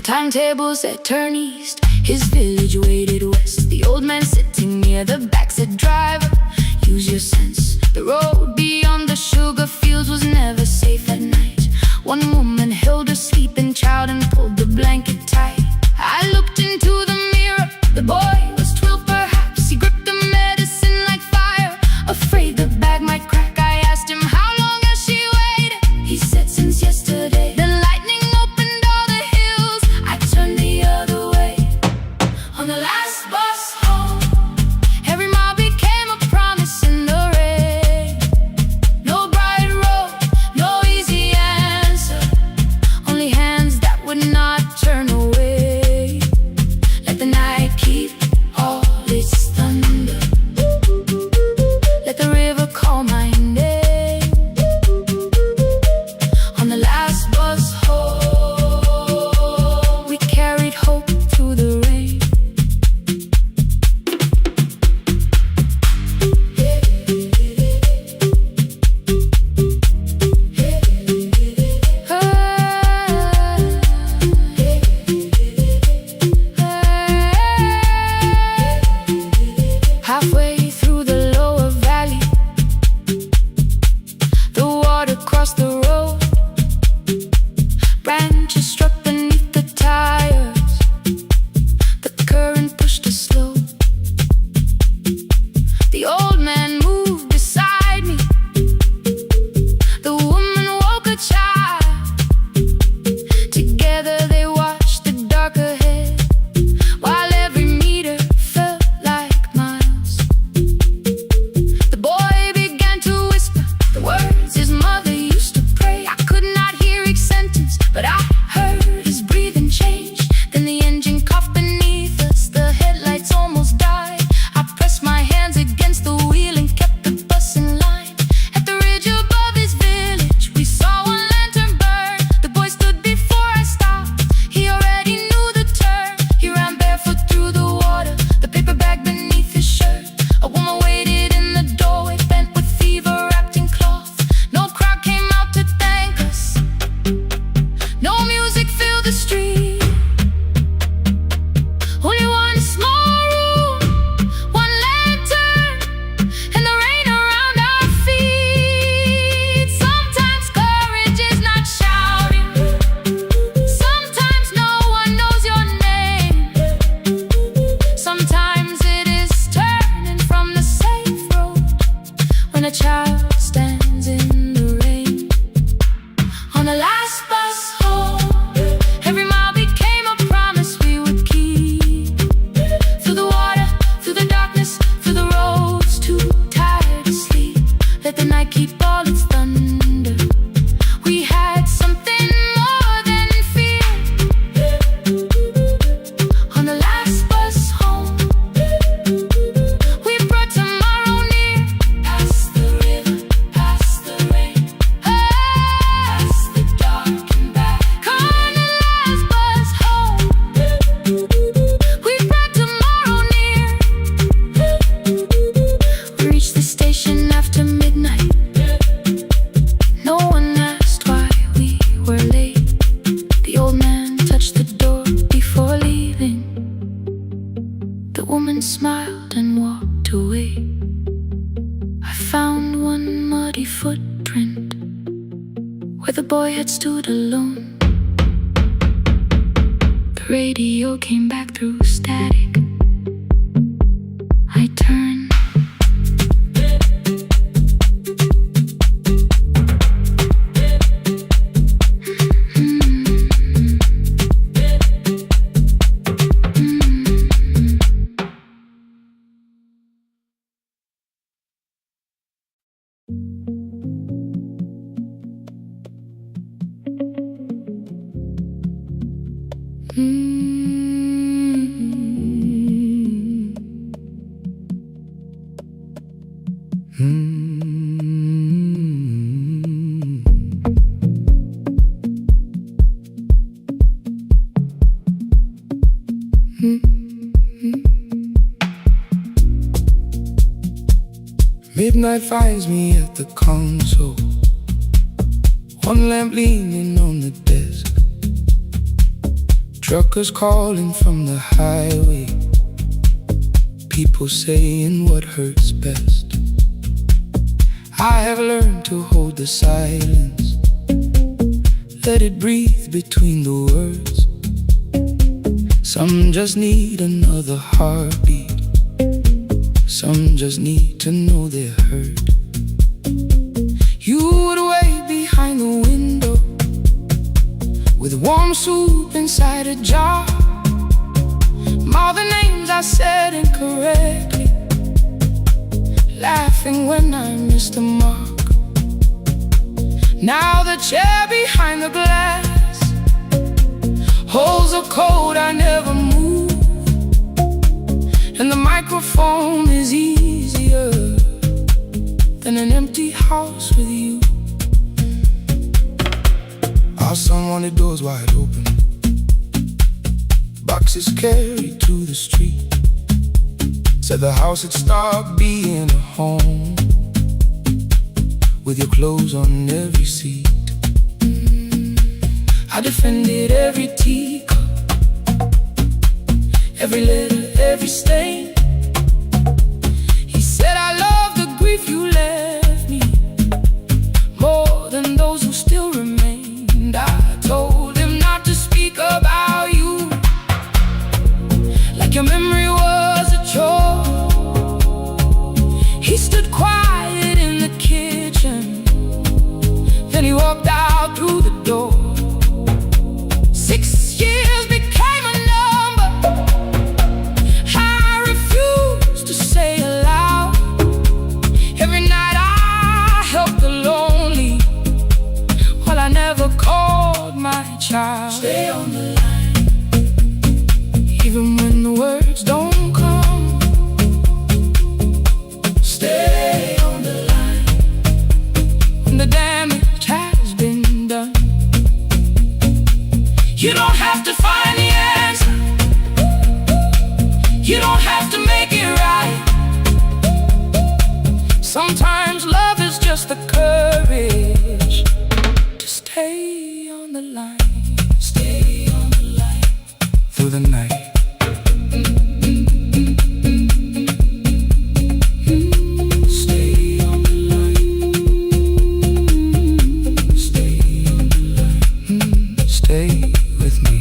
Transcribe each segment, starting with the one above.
Timetables that turn east, his village waited west. The old man sitting near the back said, "Driver, use your sense. The road beyond the sugar fields was never safe at night." One woman held her sleeping child and pulled the blanket tight. I looked into the mirror, the boy was 12 perhaps. He gripped the medicine like fire, afraid the bag might crack. I asked him, "How long has she waited?" He said, "Since yesterday." The lightning opened all the hills. I turned the other way. On the last bus home, every mile became a promise in the rain. No bright road, no easy answer, only hands that would not turn away. Let the night keep all its thunder, let the river call my name. On the last bus home, we carried hope through the rain. Halfway through the lower valley, the water crossed the road. Branches struck beneath the tires, the current pushed us slow. The old man moved beside me, the woman woke a child. Together they watched the dark ahead, while every meter felt like miles. The boy began to whisper the words his mother used to pray. I could not hear each sentence, but I heard his breathing change. Then the engine coughed beneath us, the headlights almost died. I pressed my hands against the wheel and kept the bus in line. At the ridge above his village, we saw one lantern burn. The boy stood before I stopped, he already knew the turn. He ran barefoot through the water, the paper bag beneath his shirt. A woman waited in the doorway, bent with fever, wrapped in cloth. No crowd came out to thank us, no music filled the street. Only one small room, one lantern, and the rain around our feet. Sometimes courage is not shouting, sometimes no one knows your name. Sometimes it is turning from the safe road when a child stands in the rain. On the last bus home, every mile became a promise we would keep. Through the water, through the darkness, through the roads too tired to sleep. Let the night keep all its thunder. We had something more than fear. On the last bus home, we brought tomorrow near. Past the river, past the rain, past the dark and back. On the last bus home, we brought tomorrow near. We reached the station after midnight. No one asked why we were late. The old man touched the door before leaving. The woman smiled and walked away. I found one muddy footprint where the boy had stood alone. The radio came back through static. I turned. Midnight finds me at the console, one lamp leaning on the desk. Truckers calling from the highway, people saying what hurts best. I have learned to hold the silence, let it breathe between the words. Some just need another heartbeat, some just need to know they're heard. You would wait behind the window with warm soup inside a jar. All the names I said incorrectly, laughing when I missed the mark. Now the chair behind the glass holds a code I never moved, and the microphone is easier than an empty house with you. Our son wanted doors wide open, boxes carried to the street. Said the house had stopped being a home, with your clothes on every seat. I defended every teacup, every letter, every stain. He said I love the grief you left me more than those who still remained. I told him not to speak about you like your memory was a chore. He stood quiet in the kitchen, then he walked out through the door. 6 years became a number I refused to say aloud. Every night I helped the lonely, while I never called my child. Stay on the line, even when the words don't come. Stay on the line, when the damage has been done. You don't have to find the answer, you don't have to make it right. Sometimes love is just the courage to stay on the line. Stay on the line through the night. Stay on the line. Stay on the line. Stay with me.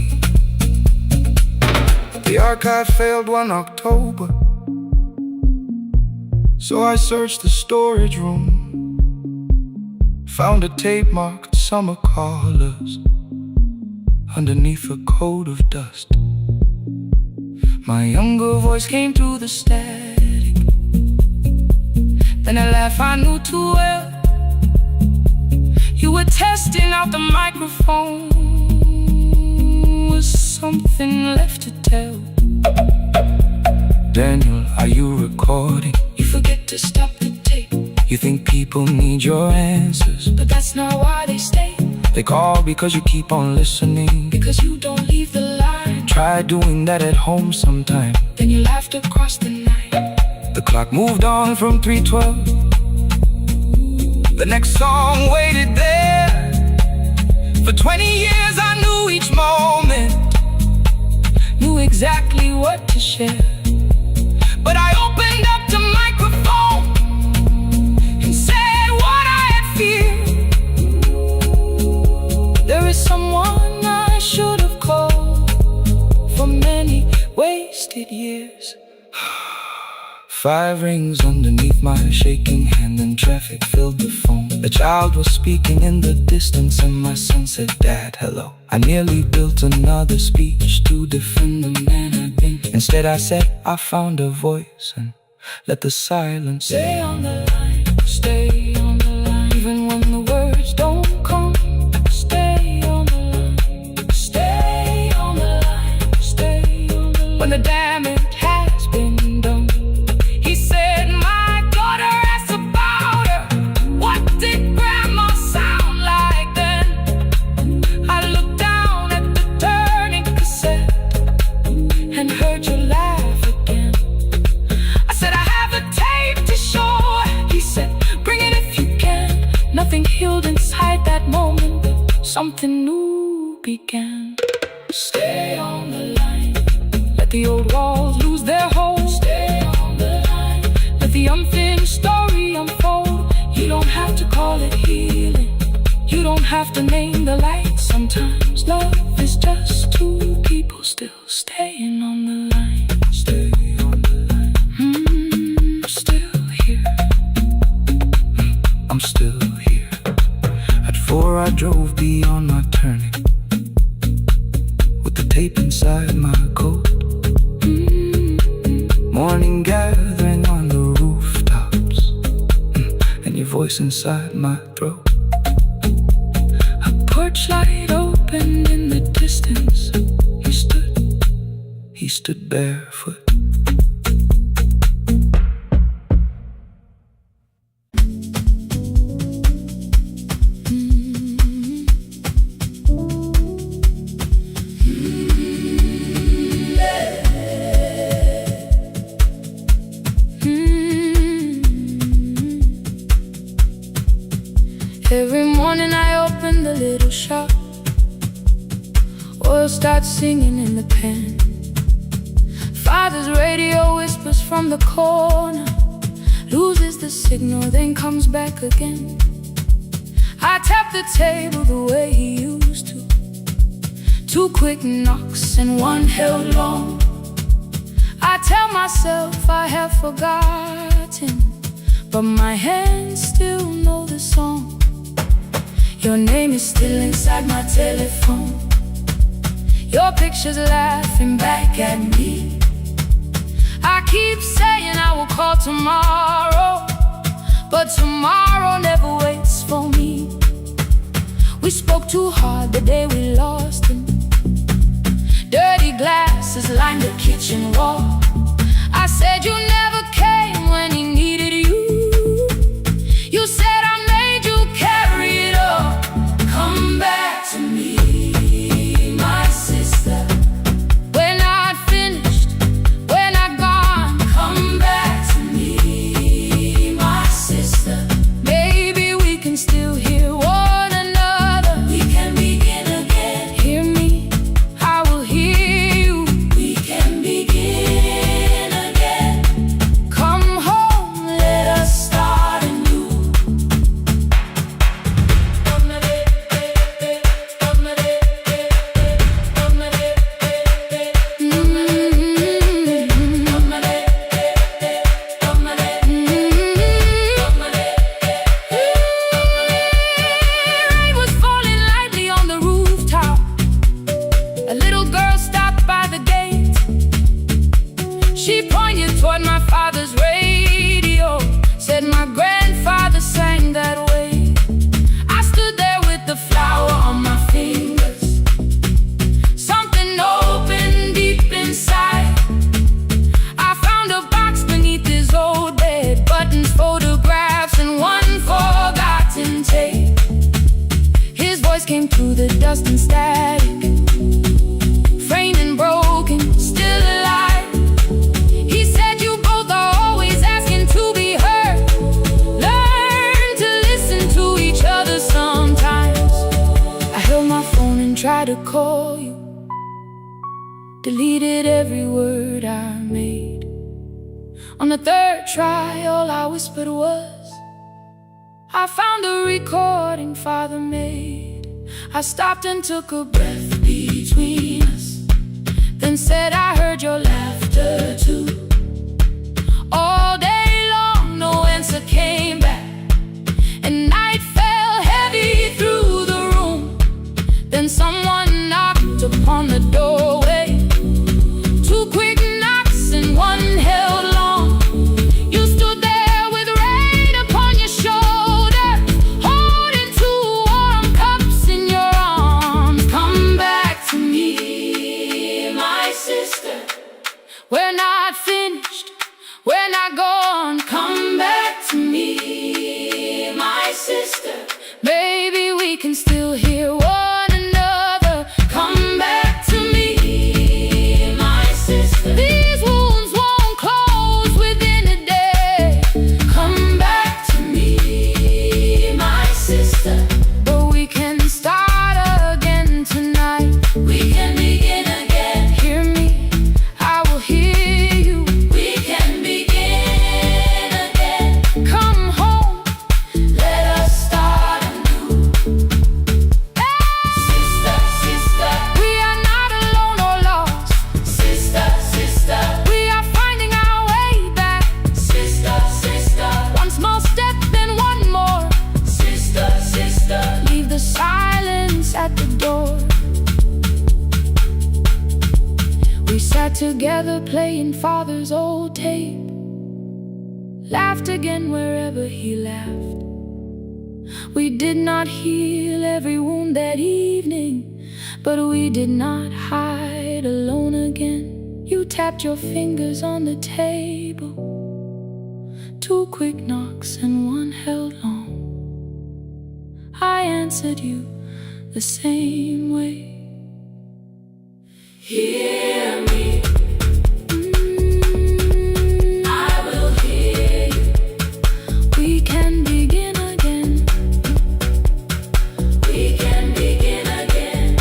The archive failed one October, so I searched the storage room, found a tape marked summer callers underneath a coat of dust. My younger voice came through the static, then a laugh I knew too well. You were testing out the microphone, was something left to tell? Daniel, are you recording? You forget to stop the tape. You think people need your answers, but that's not why they stay. They call because you keep on listening, because you don't leave the line. Try doing that at home sometime, then you laughed across the night. The clock moved on from 3:12. The next song waited there. For 20 years I knew each moment, knew exactly what to share. But I opened up the microphone and said what I had feared. There is someone I should have called for many wasted years. 5 rings underneath my shaking hand, and traffic filled the phone. The child was speaking in the distance, and my son said, "Dad, hello." I nearly built another speech to defend the man I'd been. Instead I said I found a voice and let the silence stay on the line. Stay on the line, even when the words don't come. Stay on the line. Stay on the line. Stay on the line. When the damage has been done. He said, "My daughter asked about her. What did grandma sound like then?" I looked down at the turning cassette and heard you laugh again. I said, "I have a tape to show." He said, "Bring it if you can." Nothing healed inside that moment, but something new began. Stay on Let the old walls lose their hold. Stay on the line. Let the unfinished story unfold. You don't have to call it healing. You don't have to name the light. Sometimes love is just two people still staying on the line. Stay on the line. Still here. I'm still here. At 4 I drove beyond my turning, with the tape inside my coat. Morning gathering on the rooftops, and your voice inside my throat. A porch light opened in the distance. He stood barefoot. Every morning I open the little shop. Oil starts singing in the pan. Father's radio whispers from the corner, loses the signal, then comes back again. I tap the table the way he used to. 2 quick knocks and 1 held long. I tell myself I have forgotten, but my hands still know the song. Your name is still inside my telephone. Your picture's laughing back at me. I keep saying I will call tomorrow, but tomorrow never waits for me. We spoke too hard the day we lost him. Dirty glasses lined the kitchen wall. I said you never came when he needed you. You said I made you carry it all. Come back to me, my sister. We're not finished, we're not gone. Come back to me, my sister. Maybe we can still hear one another. We can begin again. Hear me, I will hear you. We can begin again. Come home, let us start anew. Rain was falling lightly on the rooftop. A little girl stopped by the gate. She pointed toward my father's radio, said my grandfather sang that way. I stood there with the flower on my fingers. Something opened deep inside. I found a box beneath his old bed, buttons, photographs, and 1 forgotten tape. His voice came through the dust and static, framed and broken, still alive. He said you both are always asking to be heard. Learn to listen to each other sometimes. I held my phone and tried to call you, deleted every word I made. On the 3rd try, all I whispered was, I found a recording Father made. I stopped and took a breath between us, then said I heard your laughter too. All day long no answer came back, and night fell heavy through the room. Then someone knocked upon the doorway. 2 quick knocks and 1 held long. You stood there with rain upon your shoulder, holding 2 warm cups in your arms. Come back to me, my sister. We're not finished, we're not gone. Come back to me, my sister. Maybe we can still hear one another. Come back to me. sat together playing father's old tape, laughed again wherever he laughed. We did not heal every wound that evening, but we did not hide alone again. You tapped your fingers on the table, 2 quick knocks and 1 held long. I answered you the same way. Hear me, I will hear you. We can begin again. We can begin again.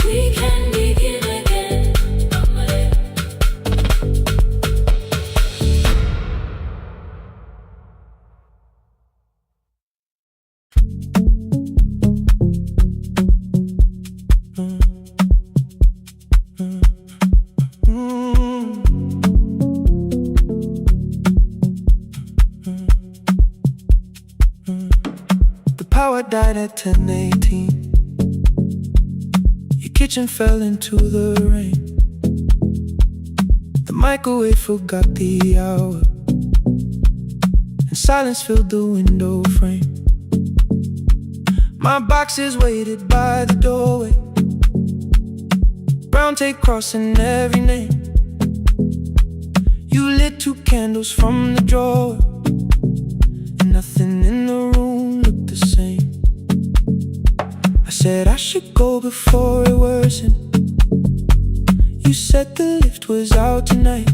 We can begin again. The power died at 10:18. Your kitchen fell into the rain. The microwave forgot the hour, and silence filled the window frame. My boxes waited by the doorway, brown tape crossing every name. You lit 2 candles from the drawer, and nothing in the room looked the same. I said I should go before it worsened. You said the lift was out tonight.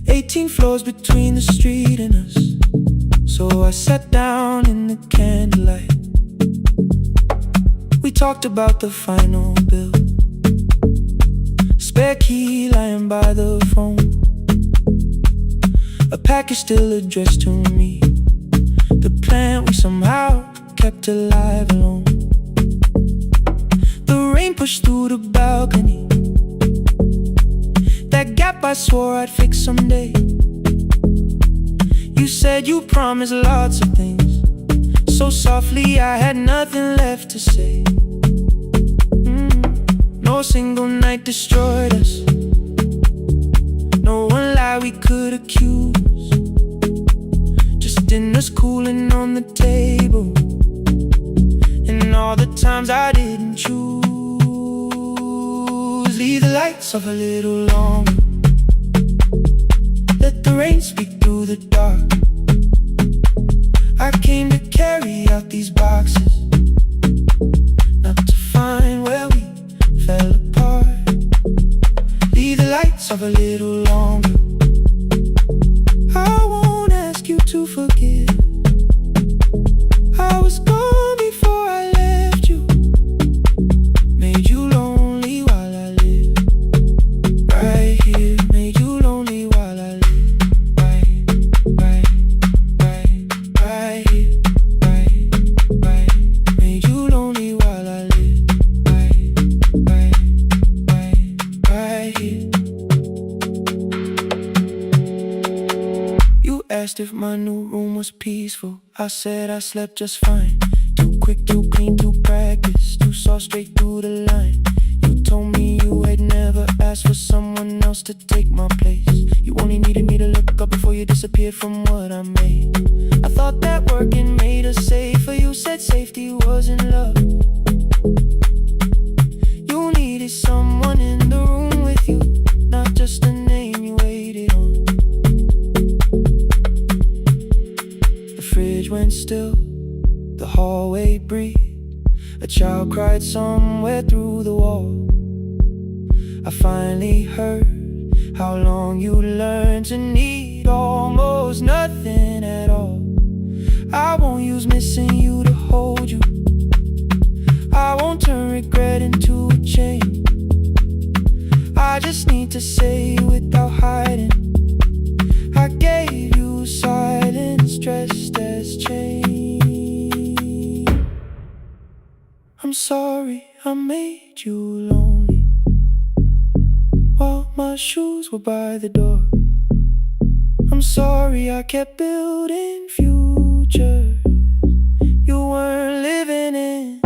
18 floors between the street and us, so I sat down in the candlelight. We talked about the final bill, spare key lying by the phone, a package still addressed to me, the plant we somehow kept alive alone. The rain pushed through the balcony, that gap I swore I'd fix someday. You said you promised lots of things, so softly I had nothing left to say. No single night destroyed us, no one lie we could accuse, just dinners cooling on the table, and all the times I didn't choose. Leave the lights off a little longer, let the rain speak through the dark. I came to carry out these boxes, not to find where we fell apart. Leave the lights off a little longer. I won't ask you to forgive. I was gone before I left you, made you lonely while I lived right here, made you lonely while I lived right here, made you lonely while I lived right here. You asked if my new room was peaceful. I said I slept just fine. Too quick, too clean, too practiced, too saw straight through the line. You told me you had never asked for someone else to take my place. You only needed me to look up before you disappeared from what I made. I thought that working made us safer. You said safety wasn't love. You needed someone in the room with you, not just a name you waited on. The fridge went still, the hallway breathed, a child cried somewhere through the wall. I finally heard how long you learned to need almost nothing at all. I won't use missing you to hold you, I won't turn regret into a chain. I just need to say without hiding, I gave you silence dressed as change. I'm sorry I made you lonely while my shoes were by the door. I'm sorry I kept building futures you weren't living in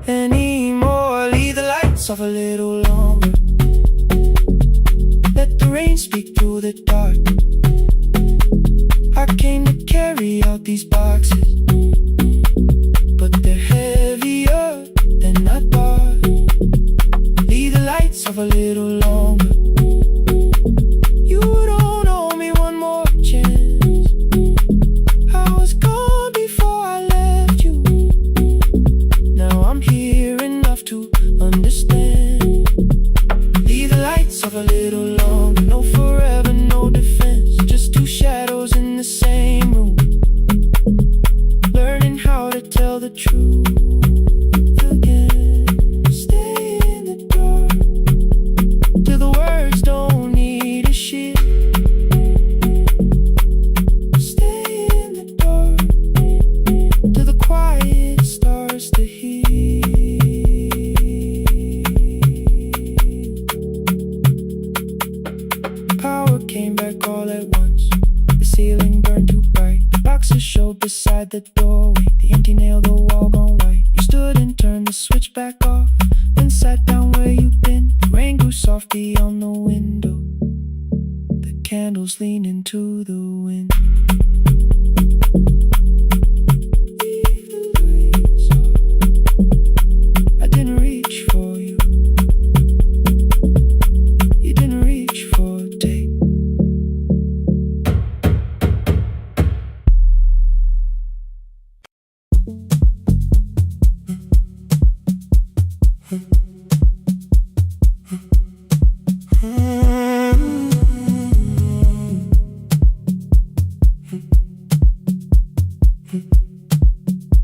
anymore. Leave the lights off a little longer. Let the rain speak through the dark. I came to carry out these boxes, but they're heavier than I thought. Leave the lights off a little longer. You don't owe me one more chance. I was gone before I left you. Now I'm here enough to understand. Leave the lights off a little longer. No forever, no defense. Just two shadows in the same room, learning how to tell the truth again. Stay in the dark till the words don't need a shield. Stay in the dark till the quiet starts to heal. Power came back all at once. The ceiling burned too bright. The boxes showed beside the doorway. The empty nail, the wall gone white. You stood and turned the switch back off, then sat down where you'd been. The rain grew soft beyond the window. The candles leaned into the wind. Leave the lights off. I didn't reach for you. You didn't reach for a take.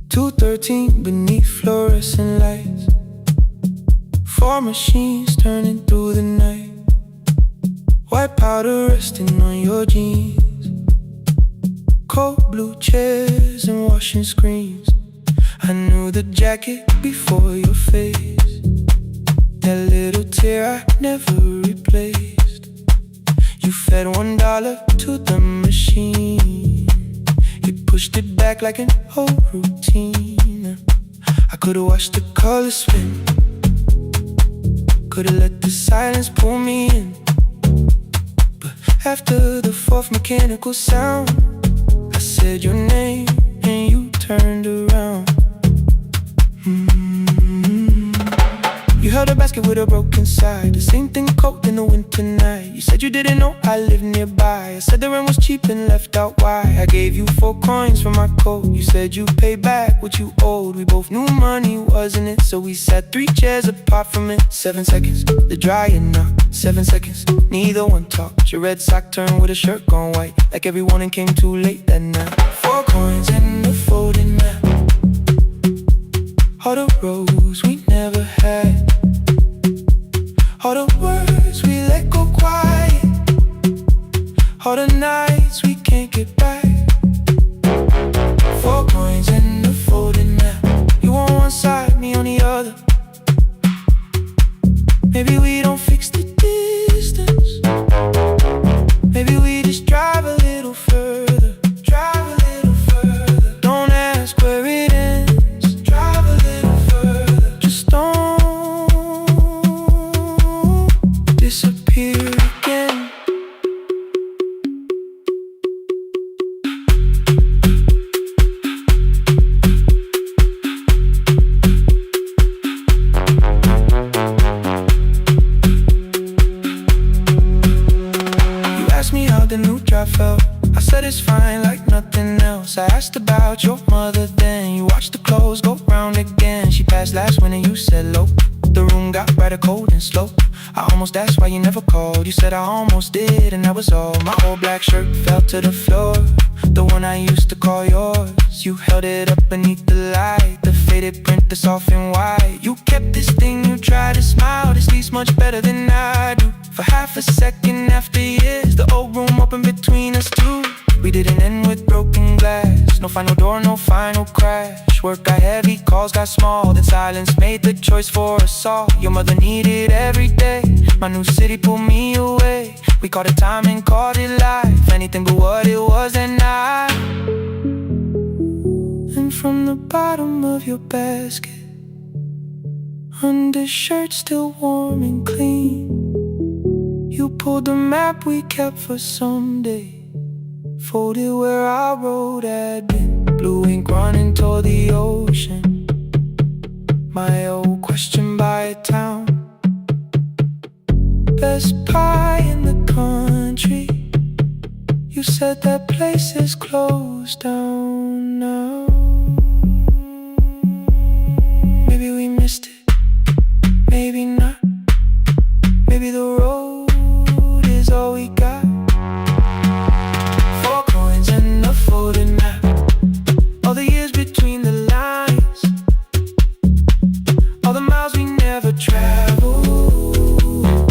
2:13 beneath fluorescent lights. 4 machines turning through the night. White powder resting on your jeans. Cold blue chairs and washing screens. I knew the jacket before your face. That little tear I never replaced. You fed $1 to the machine. You pushed it back like an old routine. I could've watched the colors spin. Could've let the silence pull me in. But after the 4th mechanical sound, I said your name and you turned around. You held a basket with a broken side. The same thing cold in the winter night. You said you didn't know I lived nearby. I said the rent was cheap and left out why. I gave you 4 coins for my coat. You said you'd pay back what you owed. We both knew money wasn't it, so we sat 3 chairs apart from it. 7 seconds, the dryer knocked. 7 seconds, neither one talked. Your red sock turned with a shirt gone white, like every warning came too late that night. 4 coins and a folding map. All the roads we never had. All the words we let go quiet. All the nights we can't get back. 4 coins and a folding map. You on one side, me on the other. Maybe we don't fix the distance. Maybe we just drive a little further. Drive a little further. Don't ask where it ends. Drive a little further. Just don't disappear again. You asked me how the new drive felt. I said it's fine like nothing else. I asked about your mother then. You watched the clothes go round again. She passed last winter, you said low. The room got brighter, cold and slow. I almost asked why you never called. You said I almost did and that was all. My old black shirt fell to the floor, the one I used to call yours. You held it up beneath the light, the faded print that's off and white. You kept this thing, you tried to smile. This leaves much better than I do. For half a second after years, the old room opened between us two. We didn't end with broken glass. No final door, no final crash. Work got heavy, calls got small. Then silence made the choice for us all. Your mother needed every day My new city pulled me away. We called it time and called it life. Anything but what it was that night. And from the bottom of your basket, undershirt still warm and clean, you pulled the map we kept for someday, folded where our road had been. Blue ink running toward the ocean. My old question by a town. Best pie in the country. You said that place is closed down now. Maybe we missed it, maybe not. Maybe the road is all we got. 4 coins and a folded map. All the years between the lines, all the miles we never traveled,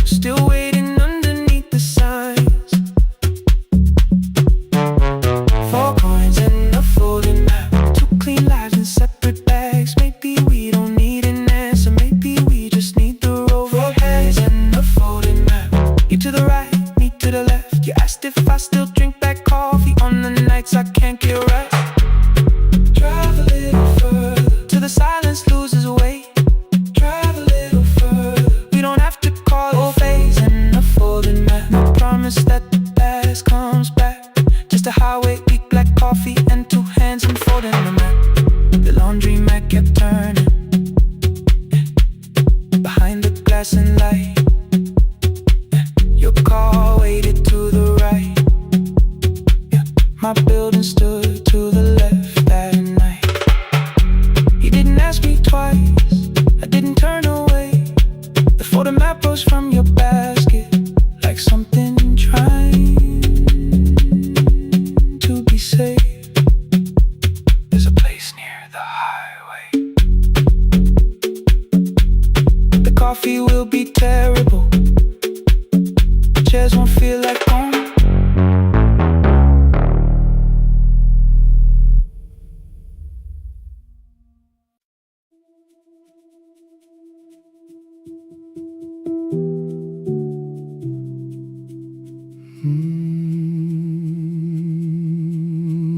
still waiting underneath the signs. 4 coins and a folded map. 2 clean lives in separate bags. Maybe we don't need an answer, maybe we just need the road. 4 coins and a folded map. You to the right, me to the left. You asked if I still drink black coffee on the nights I can't get right. Drive a little further till the silence loses weight. Drive a little further, we don't have to call it phase and a folded map. No promise that the past comes back, just a highway, weak black coffee and 2 hands unfolding the map. The laundry mat kept turning behind the glass and light. Your car waited to the right. My building stood to the left that night. You didn't ask me twice, I didn't turn away. The photo map rose from your basket like something trying to be safe. There's a place near the highway. The coffee will be terrible, the chairs won't feel like home.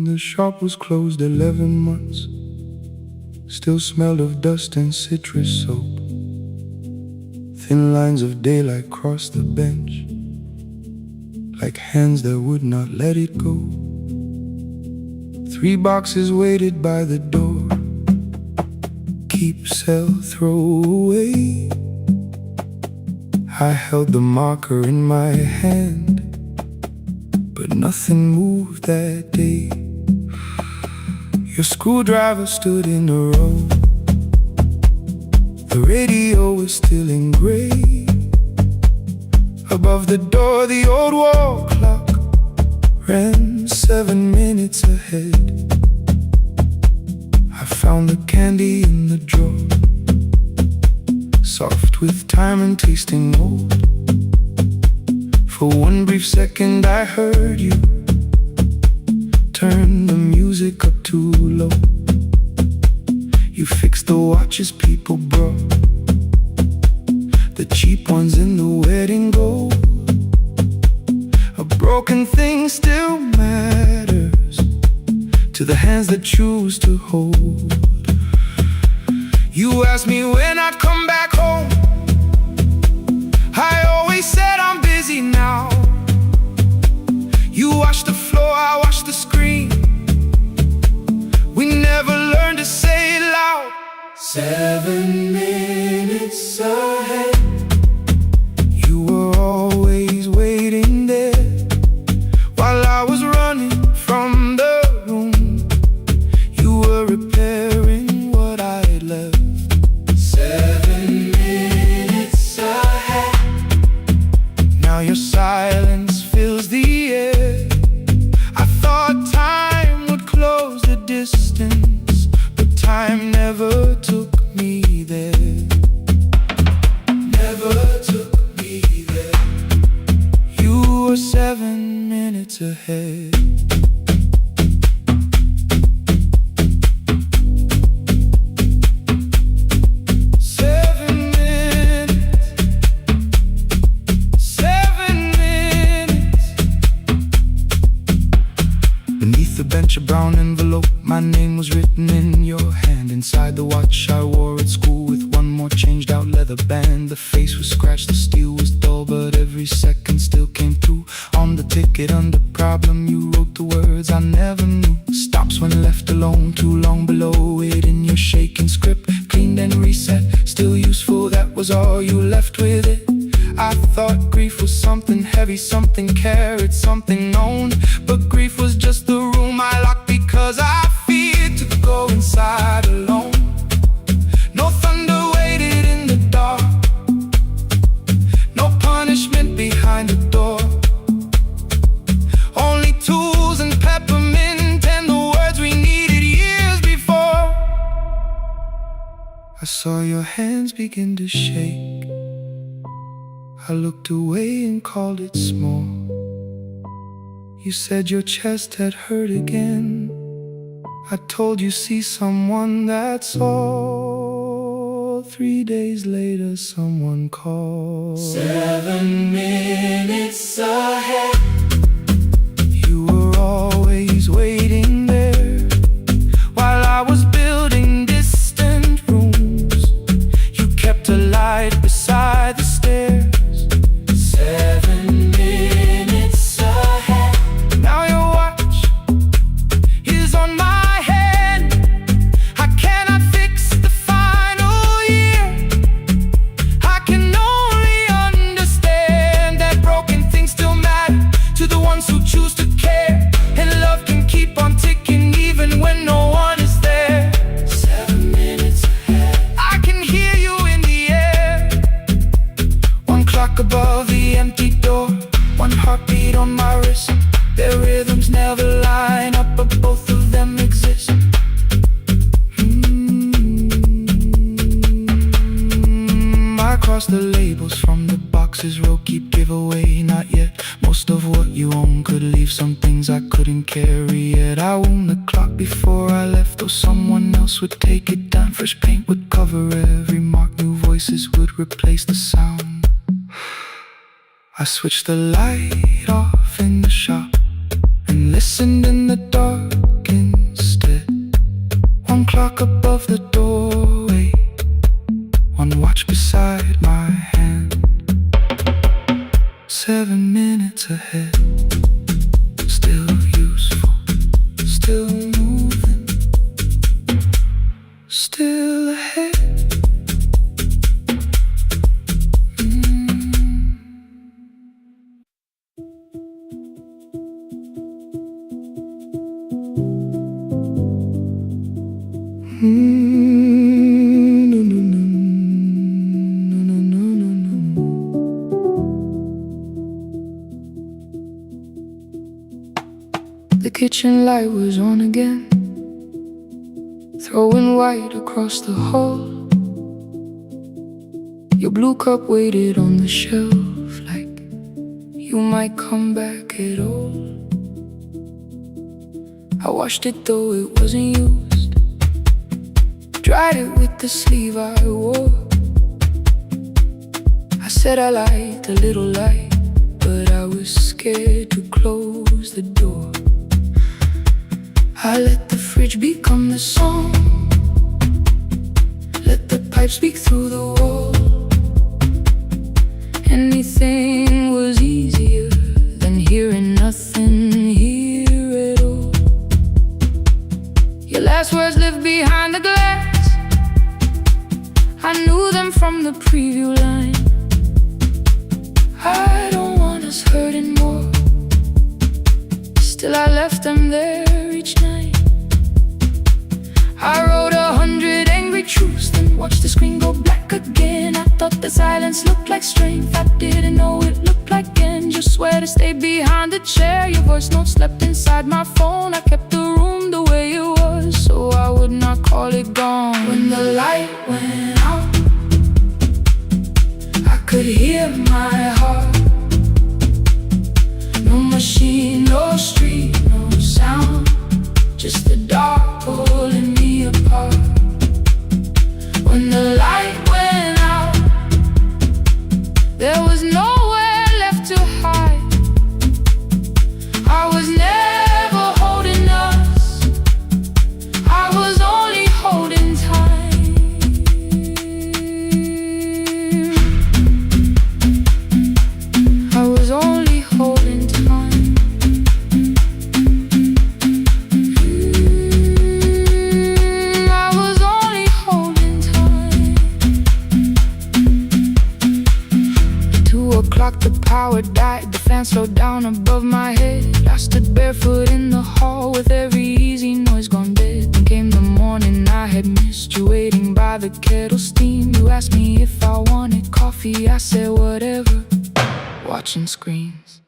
The shop was closed 11 months. Still smelled of dust and citrus soap. Thin lines of daylight crossed the bench, like hands that would not let it go. 3 boxes waited by the door. Keep, sell, throw away. I held the marker in my hand, but nothing moved that day. Your screwdriver stood in a row. The radio was still in gray. Above the door, the old wall clock ran 7 minutes ahead. I found the candy in the drawer, soft with time and tasting old. For 1 brief second I heard you turn the music up too low. You fixed the watches people brought, the cheap ones in the wedding gold. A broken thing still matters to the hands that choose to hold. You asked me when I'd come back home. I always said I'm busy now. You washed the floor, I washed the screen. We never learned to say it loud. 7 minutes ahead. You were always waiting there while I was running from the room. You were repairing what I had left. 7 minutes ahead. Now your silence fills the air. I thought time would close the distance, but time never took me there. Never took me there. You were 7 minutes ahead. brown envelope. My name was written in your hand. Inside the watch I wore at school, with one more changed out leather band. The face was scratched, the steel was dull, but every second still came through. On the ticket under problem you wrote the words I never knew. Stops when left alone, too long below it in your shaking script. Cleaned and reset, still useful, that was all you left with it. I thought grief was something heavy, something carried, something known. But grief was just the room I locked because I feared to go inside alone. No thunder waited in the dark, no punishment behind the door. Only tools and peppermint and the words we needed years before. I saw your hands begin to shake. I looked away and called it small. You said your chest had hurt again. I told you see someone, that's all. 3 days later someone called. 7 minutes ahead. You were always waiting there while I was building distant rooms. You kept a light beside the stairs. 7 minutes ahead. Now your watch is on my head. I cannot fix the final year. I can only understand that broken things still matter to the ones who choose to care. And love can keep on ticking even when no one is there. 7 minutes ahead. I can hear you in the air. One clock above the empty door, one heartbeat on my wrist. Their rhythms never line up, but both of them exist. I cross the labels from the boxes, row keep giveaway, not yet. Most of what you own could leave, some things I couldn't carry yet. I wound the clock before I left, though someone else would take it down. Fresh paint would cover every mark, new voices would replace the sound. I switched the light off in the shop and listened in the dark instead. One clock above the doorway, one watch beside my hand. 7 minutes ahead, still useful, still moving, still ahead. The kitchen light was on again, throwing white across the hall. Your blue cup waited on the shelf like you might come back at all. I washed it though it wasn't used, dried it with the sleeve I wore. I said I liked a little light, but I was scared to close the door. I let the fridge become the song, let the pipe speak through the wall. Anything was easier than hearing nothing here at all. Your last words lived behind the glass, I knew them from the preview line. I don't want us hurting more, still I left them there each night. I wrote 100 angry truths, then watched the screen go black again. I thought the silence looked like strength, I didn't know it looked like end. You swear to stay behind the chair, your voice notes slept inside my phone. I kept the room the way it was, so I would not call it gone. When the light went out, I could hear my heart. No machine, no street, no sound, just the dark pulling me apart. When the light went out, there was nowhere left to hide. I was never holding us, o'clock the power died. The fan slowed down above my head. I stood barefoot in the hall with every easy noise gone dead. Then came the morning I had missed you, waiting by the kettle steam. You asked me if I wanted coffee, I said whatever, watching screens.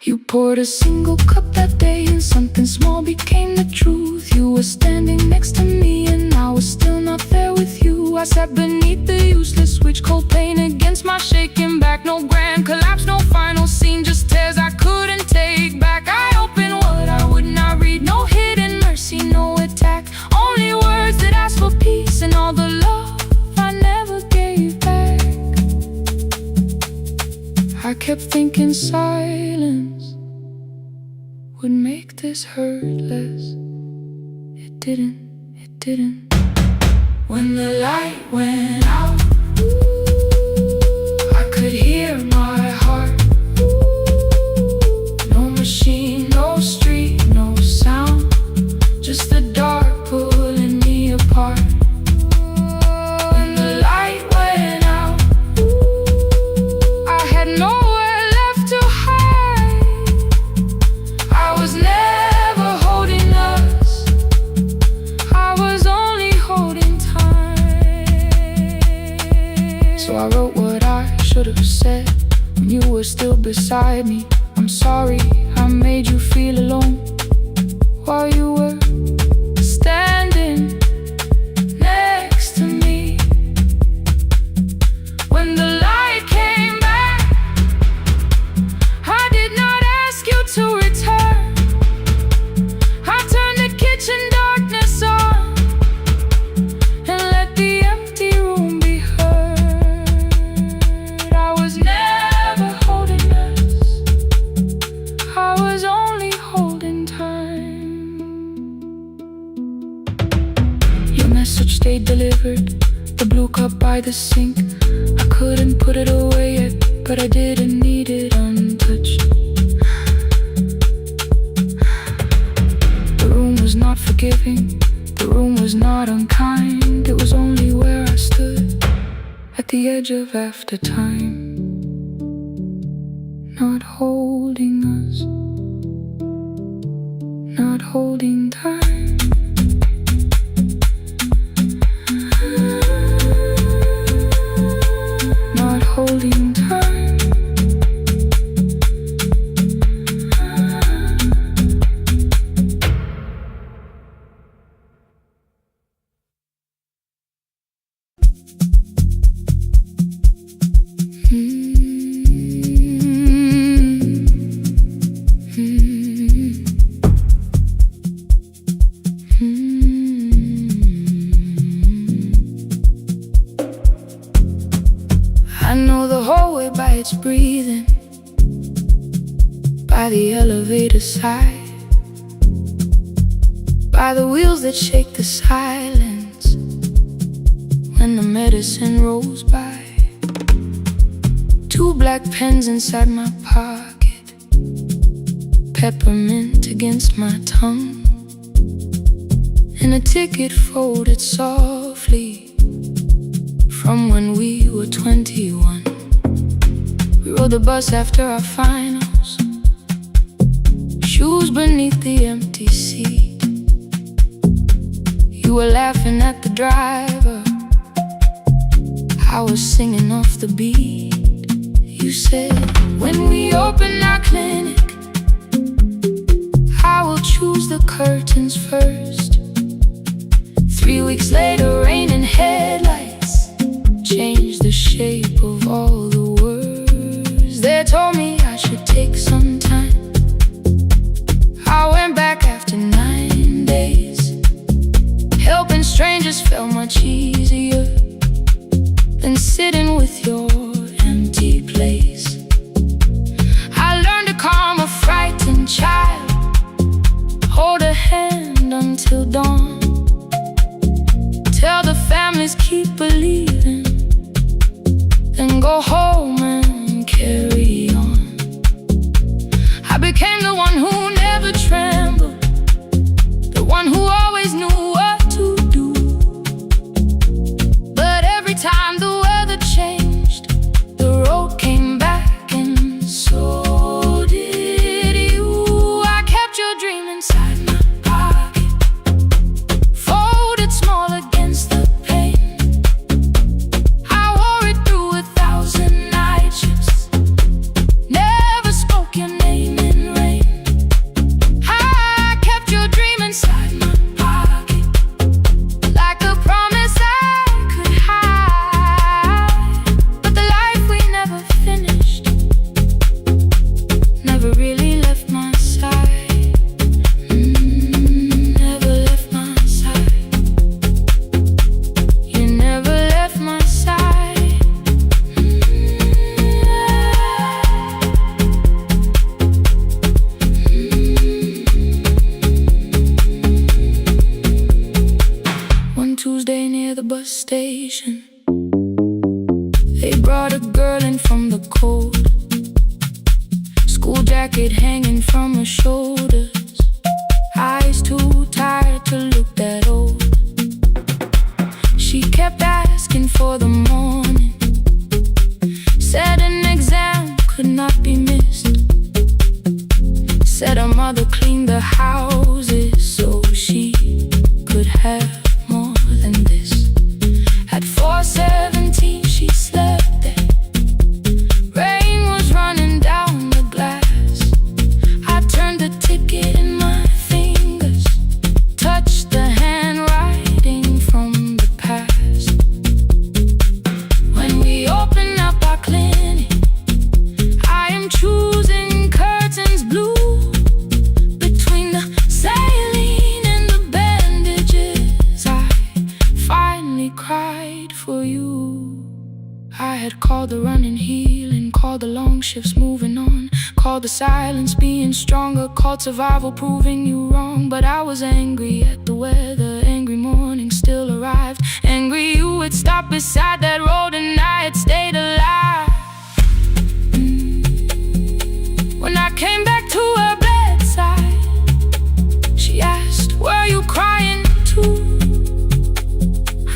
You poured a single cup that day, and something small became the truth. You were standing next to me, and I was still not there with you. I sat beneath the useless switch, cold pain against my shaking back. No grand collapse, no final scene, just tears I couldn't take back. I opened what I would not read, no hidden mercy, no attack. Only words that asked for peace and all the love I never gave back. I kept thinking silence would make this hurt less. It didn't. When the light went out, I could hear my heart. No machine, no street, no sound, just the dark pulling me apart. When the light went out, I had nowhere left to hide. I was never holding us, I was only holding time. So I wrote what I should have said when you were still beside me. I'm sorry I made you feel alone while you were standing next to me. When the light came back, I did not ask you to return. I turned the kitchen darkness on and let the empty room be heard. I was never holding us, I was only holding time. Your message stayed delivered, the blue cup by the sink. I couldn't put it away yet, but I didn't need it untouched. The room was not forgiving, the room was not unkind. It was only where I stood at the edge of after time, not holding us, not holding time. Not holding time. I know the hallway by its breathing, by the elevator side, by the wheels that shake the silence when the medicine rolls by. Two black pens inside my pocket, peppermint against my tongue, and a ticket folded softly from when we were 21. We rode the bus after our finals, shoes beneath the empty seat. You were laughing at the driver, I was singing off the beat. You said, when we open our clinic, I will choose the curtains first. 3 weeks later, rain and headlights changed the shape of all the words. They told me I should take some time. I went back after 9 days. Helping strangers felt much easier than sitting with your empty place. I learned to calm a frightened child, hold a hand until dawn, tell the families keep believing, then go home the cold. School jacket hanging from her shoulders, eyes too tired to look that old. She kept asking for the morning, said an exam could not be missed, said her mother cleaned the houses so she could have more than this. At 4:17 she slept there. Rain was running down the glass. I turned the ticket in my fingers, touched the handwriting from the past. When we open up our clinic, I am choosing curtains blue. Between the saline and the bandages, I finally cried for you. I had called the running healing, called the long shifts moving on, called the silence being stronger, called survival proving you wrong. But I was angry at the weather, angry morning still arrived, angry you had stopped beside that road and I had stayed alive. When I came back to her bedside, she asked, were you crying too?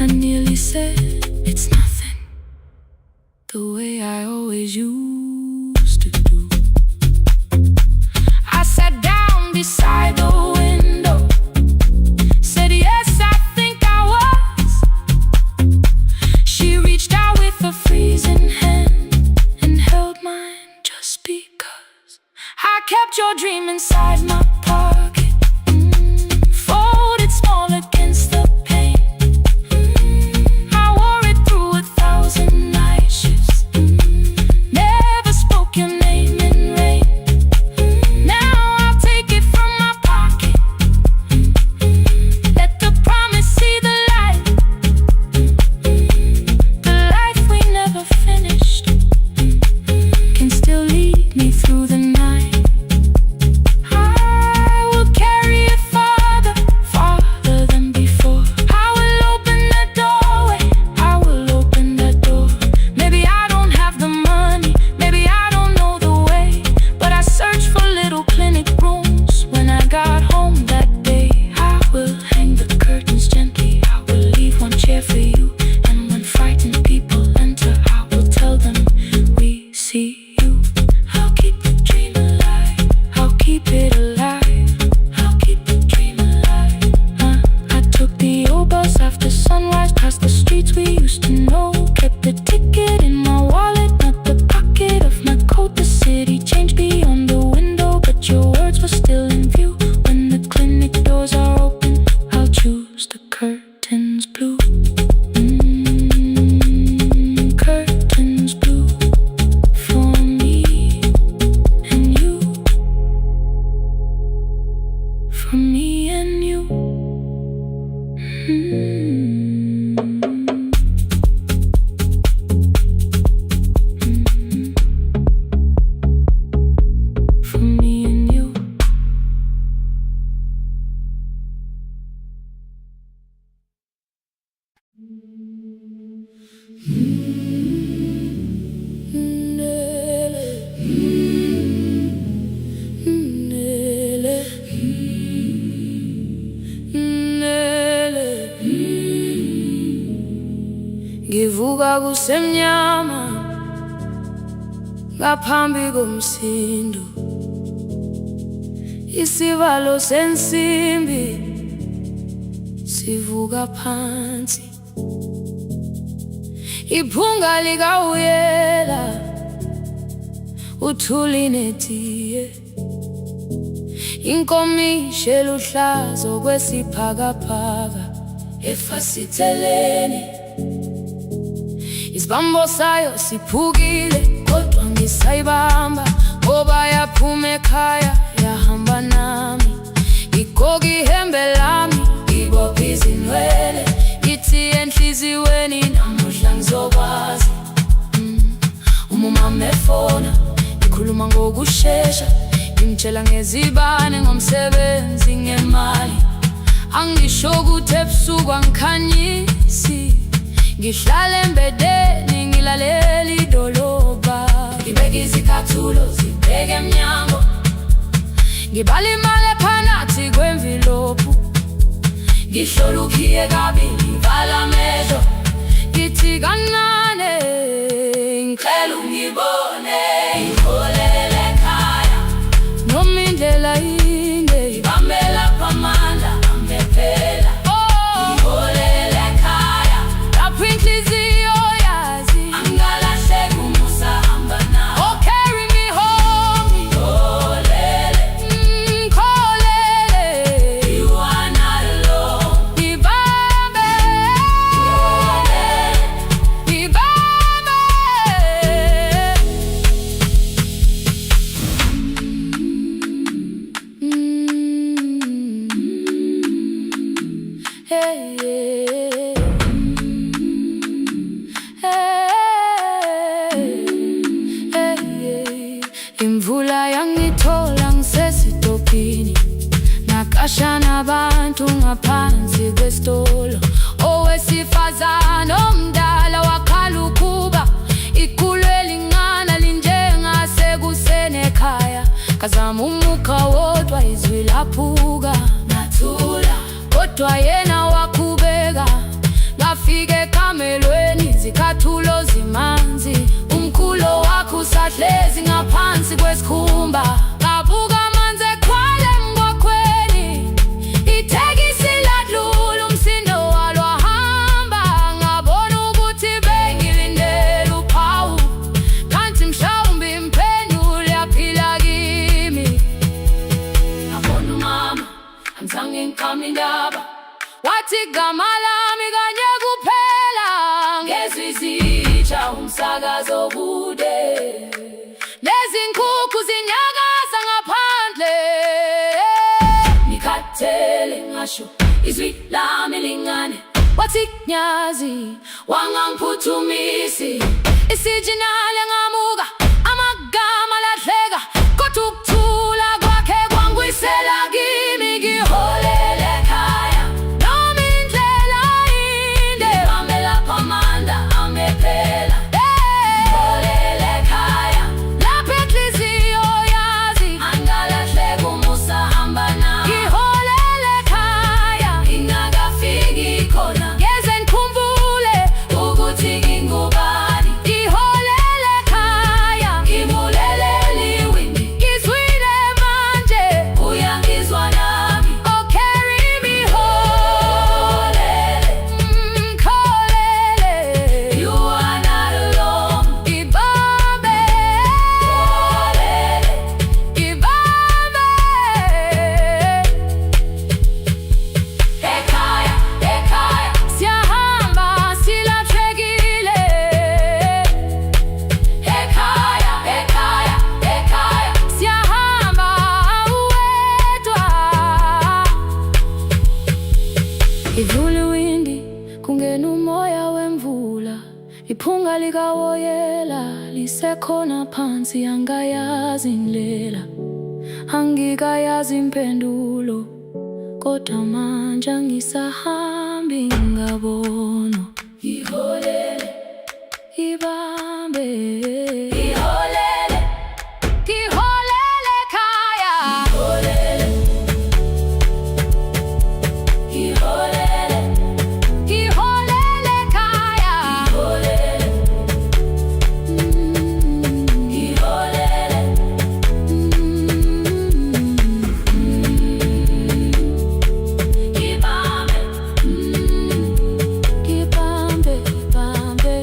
I nearly said, it's nothing, the way I always used to do. I sat down beside the window, said yes, I think I was. She reached out with a freezing hand and held mine just because I kept your dream inside my pocket, folded small against the pain. I wore it through 1,000 night shifts, never spoke your name in rain. Now I'll take it from my pocket, let the promise see the light, the life we never finished can still lead me through the night. I will carry it farther, farther than before. I will open the doorway, I will open that door. Maybe I don't have the money, maybe I don't know the way, but I searched for little clinic rooms when I got home that day. I will hang the curtains gently, I will leave one chair for you, and when frightened people enter, I will tell them we see you. I'll keep the dream alive, I'll keep it alive, I'll keep the dream alive. I took the old bus after sunrise, past the streets we used to know, kept the ticket in my wallet, not the pocket of my coat. The city changed beyond the window, but your words were still in view. When the clinic doors are open, I'll choose the curtains blue. Curtains blue for me and you, for me and you. For me and you. Ngivuka kusemnyama ngaphambi komsindo, isivalo sensimbi sivuka phansi, iphunga likawuyela uthuli netiye, inkomishi eluhlaza okwesiphakapaka efasiteleni. Isibambo sayo siphukile kodwa ngisayibamba, ngoba yaphuma ekhaya yahamba nami. Igqoka ihembe lami, ibopha izinwele, ithi enhliziyweni namuhla ngizokwazi. Umama efona, ikhuluma ngokushesha, imtshela ngezibane ngomsebenzi ngemali. Angisho ukuthi ebusuku angikhanyisi, ngihlala embedeni ngilalela idolobha. izicathulo zibheke emnyango. Ngibala imali phakathi kwemvilophu, ngihlola ukhiye kabili, ngivala amehlo, ngithi kancane ngicela ungibone, ngiholele ekhaya noma indlela inde, ngibambela phamandla angephela. Ngiholele ekhaya lapho inhliziyo yazi angalahleki umusa hamba nawe. Oh, carry me home, ngiholele, ngiholele, you are not alone. Ngibambe, ngiholele, ngibambe. Hey, hey, hey, hey. Imvula yangithola ngisesitopini, nakasha nabantu ngaphansi kwesitolo. Owesifazane omdala wakhala ukuba ikhulu elingana linjengasekuseni ekhaya. Ngazama umukha wodwa izwi laphuka, ngathula kodwa yena waqhubeka. Ngafika ekamelweni izicathulo zimanzi, umkhulo wakhe usahlezi ngaphansi kwesikhumba. Ngabuka amanzi ekhwale emgwaqweni, ithekisi ladlula, umsindo walo wahamba. Ngabona ukuthi bengilindele uphawu, kanti mhlawumbe impendulo yaphila kimi. Ngabona umama angizange ngiqame indaba, wathi igama lami kanye kuphela. Ngezwi izitsha umsakazo kude, nezinkukhu zinyakaza ngaphandle. Ngikhathele ngasho izwi lami lingane, wathi nyazi wangangiphuthumisi. Isijinali ngamuka, amagama lahleka, kodwa ukuthula kwakhe kwangwisela kimi. Ngiholele ekhaya noma indlela inde, ngibambela phamandla angephela. Ngiholele ekhaya lapho inhliziyo yazi angalahleki umusa hamba nawe. Ngiholele ekhaya ingakafiki khona, ngeze ngikhumbule ukuthi ngingubani. Ngiholele ekhaya ngibulelele iwindi, ngizwile manje uyangizwa nami. Oh, carry me home, ngiholele, you are not alone. Ngibambe, ngibambe. Ekhaya, ekhaya siyahamba silahlekile. Ekhaya, ekhaya, ekhaya siyahamba uwedwa. Ivula iwindi kungena umoya wemvula, iphunga likawoyela lisekhona phansi. Angayazi indlela, angikayazi impendulo, kodwa manje angisahambi ngabona. Ngiholele, ngibambe, ngiholele, ngiholele ekhaya. Ngiholele, ngiholele, ngiholele ekhaya. Ngiholele, ngiholele, ngibambe, ngibambe, ngibambe,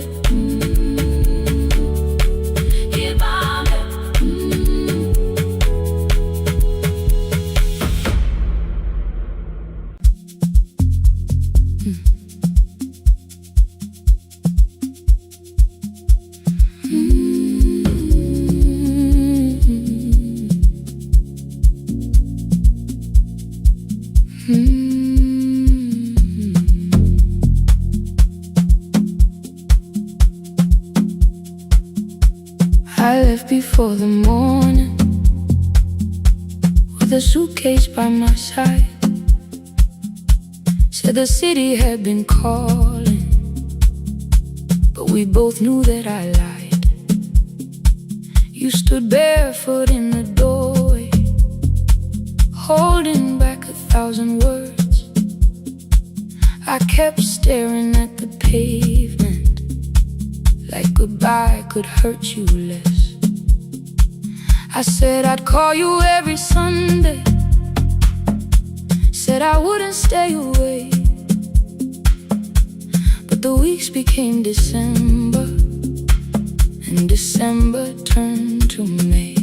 ngibambe. I left before the morning with a suitcase by my side. Said the city had been calling, but we both knew that I lied. You stood barefoot in the doorway, holding back 1,000 words. I kept staring at the pavement, like goodbye could hurt you less. I said I'd call you every Sunday, said I wouldn't stay away. But the weeks became December, and December turned to May.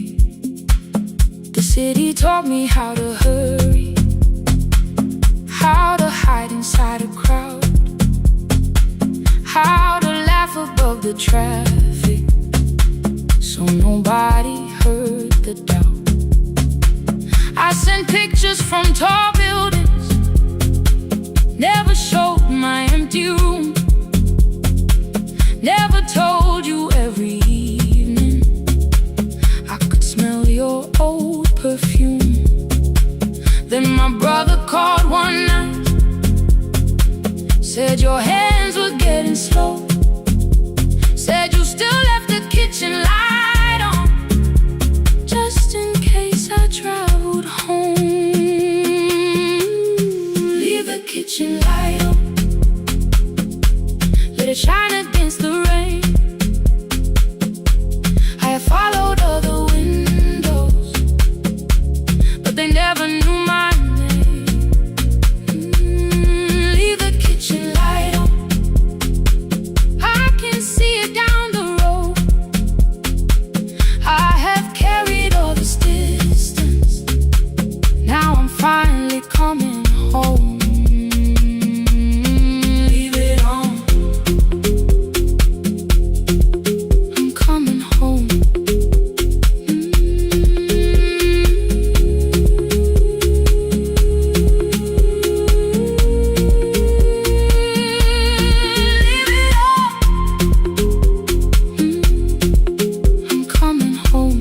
The city taught me how to hurry, how to hide inside a crowd, how to laugh above the traffic, so nobody heard the doubt. I sent pictures from tall buildings, never showed my empty room, never told you every evening I could smell your old perfume. Then my brother called one night, said your hands were getting slow, said you still left the kitchen light on, just in case I traveled home. Leave the kitchen light on, let it shine against the rain. I have followed other windows, but they never knew my name. Leave the kitchen light on, I can see it down the road. I have carried all this distance, now I'm finally coming home. Leave it on, I'm coming home. Leave it on, I'm coming home.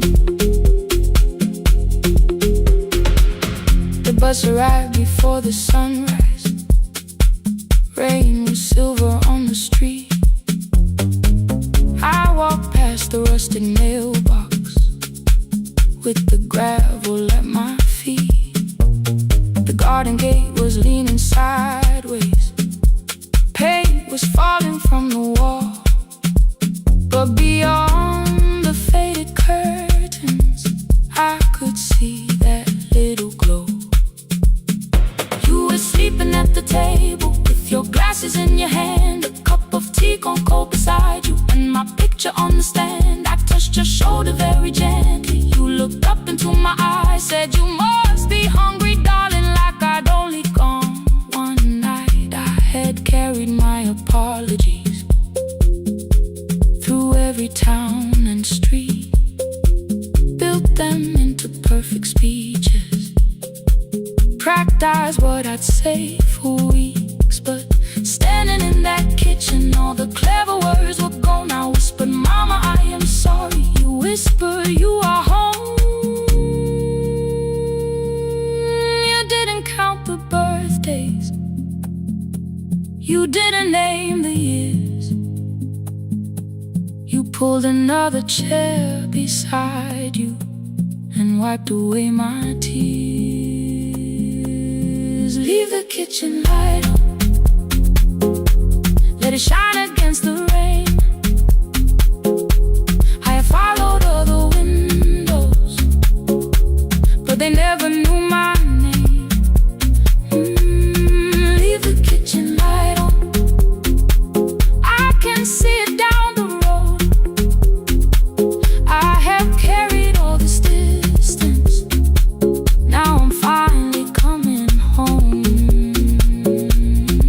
The bus arrived before the sunrise, rain was silver on the street. I walked past the rusted mailbox with the gravel at my feet. The garden gate was leaning sideways, paint was falling from the wall, but beyond the faded curtains I could see that little glow. You were sleeping at the table with your glasses in your hand, a cup of tea gone cold beside you, and my picture on the stand. I touched your shoulder very gently. You looked up into my eyes, said you must be hungry, darling, like I'd only gone one night. I had carried my apologies through every town and street, built them into perfect speeches, practiced what I'd say for weeks. But standing in that kitchen, all the clever words were gone. I whispered, Mama, I am sorry. You whisper, you are home. You didn't count the birthdays, you didn't name the years. You pulled another chair beside you and wiped away my tears. Leave the kitchen light on, let it shine against the rain. I have followed other windows, but they never knew my name. Leave the kitchen light on, I can see it down the road. I have carried all this distance, now I'm finally coming home.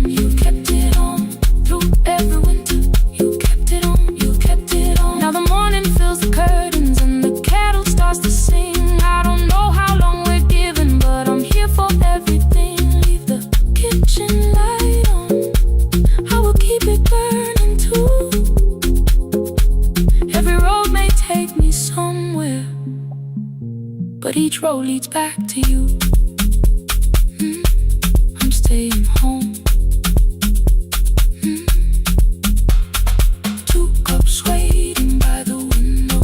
You kept it on through every winter, you kept it on, you kept it on. Now the morning fills the curtains and the kettle starts to sing. I don't know how long we're given, but I'm here for everything. Leave the kitchen light on, I will keep it burning too. Every road may take me somewhere, but each road leads back to you. I'm staying home. 2 cups waiting by the window,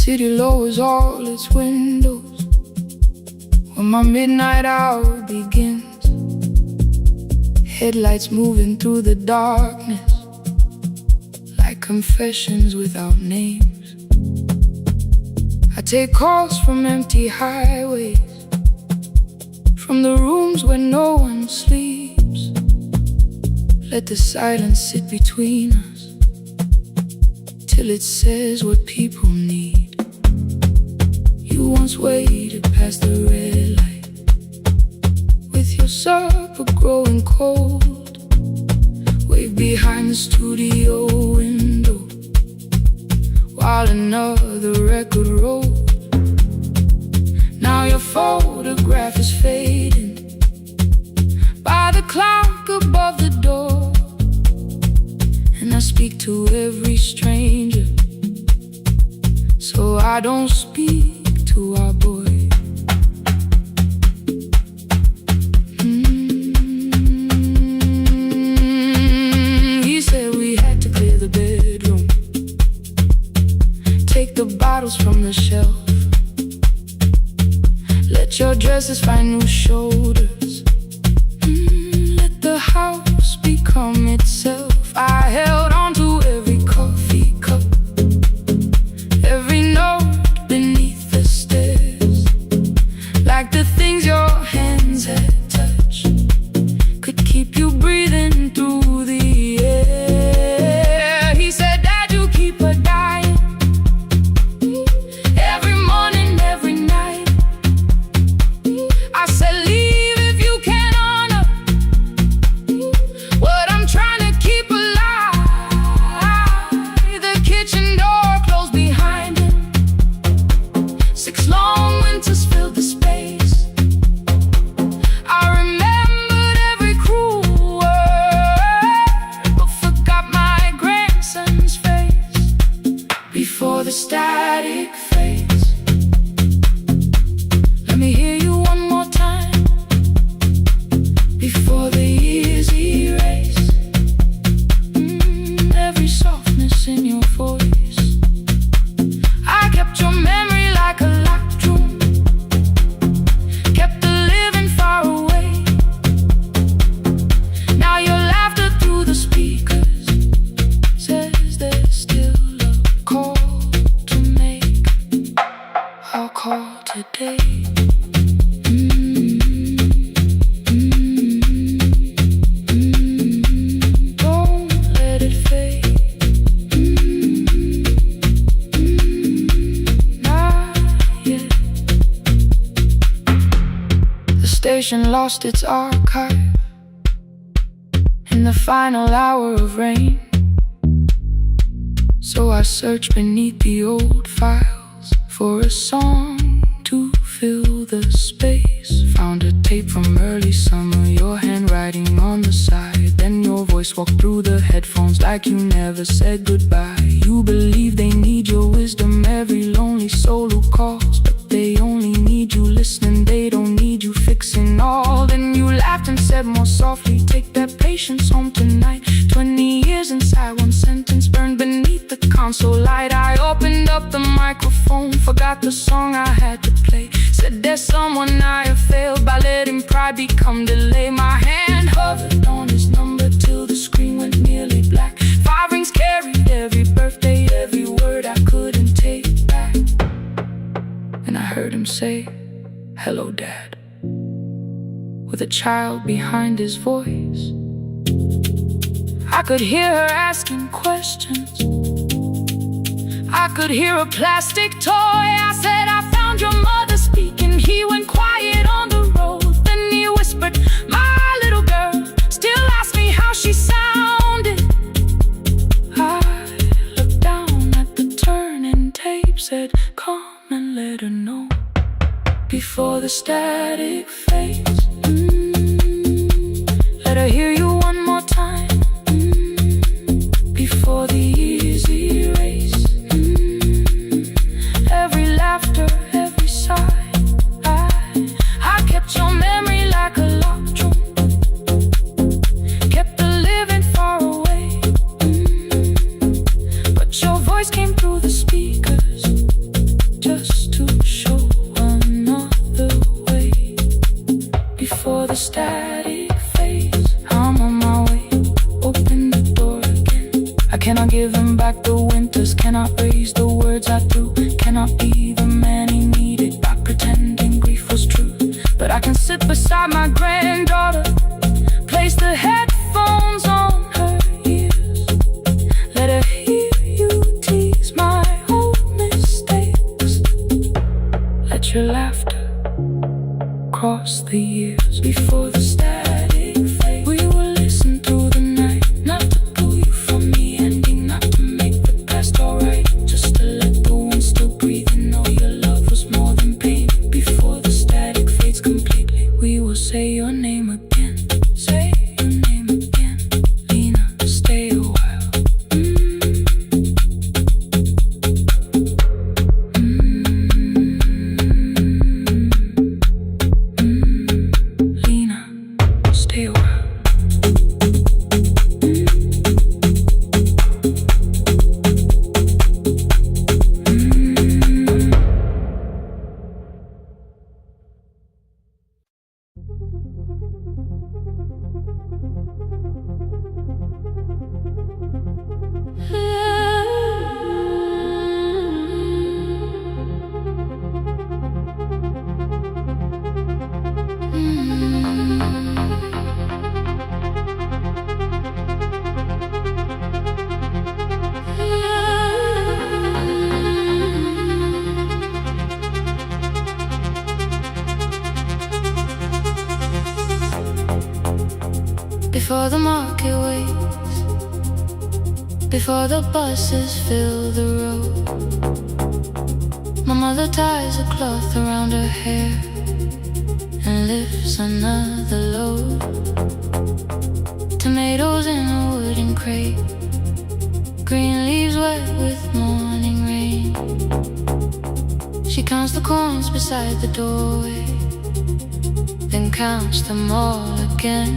city lowers all its windows when my midnight hour begins. Headlights moving through the darkness like confessions without names. I take calls from empty highways, from the rooms where no one sleeps. Let the silence sit between us till it says what people need. You once waited past the red light with your supper growing cold, way behind the studio window while another record rolled. Now your photograph is fading by the clock above the door, and I speak to every stranger, so I don't speak to our boy. He said we had to clear the bedroom, take the bottles from the shelf, let your dresses find new shoulders, let the house become itself. I held on to every coffee cup, every note beneath the stairs, like the things your hands had touched could keep you breathing through the air. He said, Dad, you keep her dying every morning, every night. I said, leave if you can honor what I'm trying to keep alive. The kitchen door closed behind him, 6 long winters filled the space. I remembered every cruel word, but forgot my grandson's face before the static fades. Let me hear you one more time before the years erase every softness in your voice. I kept your memory like a locked room, kept the living far away. Now your laughter through the speakers says there's still a call to make. I'll call today. Don't let it fade. Not yet. The station lost its archive in the final hour of rain, so I searched beneath the old files for a song to fill the space. Found a tape from early summer, your handwriting on the side. Then your voice walked through the headphones like you never said goodbye. You believe they need your wisdom, every lonely soul who calls, but they only need you listening, they don't need you fixing all. Then you laughed and said more softly, take that patience home tonight. 20 years inside one sentence burned beneath the console light. I opened up the microphone, forgot the song I had to play. Said there's someone I have failed by letting pride become delay. My hand hovered on his number till the screen went nearly black. 5 rings carried every birthday, every word I couldn't take back. And I heard him say, hello, Dad, with a child behind his voice. I could hear her asking questions, I could hear a plastic toy. I said, I found your mother speaking. He went quiet on the road, then he whispered, my little girl still asks me how she sounded. I looked down at the turning tape, said, come and let her know before the static fades. Let her hear you one more time before the years erase every laughter, every sigh. I kept your memory like a locked room, kept the living far away, but your voice came through the speakers giving back the winters. Cannot raise the words I do. Cannot be the man he needed by pretending grief was true. But I can sit beside my granddaughter, place the headphones on her ears, let her hear you tease my old mistakes. Let your laughter cross the years before the static fades. We will listen through the night, not to pull you from the ending, not to make the past alright, just to let the one still breathe and know your love was more than pain. Before the static fades completely, we will say your name again. Say your name again. Lena, stay a while. Lena, stay a while. Before the market waits, before the buses fill the road, my mother ties a cloth around her hair and lifts another load. Tomatoes in a wooden crate, green leaves wet with morning rain. She counts the coins beside the doorway, then counts them all again.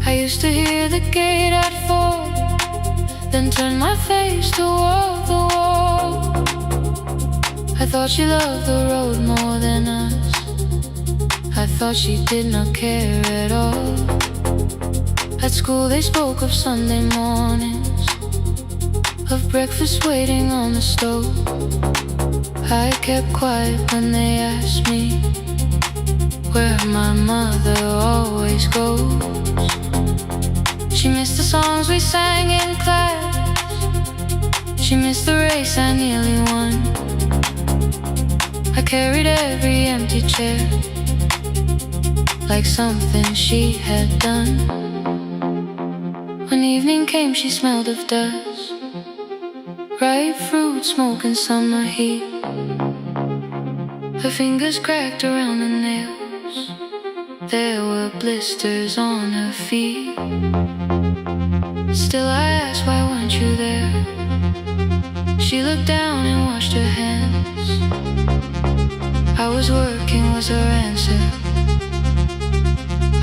I used to hear the gate at 4, then turn my face toward the wall. I thought she loved the road more than us. I thought she did not care at all. At school they spoke of Sunday mornings, of breakfast waiting on the stove. I kept quiet when they asked me where my mother always goes. She missed the songs we sang in class, she missed the race I nearly won. I carried every empty chair like something she had done. When evening came she smelled of dust, ripe fruit, smoke and summer heat. Her fingers cracked around the nails, there were blisters on her feet. Still I asked, why weren't you there? She looked down and washed her hands. I was working was her answer.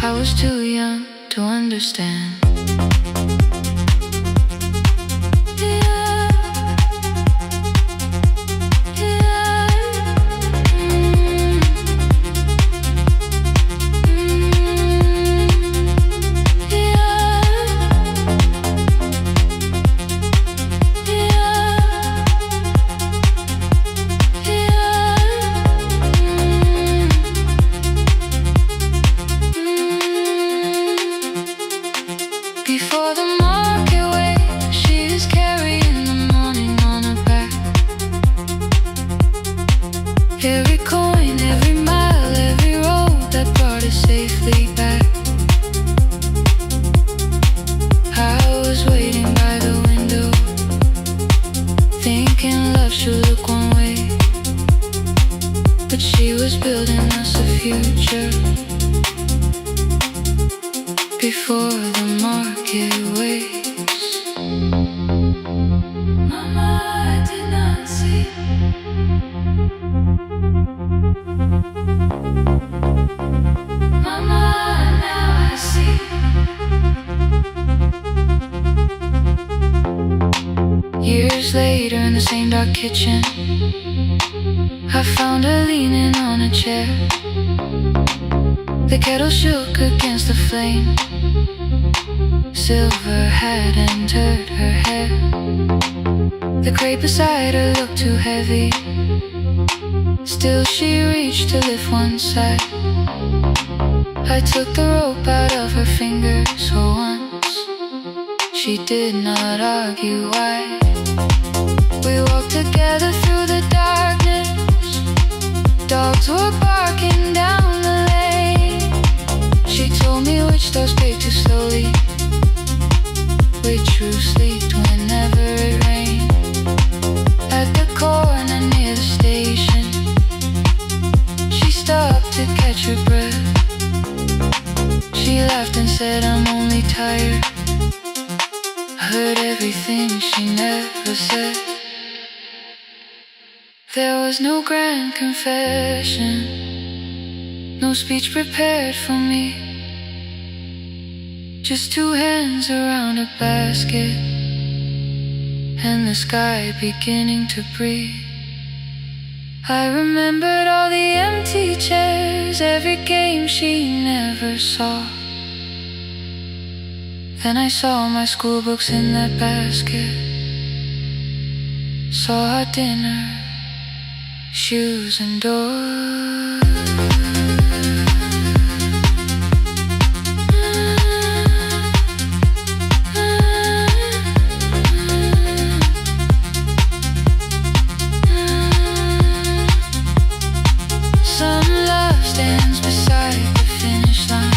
I was too young to understand. Before the market waits, she is carrying the morning on her back. Every coin, every mile, every road that brought us safely back. I was waiting by the window, thinking love should look one way, but she was building us a future. Before the market waits, Mama, I did not see. Mama, now I see. Years later in the same dark kitchen, I found her leaning on a chair. The kettle shook against the flame, silver had entered her hair. The crate beside her looked too heavy. Still she reached to lift one side. I took the rope out of her fingers for once. She did not argue why. We walked together through the darkness. Dogs were barking down the lane. She told me which doors paid too slowly, which roofs leaked whenever it rained. At the corner near the station, she stopped to catch her breath. She laughed and said, I'm only tired. I heard everything she never said. There was no grand confession, no speech prepared for me. Just two hands around a basket and the sky beginning to breathe. I remembered all the empty chairs, every game she never saw. Then I saw my school books in that basket, saw our dinner, shoes and doors. Some love stands beside the finish line.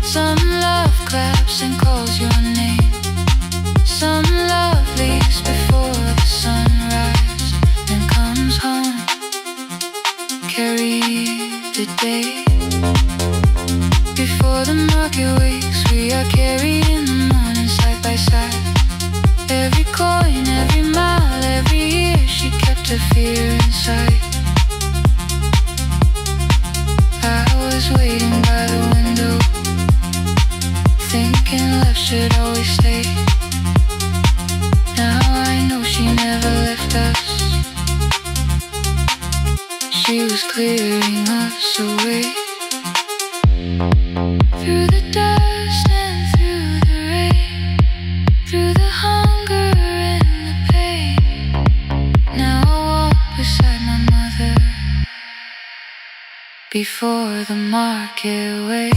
Some love claps and calls your name. Some love leaves before the sunrise and comes home. Carry the day before the market wakes. We are carried in the morning side by side. Every coin, every mile, every year, she kept her fear inside. I was waiting by the window, thinking left should always stay. Now I know she never left us. She was clearing us away. Through the dust and through the rain, through the hunger and the pain. Now I walk beside my mother before the market wakes.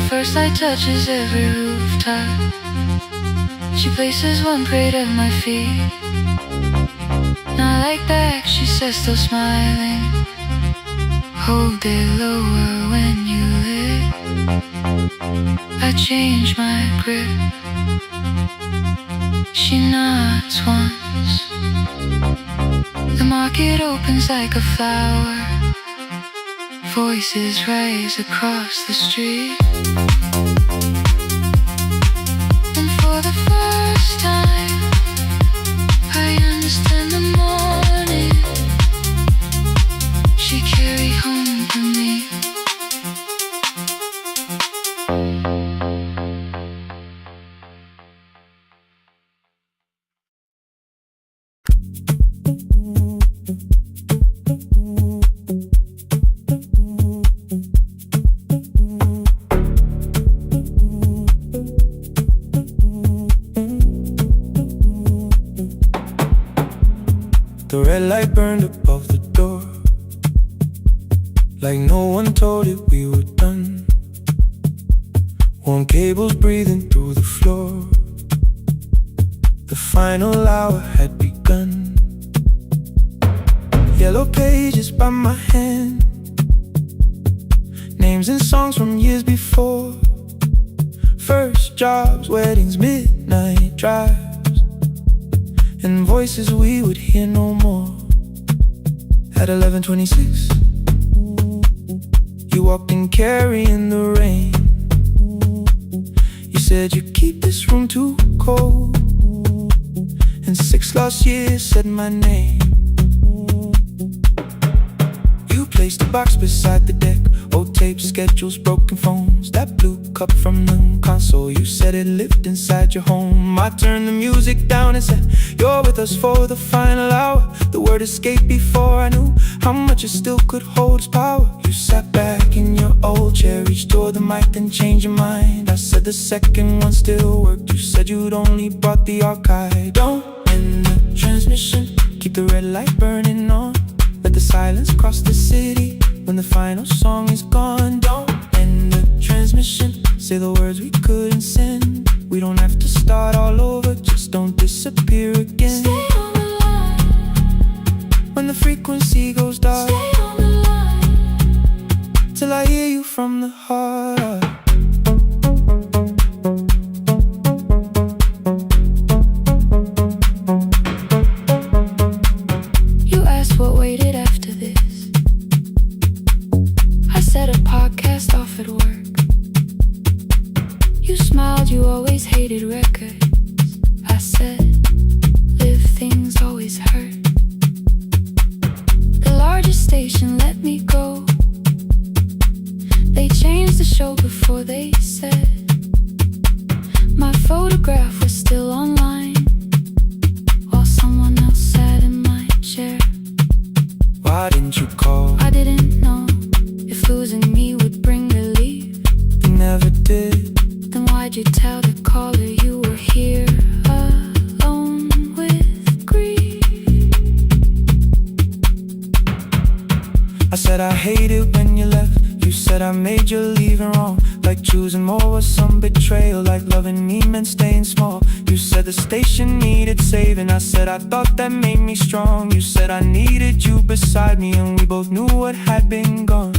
First light touches every rooftop. She places one crate at my feet. Not like back, she says, still smiling. Hold it lower when you lit. I change my grip. She nods once. The market opens like a flower. Voices rise across the street. And for the first time, I understand the morning she carried home for me. The red light burned above the door, like no one told it we were done. Warm cables breathing through the floor. The final hour had begun. Yellow pages by my hand, names and songs from years before. First jobs, weddings, midnight drives, and voices we would hear no more. At 11:26, you walked in carrying the rain. You said you keep this room too cold, and 6 lost years said my name. You placed a box beside the deck, Old tapes, schedules, broken phones. That blue cup from the console, you said it lived inside your home. I turned the music down and said, you're with us for the final hour. The word escaped before I knew how much it still could hold its power. You sat back in your old chair, reached toward the mic, then changed your mind. I said the second one still worked. You said you'd only brought the archive. Don't end the transmission, keep the red light burning on. Let the silence cross the city when the final song is gone. Don't end the transmission, say the words we couldn't send. We don't have to start all over, just don't disappear again. Stay on the line. When the frequency goes dark, Stay on the line. till I hear you from the heart. You asked what waited after this. I said a podcast off at work. You smiled, you always hated records. I said, live things always hurt. The largest station let me go. They changed the show before they said my photograph was still online, while someone else sat in my chair. Why didn't you call? I didn't know if losing me would bring relief. You never did. Then why'd you tell the caller you were here alone with grief? I said I hate it when you left. You said I made you leaving wrong, like choosing more was some betrayal, like loving me meant staying small. You said the station needed saving. I said I thought that made me strong. You said I needed you beside me, and we both knew what had been gone.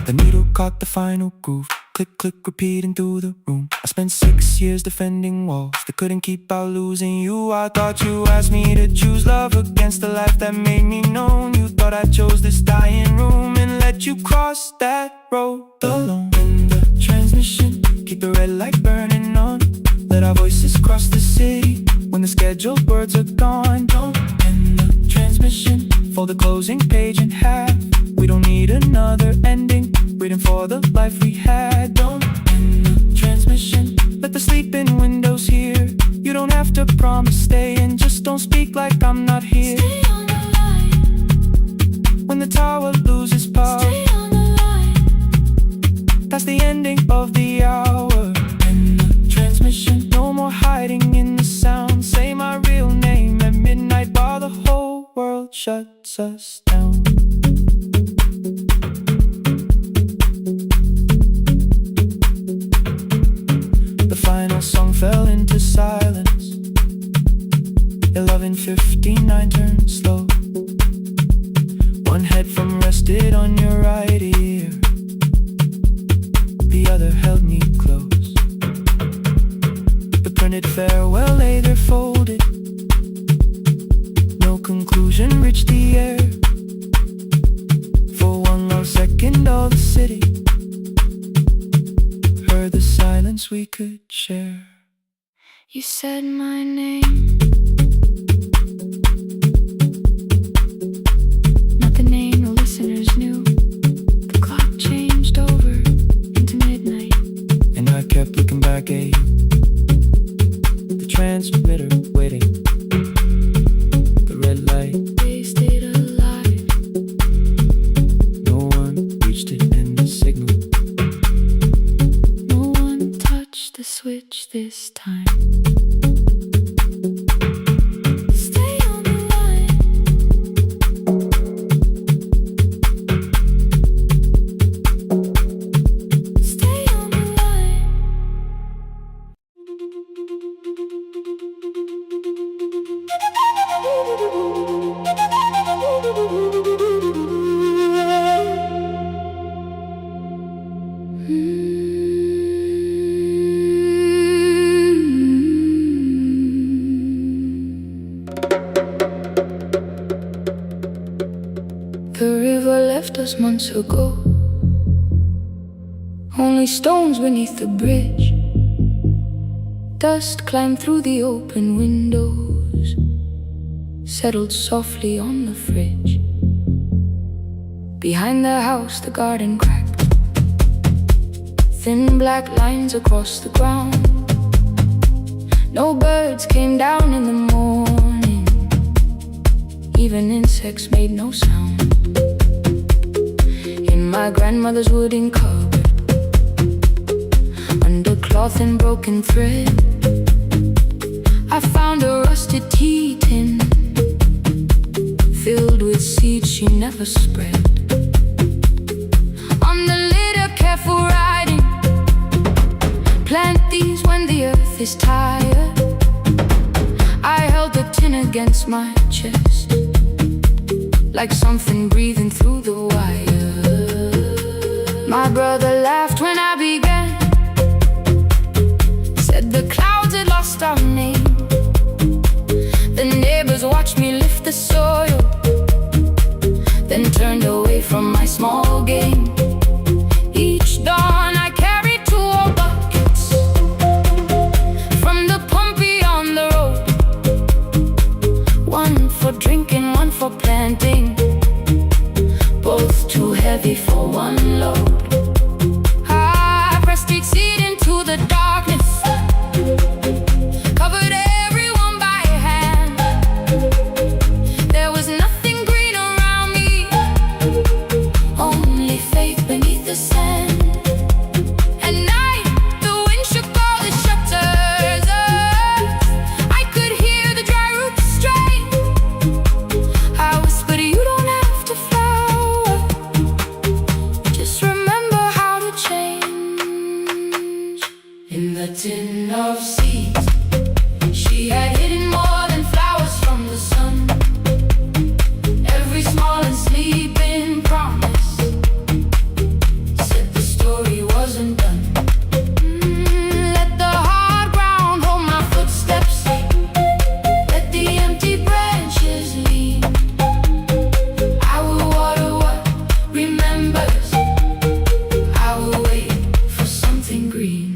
The needle caught the final groove. Click, click, repeating through the room. I spent 6 years defending walls that couldn't keep out losing you. I thought you asked me to choose love against the life that made me known. You thought I chose this dying room and let you cross that road alone. In the transmission, keep the red light burning on. Let our voices cross the city when the scheduled words are gone. Don't end the transmission, fold the closing page in half. We don't need another ending, waiting for the life we had. Don't end the transmission, let the sleeping windows hear. You don't have to promise staying, just don't speak like I'm not here. Stay on the line. When the tower loses power, Stay on the line. that's the ending of the hour. End the transmission, no more hiding in the sound. Say my real name at midnight while the whole world shuts us down. The final song fell into silence. 11:59 turned slow. One headphone rested on your right ear, the other held me close. The printed farewell lay there folded. No conclusion reached the air. For one long second all the city heard the silence we could share. You said my name, not the name the listeners knew. The clock changed over into midnight, And I kept looking back at you, the transmitter waiting, the red light, they stayed alive. no one reached it in the signal. No one touched the switch this time. Stay on the line. Stay on the line. The river left us months ago. Only stones beneath the bridge. Dust climbed through the open windows, settled softly on the fridge. Behind the house the garden cracked. thin black lines across the ground. No birds came down in the morning, even insects made no sound. In my grandmother's wooden cupboard, under cloth and broken thread, I found a rusted tea tin filled with seeds she never spread. On the lid a careful writing: plant these when the earth is tired. I held the tin against my chest, like something breathing through the wire. My brother laughed when I began, said the clouds had lost our name. The neighbors watched me lift the soil, then turned away from my small game. Each dawn I carried 2 old buckets from the pump beyond the road, one for drinking, one for planting, both too heavy for one load. I pressed each seed into the darkness, covered everyone by hand. There was nothing green around me, only faith beneath the sand. At night, the wind shook all the shutters up. I could hear the dry roots strain. I whispered, you don't have to flower, just remember how to change. In the tin of seeds, she had hidden more than flowers from the sun. Every small and sleeping promise said the story wasn't done. Let the hard ground hold my footsteps, let the empty branches lean. I will water what remembers, I will wait for something green.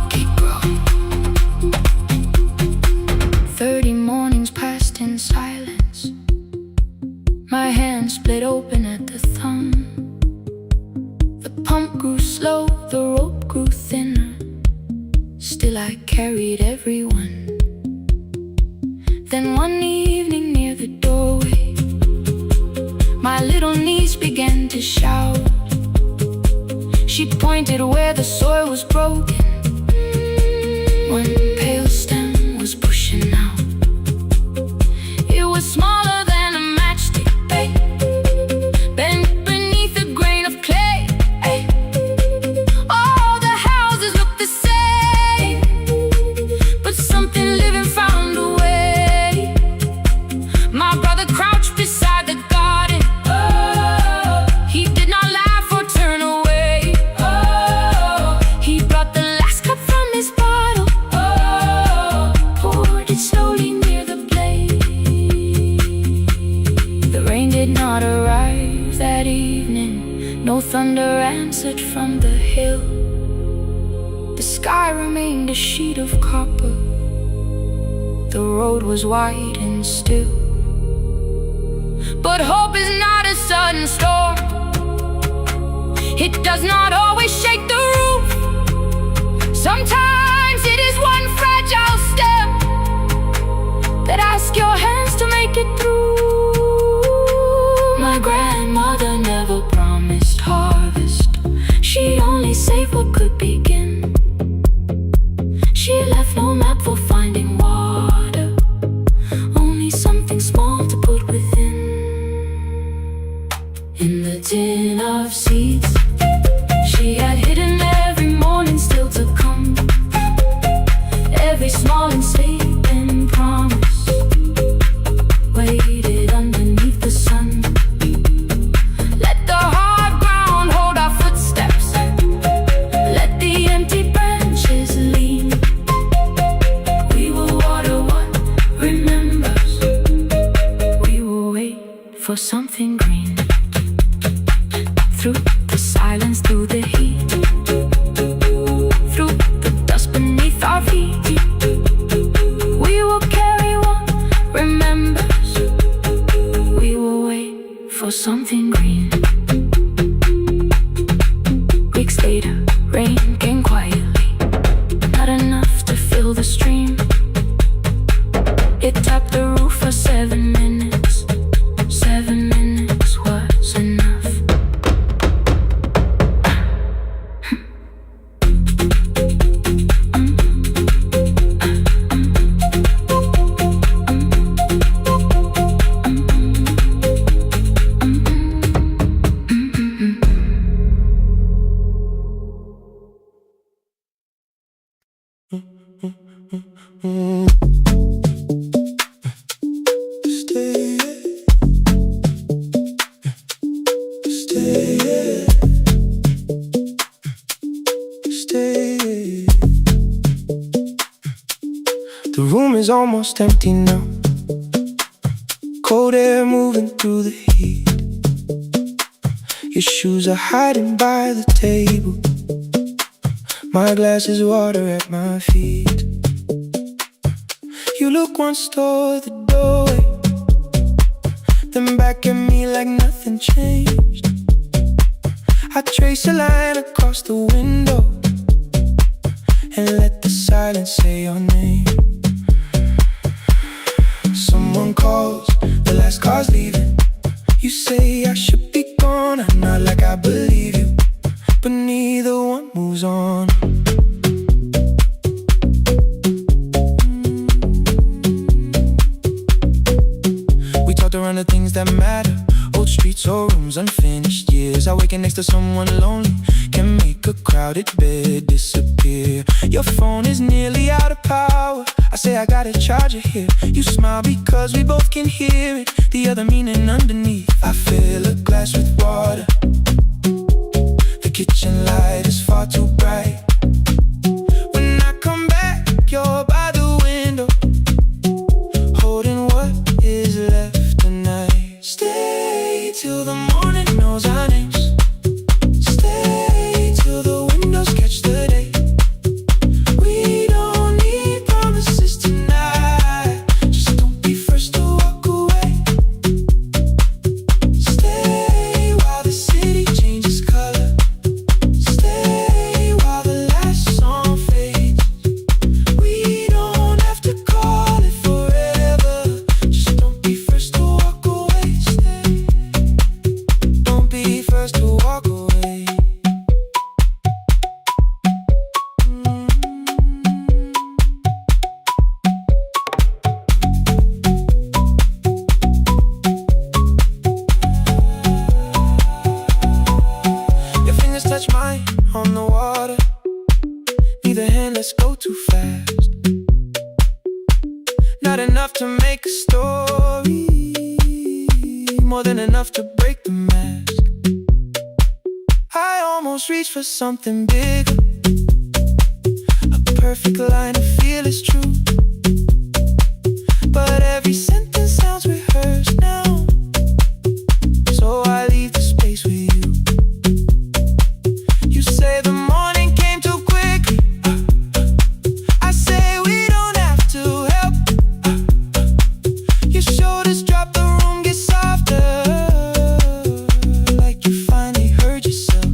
Keep growing. 30 mornings passed in silence. My hand split open at the thumb. The pump grew slow, the rope grew thinner. Still I carried everyone. Then one evening near the doorway, my little niece began to shout. She pointed where the soil was broken. One pale stem was pushing out. It was smaller than a matchstick, babe, bent beneath a grain of clay. Ay. All the houses looked the same, but something living found a way. My brother crouched beside the garden. He did not laugh or turn away. He brought the last cup from his bottle, poured it slowly near the blaze. The rain did not arrive that evening, no thunder answered from the hill. The sky remained a sheet of copper, the road was wide and still. But hope is not a sudden storm, it does not always shake the roof. Sometimes it is one fragile step that asks your hands to make it through. My grandmother never promised harvest, she only saved what could begin. She left no map for finding water, only something small to put within. In the tin of seeds, she had hidden every morning still to come. Every small and sleeping promise waited underneath the sun. Let the hard ground hold our footsteps, let the empty branches lean. We will water what remembers, we will wait for something green. Through the silence, through the heat, The room is almost empty now. Cold air moving through the heat. Your shoes are hiding by the table. My glass is water at my feet. You look once toward the doorway, then back at me like nothing changed. I trace a line across the window and let the silence say your name. Someone calls, the last car's leaving. You say I should be gone, I nod like I believe you, but neither one moves on. We talked around the things that matter, old streets or rooms, unfinished years. I waking next to someone lonely can make a crowded bed disappear. Your phone is nearly out of power. I say I got a charger here. You smile because we both can hear it, the other meaning underneath. I fill a glass with water. The kitchen light is far too bright. When I come back, you're by the window, holding what is left tonight. Stay till the morning knows our names. Stay till the windows catch the day. We don't need promises tonight. Just don't be first to walk away. Stay while the city changes color. Stay while the last song fades. We don't have to call it forever. Just don't be first to walk away. Stay. Don't be first to walk away. Your fingers touch mine on the water. Neither hand, let's go too fast. Not enough to make a story, more than enough to break the mask. I almost reach for something bigger, a perfect line to feel is true. But every sentence sounds rehearsed now, so I leave the space with you. You say the morning came too quickly. I say we don't have to help. Your shoulders drop, the room gets softer, like you finally heard yourself.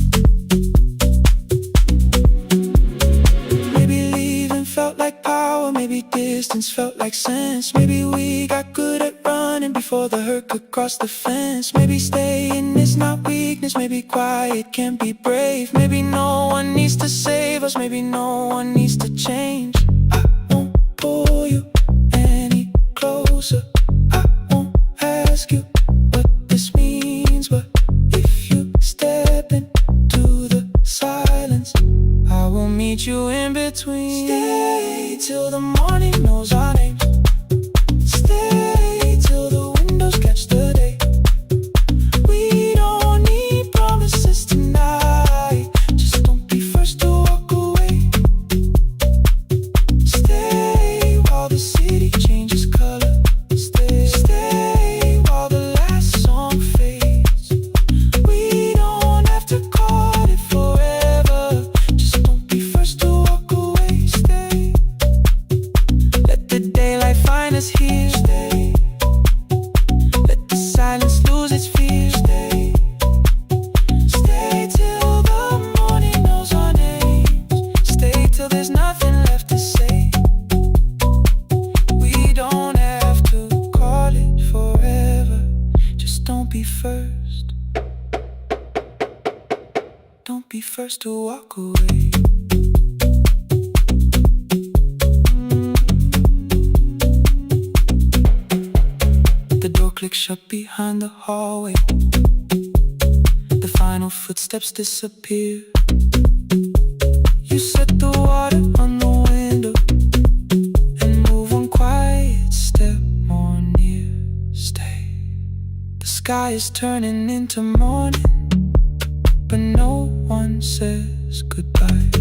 Maybe leaving felt like power, maybe distance felt like sense. Maybe we got good at running before the hurt could cross the fence. Maybe staying is not weakness, maybe quiet can be brave. Maybe no one needs to save us, maybe no one needs to change. I won't pull you any closer. I won't ask you what this means, but if you step into the silence, I will meet you in between. Stay till the morning knows our names. Stay till the windows catch the day. We don't need promises tonight. Just don't be first to walk away. Stay while the city changes color. Stay while the last song fades. We don't have to call it forever. Just don't be first to walk away. Stay. Let the daylight find us here. Stay. Let the silence lose its fear. Stay. Stay till the morning knows our names. Stay till there's nothing left to say. We don't have to call it forever. Just don't be first. Don't be first to walk away. click shut behind the hallway. The final footsteps disappear. You set the water on the window and move one quiet step more near. Stay. The sky is turning into morning, but no one says goodbye.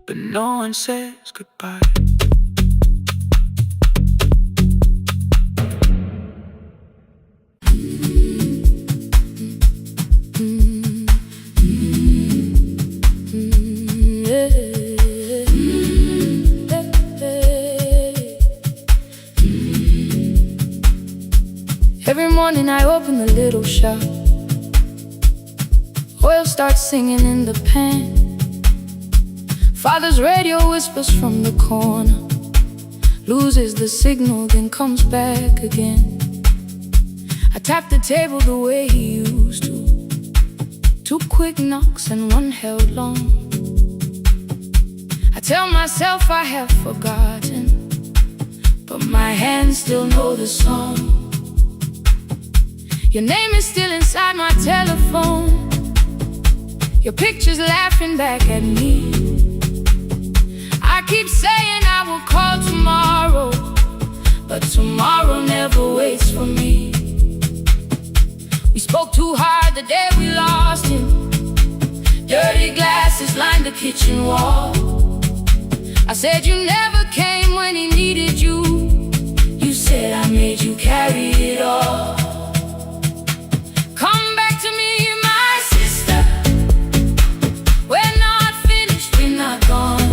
But no one says goodbye. Every morning I open the little shop. Oil starts singing in the pan. Father's radio whispers from the corner, loses the signal, then comes back again. I tap the table the way he used to. 2 quick knocks and 1 held long. I tell myself I have forgotten, but my hands still know the song. Your name is still inside my telephone. Your picture's laughing back at me. I keep saying I will call tomorrow, but tomorrow never waits for me. We spoke too hard the day we lost him. Dirty glasses lined the kitchen wall. I said you never came when he needed you. You said I made you carry it all. Come back to me, my sister. We're not finished, we're not gone.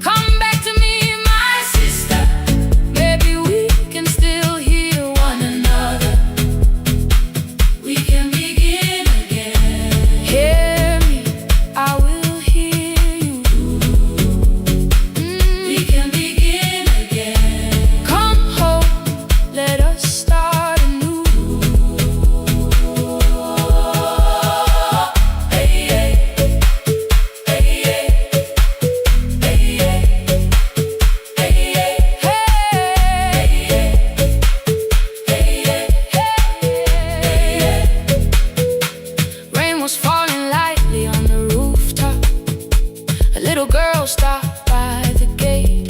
Come back to me, my sister. Maybe we can still hear one another. We can begin again. Hear me, I will hear you. We can begin again. Come home, let us start anew. Hey, hey, hey, hey, hey, hey. Rain was falling lightly on the rooftop. A little girl stopped by the gate.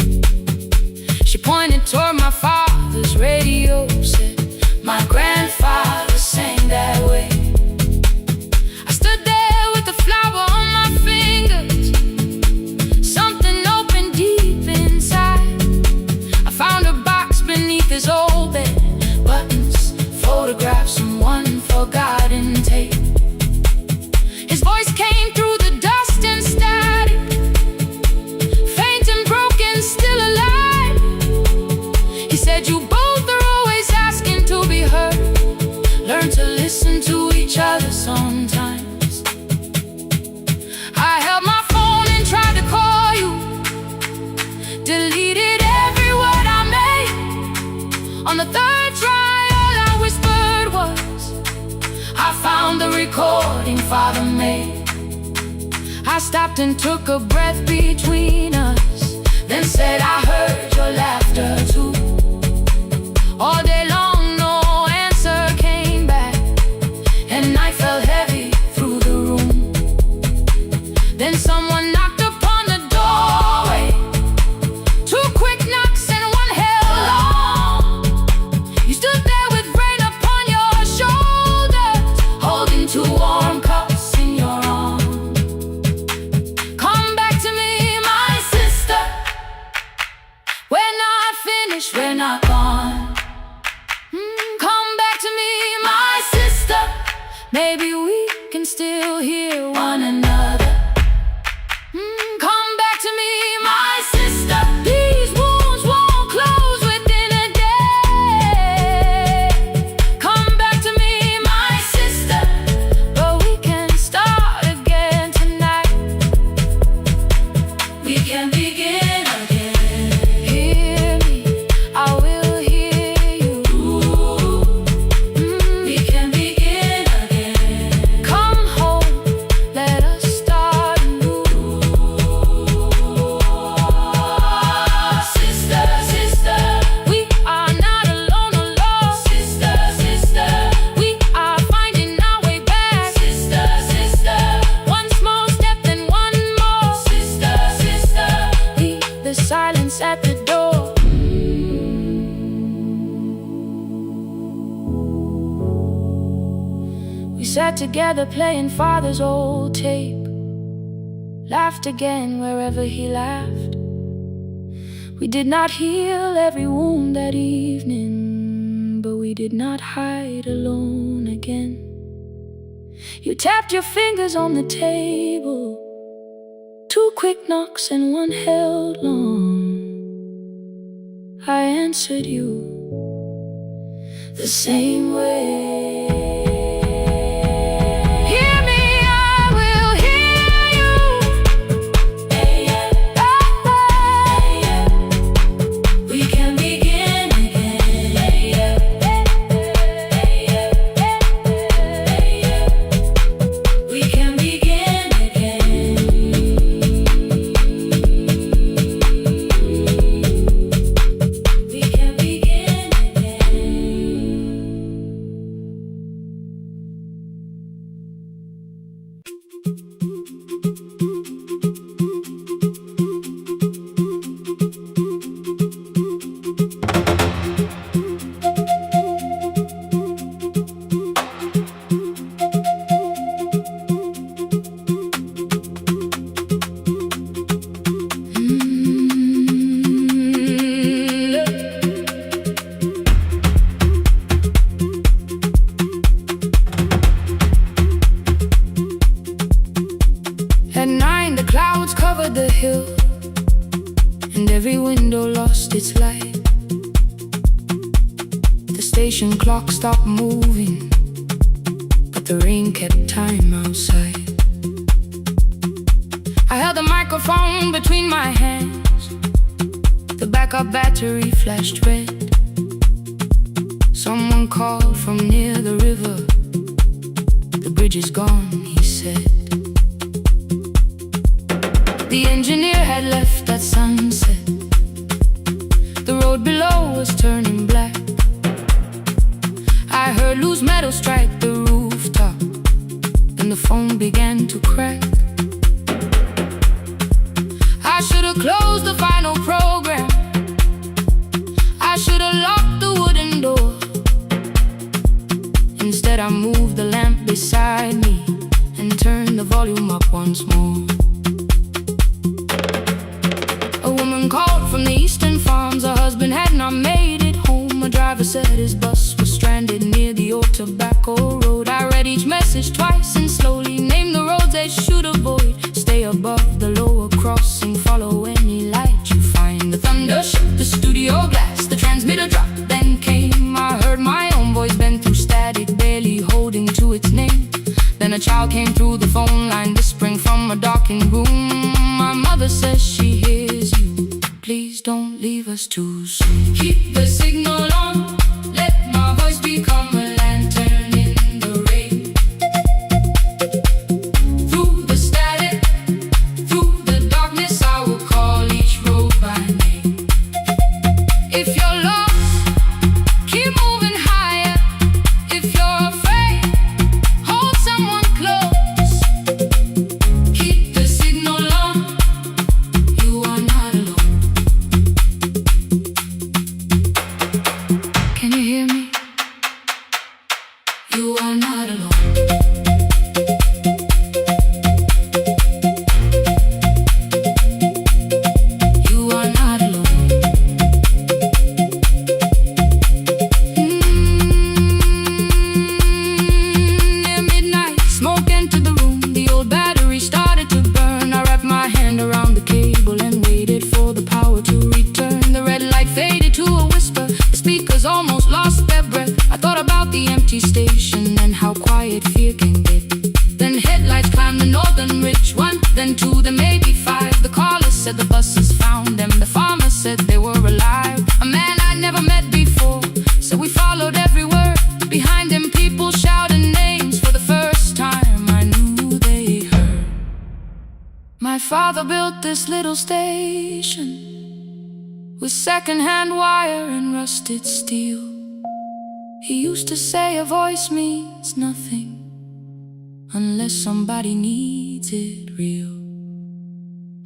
She pointed toward my father's radio, said my grandfather sang that way. I stood there with the flower on my fingers. Something opened deep inside. I found a box beneath his old bed. Buttons, photographs, and 1 forgotten tape. His voice came through the dust and static, faint and broken, still alive. He said you both are always asking to be heard. Learn to listen to each other sometimes. I held my phone and tried to call you, deleted every word I made. On the 3rd try, all I whispered was, I found the recording Father made. I stopped and took a breath between us, then said I heard your laughter too. All day long no answer came back, and night fell heavy through the room. Then someone knocked upon the doorway. 2 quick knocks and 1 held long. You stood there with rain upon your shoulders, holding 2 warm cups in your arms. Come back to me, my sister. We're not finished, we're not gone. Come back to me, my sister. Maybe we can still hear one another. Come back to me, my sister. These wounds won't close within a day. Come back to me, my sister. But we can start again tonight. We can begin again. Hear me, I will hear you. We can begin face at the door. We sat together playing father's old tape, laughed again wherever he laughed. We did not heal every wound that evening, but we did not hide alone again. You tapped your fingers on the table, 2 quick knocks and 1 held long. I answered you the same way. At 9, the clouds covered the hill, and every window lost its light. The station clock stopped moving, but the rain kept time outside. I held the microphone between my hands. The backup battery flashed red. Someone called from near the river. The bridge is gone, he said. The engineer had left at sunset. The road below was turning black. I heard loose metal strike the rooftop, and the phone began to crack. I should have closed the final program. I should have locked the wooden door. Instead I moved the lamp beside me and turned the volume up once more. A woman called from the eastern farms. Her husband had not made it home. A driver said his bus was stranded near the old tobacco road. I read each message twice and slowly named the roads they should avoid. Stay above the lower crossing, follow any light you find. The thunder shook the studio glass, the transmitter dropped, then came. I heard my own voice bend through static, barely holding to its name. Then a child came through the phone line, whispering from a darkened room. My mother says she hears you. Please don't leave us too soon. Keep the signal on, let my voice become a lantern in the rain. Through the static, through the darkness, I will call each road by name. If you're lost, keep moving higher. If you're afraid, hold someone close. Keep the signal on, you are not alone. Can you hear me? You are not alone. You are not alone. Near midnight, smoke entered the room. The old battery started to burn. I wrapped my hand around the cable and waited for the power to return. The red light faded to a whisper. The speakers almost lost their breath. I thought about the empty station and how quiet fear can get. Then headlights climbed the northern ridge, 1, then 2, then maybe 5. The caller said the buses found them. The farmer said they were alive. A man I'd never met before, so we followed every word. Behind them people shouted names. For the first time I knew they heard. My father built this little station with second-hand wire and rusted steel. He used to say a voice means nothing unless somebody needs it real.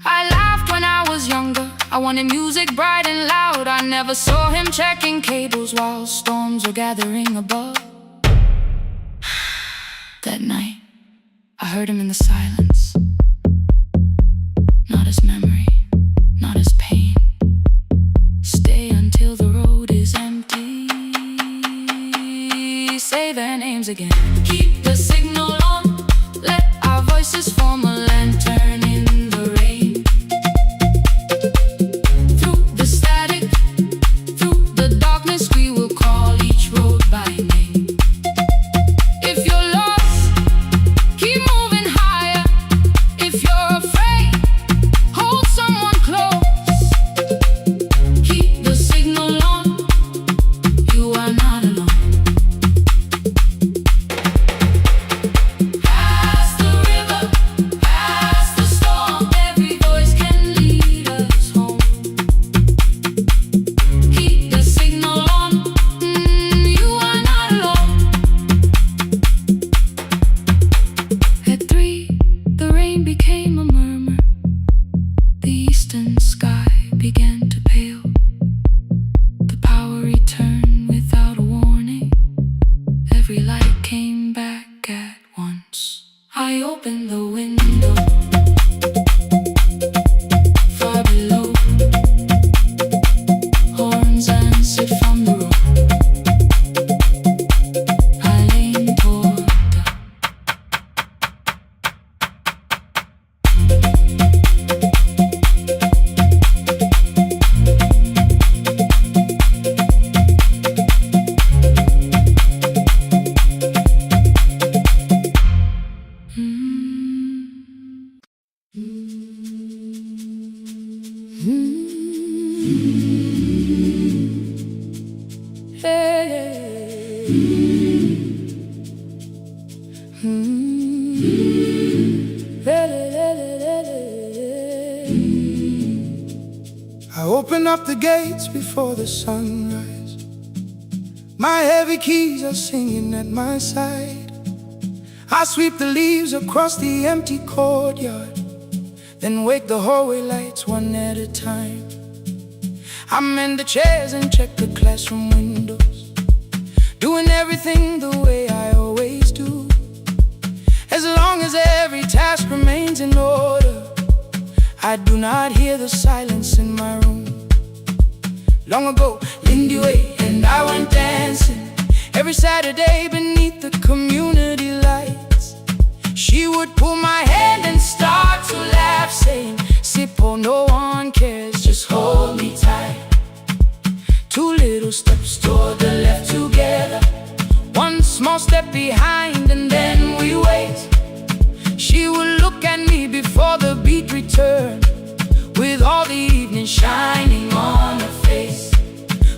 I laughed when I was younger. I wanted music bright and loud. I never saw him checking cables while storms were gathering above. That night, I heard him in the silence. Not as memory, not as pain. Stay until the road is empty. Say their names again. Keep the signal on. Let our voices form a lantern in the rain. Through the static, through the darkness, we will call each road by name. If you're lost, keep moving higher. If you're afraid, hold someone close. Keep the signal on. You are not alone. Past the river, past the storm, every voice can lead us home. Keep the signal on. You are not alone. At 3, the rain became a murmur. The eastern sky began to pale. The power returned without a warning. Every light came back at once. I opened the window. Far below, horns answered from the road. I leaned toward the I open up the gates before the sunrise. My heavy keys are singing at my side. I sweep the leaves across the empty courtyard, then wake the hallway lights one at a time. I mend the chairs and check the classroom windows, doing everything the way I always do. As long as every task remains in order, I do not hear the silence in my room. Long ago, Lindy Way and I went dancing every Saturday beneath the community lights. She would pull my hand and start to laugh, saying, "Sippo, no one cares, just hold me tight." 2 little steps toward the left together, 1 small step behind, and then we wait. She would look at me before the beat returned, with all the evening shining on her face.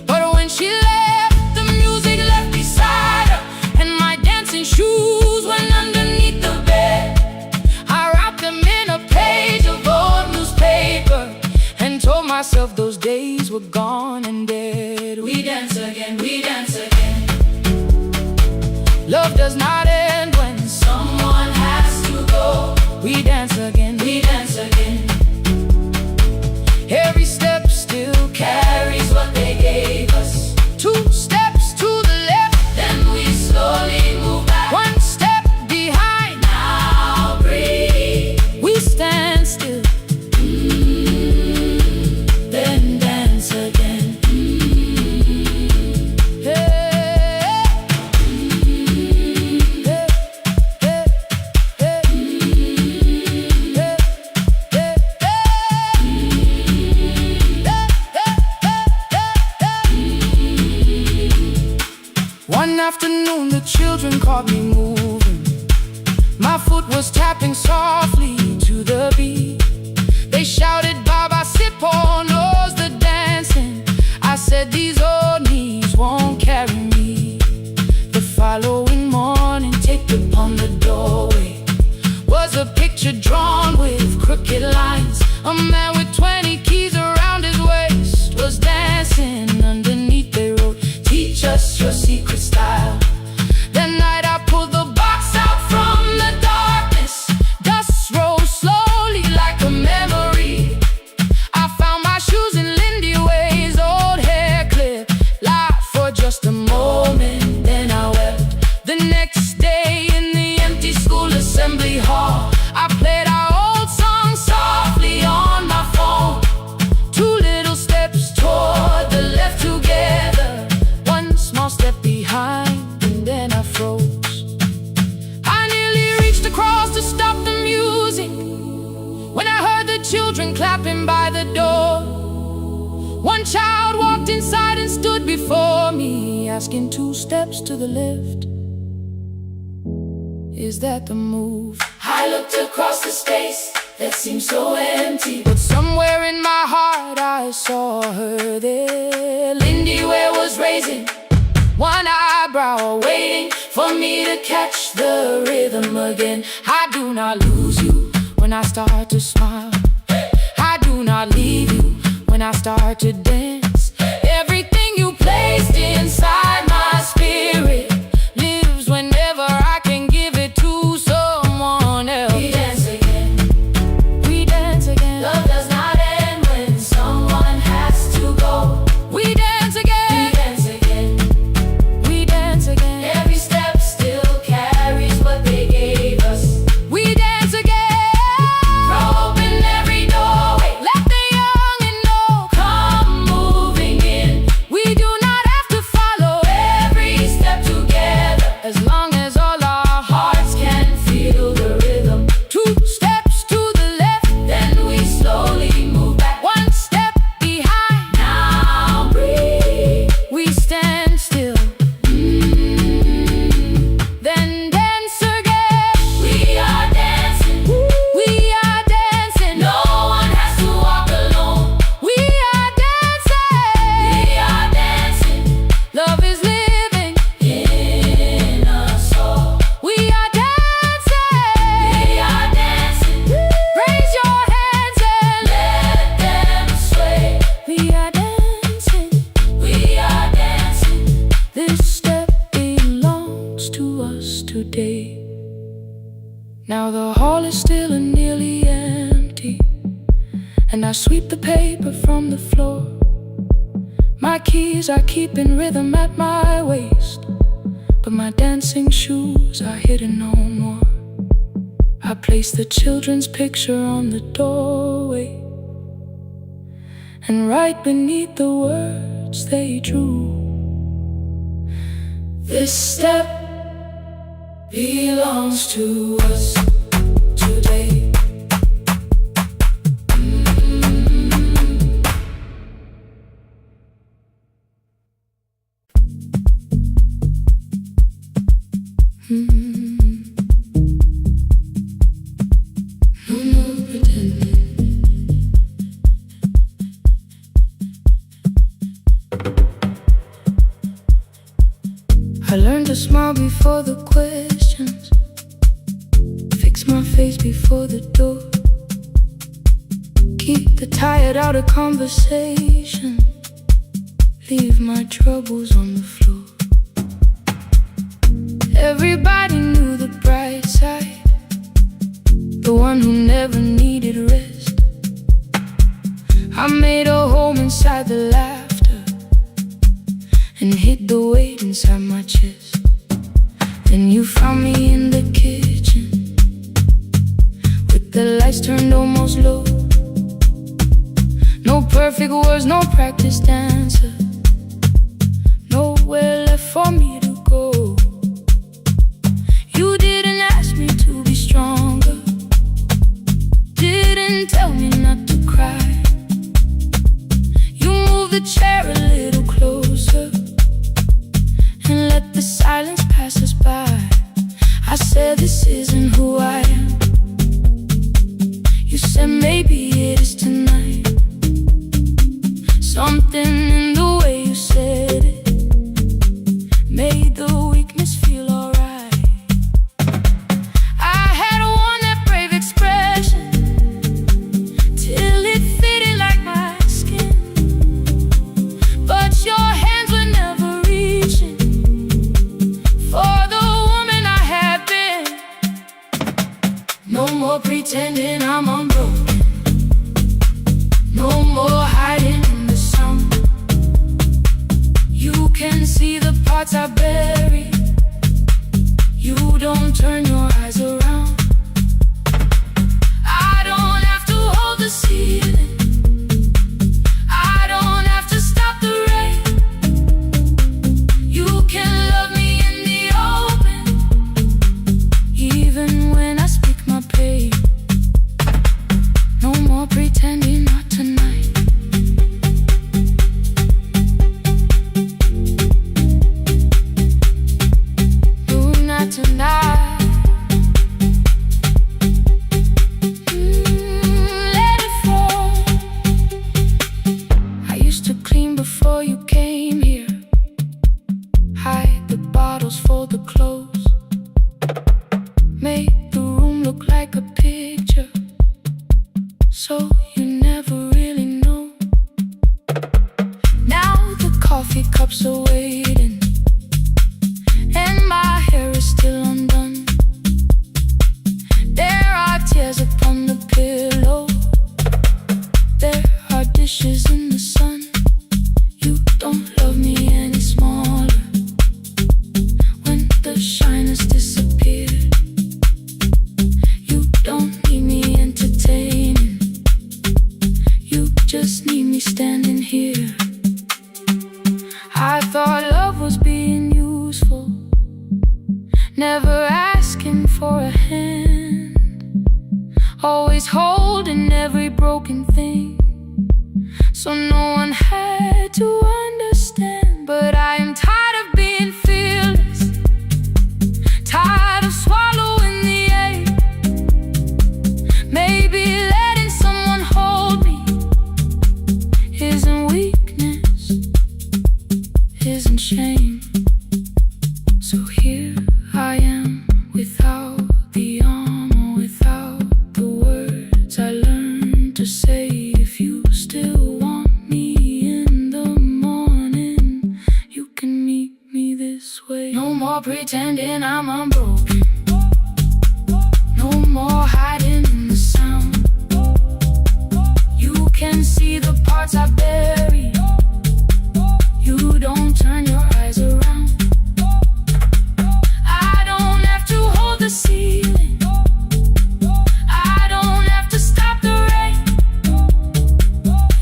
But when she left, the music left beside her, and my dancing shoes went underneath the bed. I wrapped them in a page of old newspaper and told myself those days were gone and dead. We dance again, we dance again. Love does not end when someone has to go. We dance again, we dance again. Every step still carries what they gave us. 2 steps to the left, then we slowly move back. 1 step behind, now breathe. We stand still, then dance again. One afternoon the children caught me moving. My foot was tapping softly to the beat. They shouted, "Baba Sippo knows the dancing." I said, "These old knees won't carry me." The following morning, taped upon the doorway was a picture drawn with crooked lines. A man with 20 keys around his waist was dancing underneath. They wrote, "Teach us your secret style." That night I pulled the box out from the darkness. Dust rose slowly like a memory. I found my One child walked inside and stood before me, asking 2 steps to the left. Is that the move? I looked across the space that seemed so empty, but somewhere in my heart I saw her there. Lindy Ware was raising one eyebrow, waiting for me to catch the rhythm again. I do not lose you when I start to smile. I do not leave you when I start to dance. Everything you placed inside my spirit lives whenever I can give it to someone else. We dance again, we dance again. Love does not end when someone has to go. We dance again, we dance again, we dance again. Every step still carries what they gave us. We dance again, throw open every doorway, let the youngin' know, come moving in. We do not have to follow every step together, as long as all our hearts can feel the rhythm. 2 steps to the left, then we slowly move back 1 step behind. Now breathe, we stand still, then dance again. We are dancing, we are dancing. No one has to walk alone. We are dancing, we are dancing. Love is living in us all. We are dancing, we are dancing. Raise your hands and let them sway. We are dancing, we are dancing. This step belongs to us today. Now the hall is still and nearly empty, and I sweep the paper from the floor. My keys are keeping rhythm at my waist, but my dancing shoes are hidden no more. I place the children's picture on the doorway, and right beneath the words they drew, this step belongs to us today. No more pretending. I learned to smile before the questions, fix my face before the door, keep the tired out of conversation, leave my troubles on the floor. Everybody knew the bright side, the one who never needed rest. I made a home inside the laughter and hid the weight inside my chest. Then you found me in the kitchen with the lights turned almost low. No perfect words, no practice dancer, nowhere left for me to go. You didn't ask me to be stronger, didn't tell me not to cry. You moved the chair a little closer and let the silence pass us by. I said, this isn't who I am. You said, maybe it is tonight. Something in the way you said it made the weakness feel alright. I had worn that brave expression till it fitted like my skin, but your hands were never reaching for the woman I had been. No more pretending I'm unbroken, no more hiding in the sun. You can see the parts I bury, you don't turn your eyes around. I don't have to hold the ceiling, I don't have to stop the rain. You can love me in the open, even when I speak my pain. No more pretending, not tonight. clean before you came here. Hide the bottles, fold the clothes, make the room look like a picture, so you never really know. Now the coffee cups are waiting, and my hair is still undone. There are tears upon the pillow, there are dishes in the sun. You don't love me any smaller when the shine has disappeared. You don't need me entertaining, you just need me standing here. I thought love was being useful, never asking for a hand, always holding every broken thing, so no one had to understand. But I am tired of being fearless, tired of swallowing the ache. Maybe letting someone hold me isn't weakness, isn't shame. So here I am, without the armor, without the words I learned to say. If you still want me in the morning, you can meet me this way. No more pretending I'm unbroken, no more hiding in the sound. You can see the parts I bury, you don't turn your eyes around. I don't have to hold the ceiling, I don't have to stop the rain.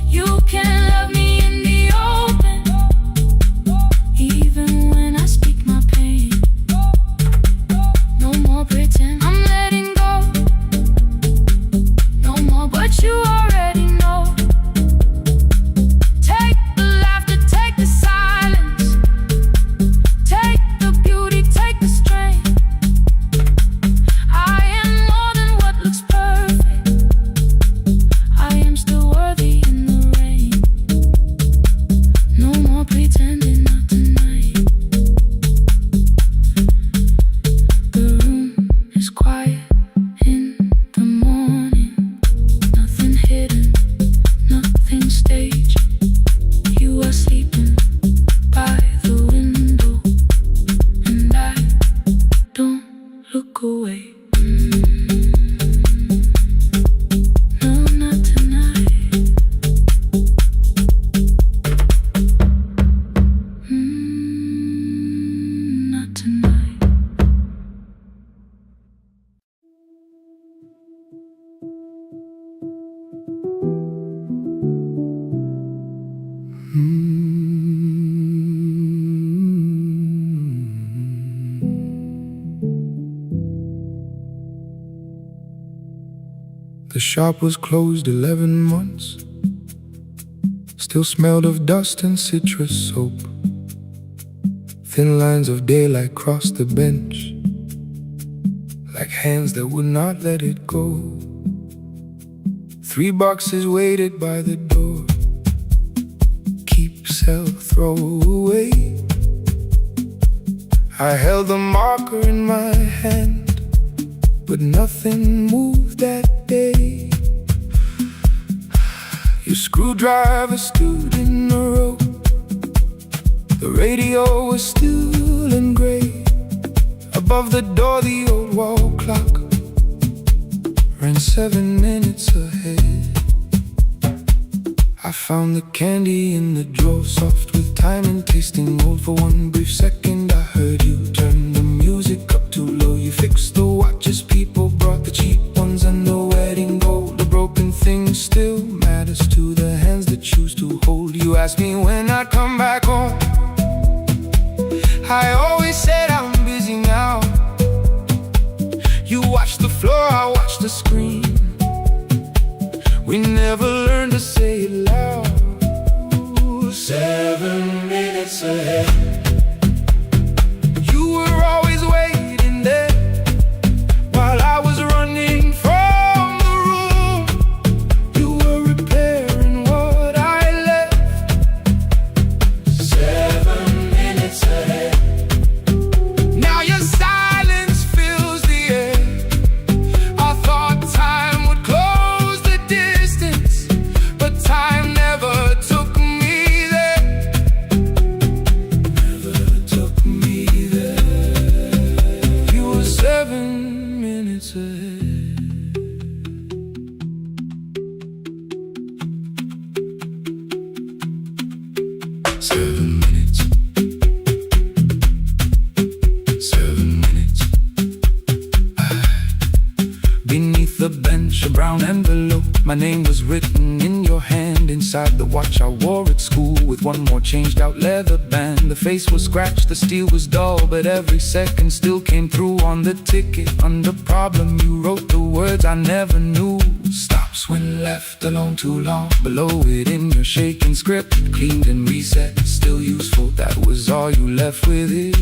You can love me in the open, even when I speak my pain. No more pretend, I'm letting go, no more what you already know. Take the laughter, take the silence, take the beauty, take the strength. I am more than what looks perfect, I am still worthy in the rain. No more pretending, not tonight. The room is quiet in the morning, nothing hidden, nothing staged. You are sleeping by the window, and I don't look away. No, not tonight. Not tonight. The shop was closed 11 months, still smelled of dust and citrus soap. Thin lines of daylight crossed the bench, like hands that would not let it go. 3 boxes waited by the door, keep, sell, throw away. I held the marker in my hand, but nothing moved that day. Your screwdriver stood in the road, the radio was still and gray. Above the door the old wall clock ran 7 minutes ahead. I found the candy in the drawer, soft with time and tasting old. For one brief second I heard you turn the music up too low. You fixed the watches, people brought the cheap ones and the wedding gold. The broken thing still matters to the hands that choose to hold. You asked me when I'd come back home, I always said I'm busy now. You watched the floor, I watched the screen. We never learned to say it loud. 7 minutes ahead. You were always waiting there while I was running from the room. You were repairing what I left, 7 minutes. 7 minutes. Beneath the bench, a brown envelope. My name was written in your hand. Inside the watch I wore at school, with one more changed out leather band. The face was scratched, the steel was dull, but every second still came through on the ticket. Under problem you wrote the words I never knew. Stops when left alone too long. Below it in your shaking script, cleaned and reset, still useful. That was all you left with it.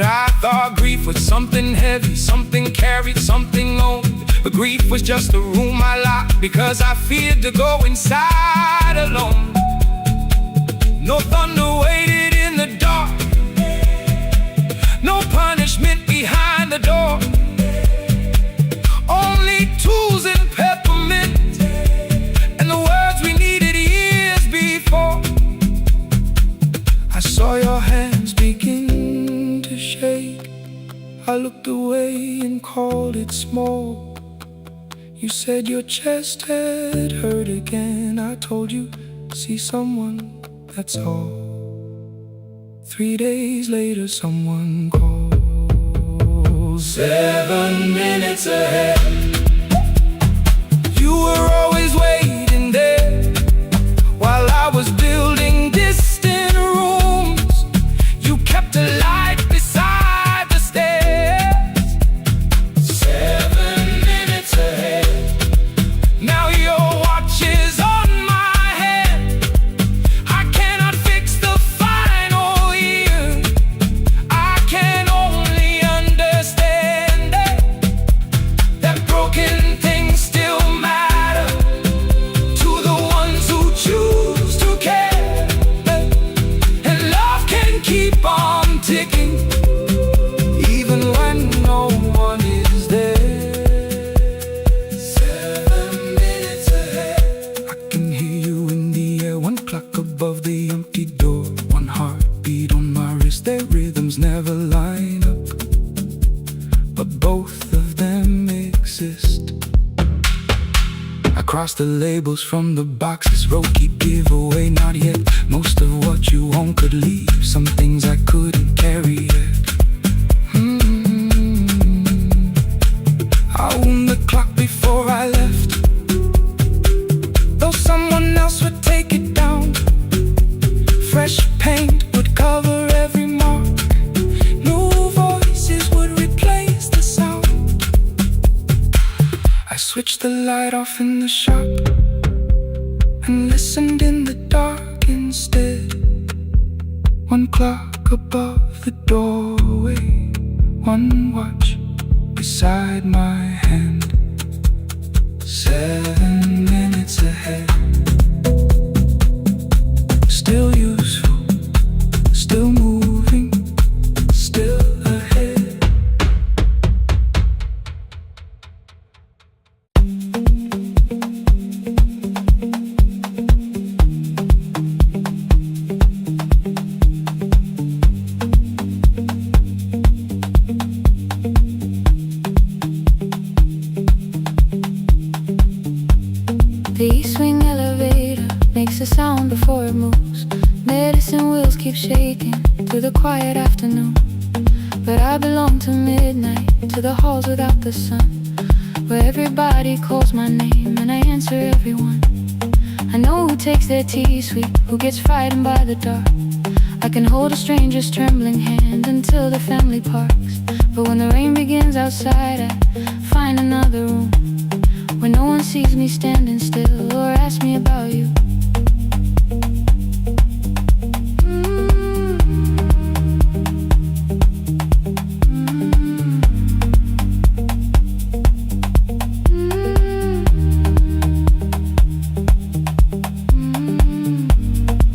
I thought grief was something heavy, something carried, something owned. But grief was just a room I locked, because I feared to go inside alone. No thunder waited in the dark, no punishment behind the door. Only tools and peppermint, and the words we needed years before. I saw your hands begin to shake. I looked away and called it small. You said your chest had hurt again. I told you, see someone, that's all. 3 days later someone calls. 7 minutes ahead. You were always waiting there, while I was building distant rooms. You kept a light beside the stairs. 7 minutes ahead. Now your watch is on my head. I cannot fix the final year. I can only understand that broken things still matter to the ones who choose to care. And love can keep on ticking, even when no one is there. 7 minutes ahead. I can hear you in the air, one clock above the empty door, one heartbeat on my wrist. Their rhythms never line up, but both of them exist. I cross the labels from the boxes, wrote keep giveaway not yet. Most of what you own could leave, some things I couldn't carry yet. I wound the clock before I left, though someone else would take it down. Fresh paint would cover every mark, new voices would replace the sound. I switched the light off in the shop and listened in the dark instead. One clock above the doorway, one watch beside my hand. 7 minutes ahead. Still useful, still moving, still ahead. The east wing elevator makes a sound before it moves. Medicine wheels keep shaking through the quiet afternoon. But I belong to midnight, to the halls without the sun, where everybody calls my name and I answer everyone. I know who takes their tea sweet, who gets frightened by the dark. I can hold a stranger's trembling hand until the family parks. But when the rain begins outside, I find another room where no one sees me standing still or asks me about you.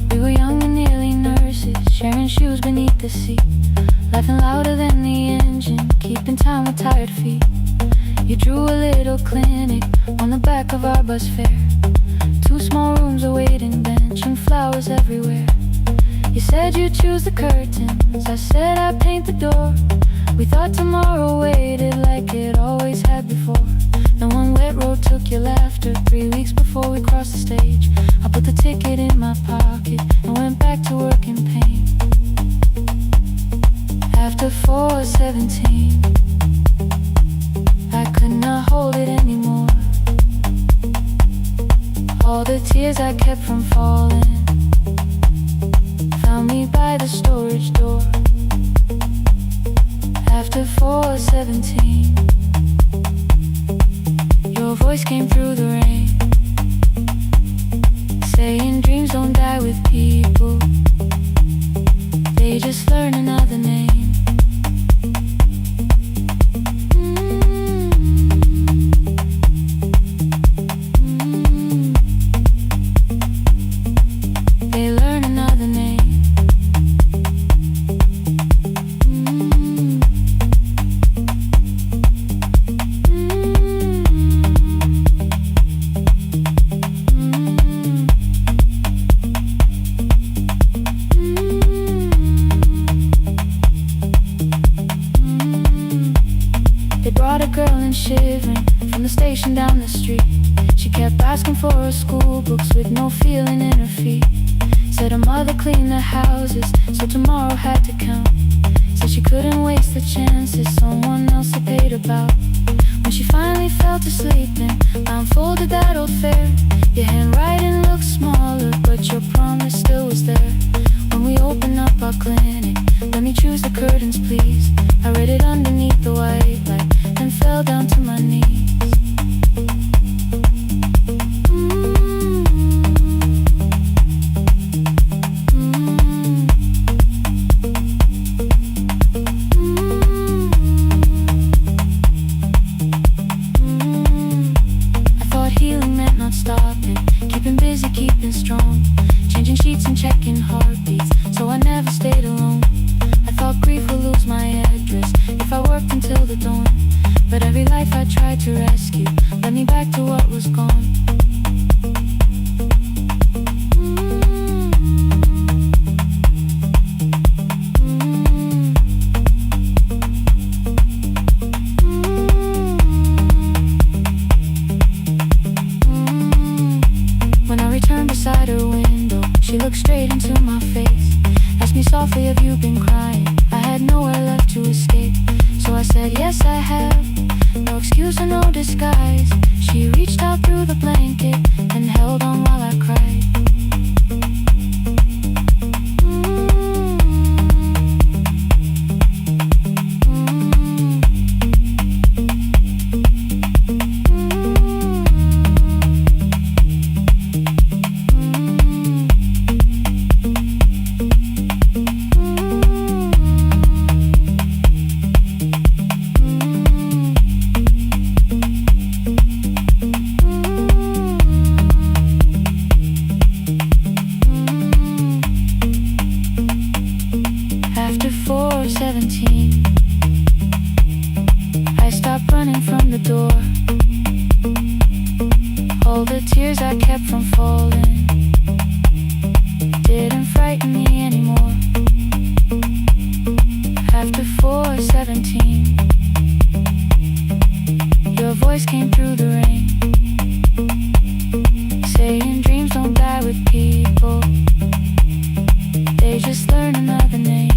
We were young and nearly nurses, sharing shoes beneath the seat, laughing louder than the engine, keeping time with tired feet. You drew a little clinic on the back of our bus fare. 2 small rooms, a waiting bench, and flowers everywhere. You said you'd choose the curtains, I said I'd paint the door. We thought tomorrow waited like it always had before. Then one wet road took your laughter. 3 weeks before we crossed the stage, I put the ticket I kept from falling. Found me by the storage door after 4:17. Your voice came through the rain, saying dreams don't die with people, they just learn another name. They learn another name. They brought a girl in shivering from the station down the street. She kept asking for her school books with no feeling in her feet. Said her mother cleaned the houses, so tomorrow had to count. Said she couldn't waste the chances someone else had paid about. When she finally fell to sleeping, I unfolded that old fare. Your handwriting looked smaller, but your promise still was there. When we opened up our clinic, let me choose the curtains please. I read it underneath the white light, then fell down to my knees. Stopping, keeping busy, keeping strong, changing sheets and checking heartbeats, so I never stayed alone. I thought grief would lose my address if I worked until the dawn, but every life I tried to rescue led me back to what was gone. Beside her window, she looked straight into my face, asked me softly, have you been crying? I had nowhere left to escape, so I said, yes I have, no excuse or no disguise. She reached out through the blanket and held on while I cried. After 4:17, I stopped running from the door. All the tears I kept from falling didn't frighten me anymore. After 4:17, your voice came through the rain, saying dreams don't die with people, they just learn another name.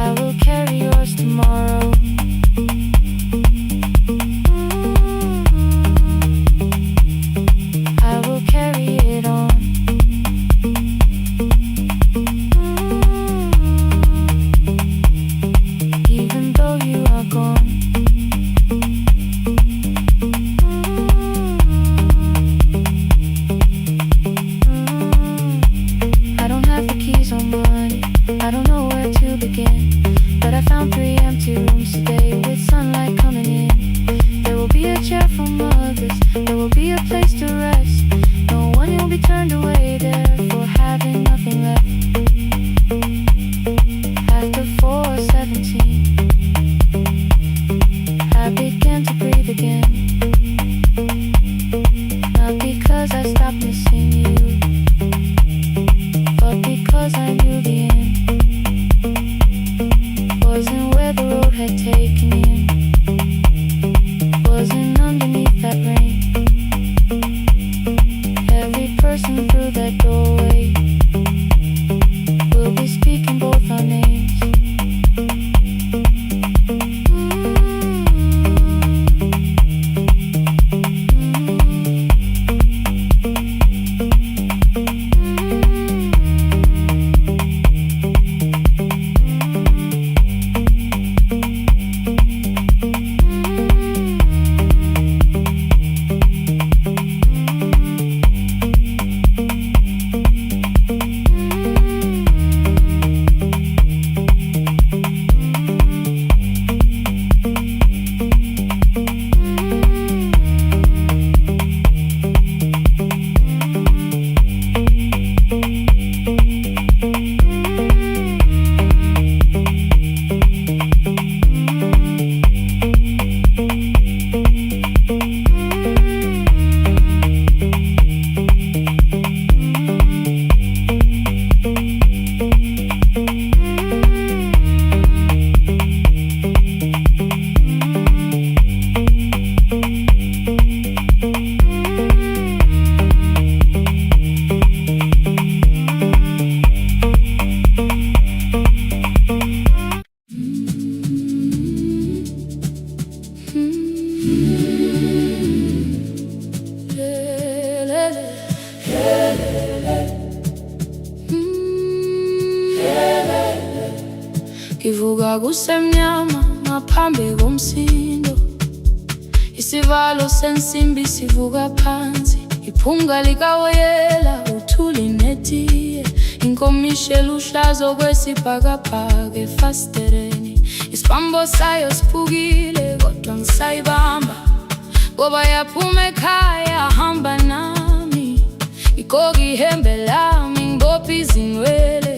I will carry yours tomorrow. I will carry it on. Even though you are gone. I don't have the keys or money, I don't know where to begin, but I found 3 empty rooms today with sunlight coming in. There will be a chair for mothers, there will be a place to rest. No one will be turned away there for having nothing left. After 4:17, I began to breathe again. Not because I stopped missing you, but because I knew the end wasn't where the road had taken you, wasn't underneath that rain. Every person through that doorway will be speaking both our names. Ngivuka kusemnyama ngaphambi komsindo, isivalo sensimbi sivuka phansi, iphunga likawoyela uthuli netiye, inkomishi eluhlaza okwesibhakabhaka efasitereni, isibambo sayo siphukile kodwa ngisayibamba, ngoba yaphuma ekhaya hamba nami, igqoka ihembe lami ngibopha izinwele,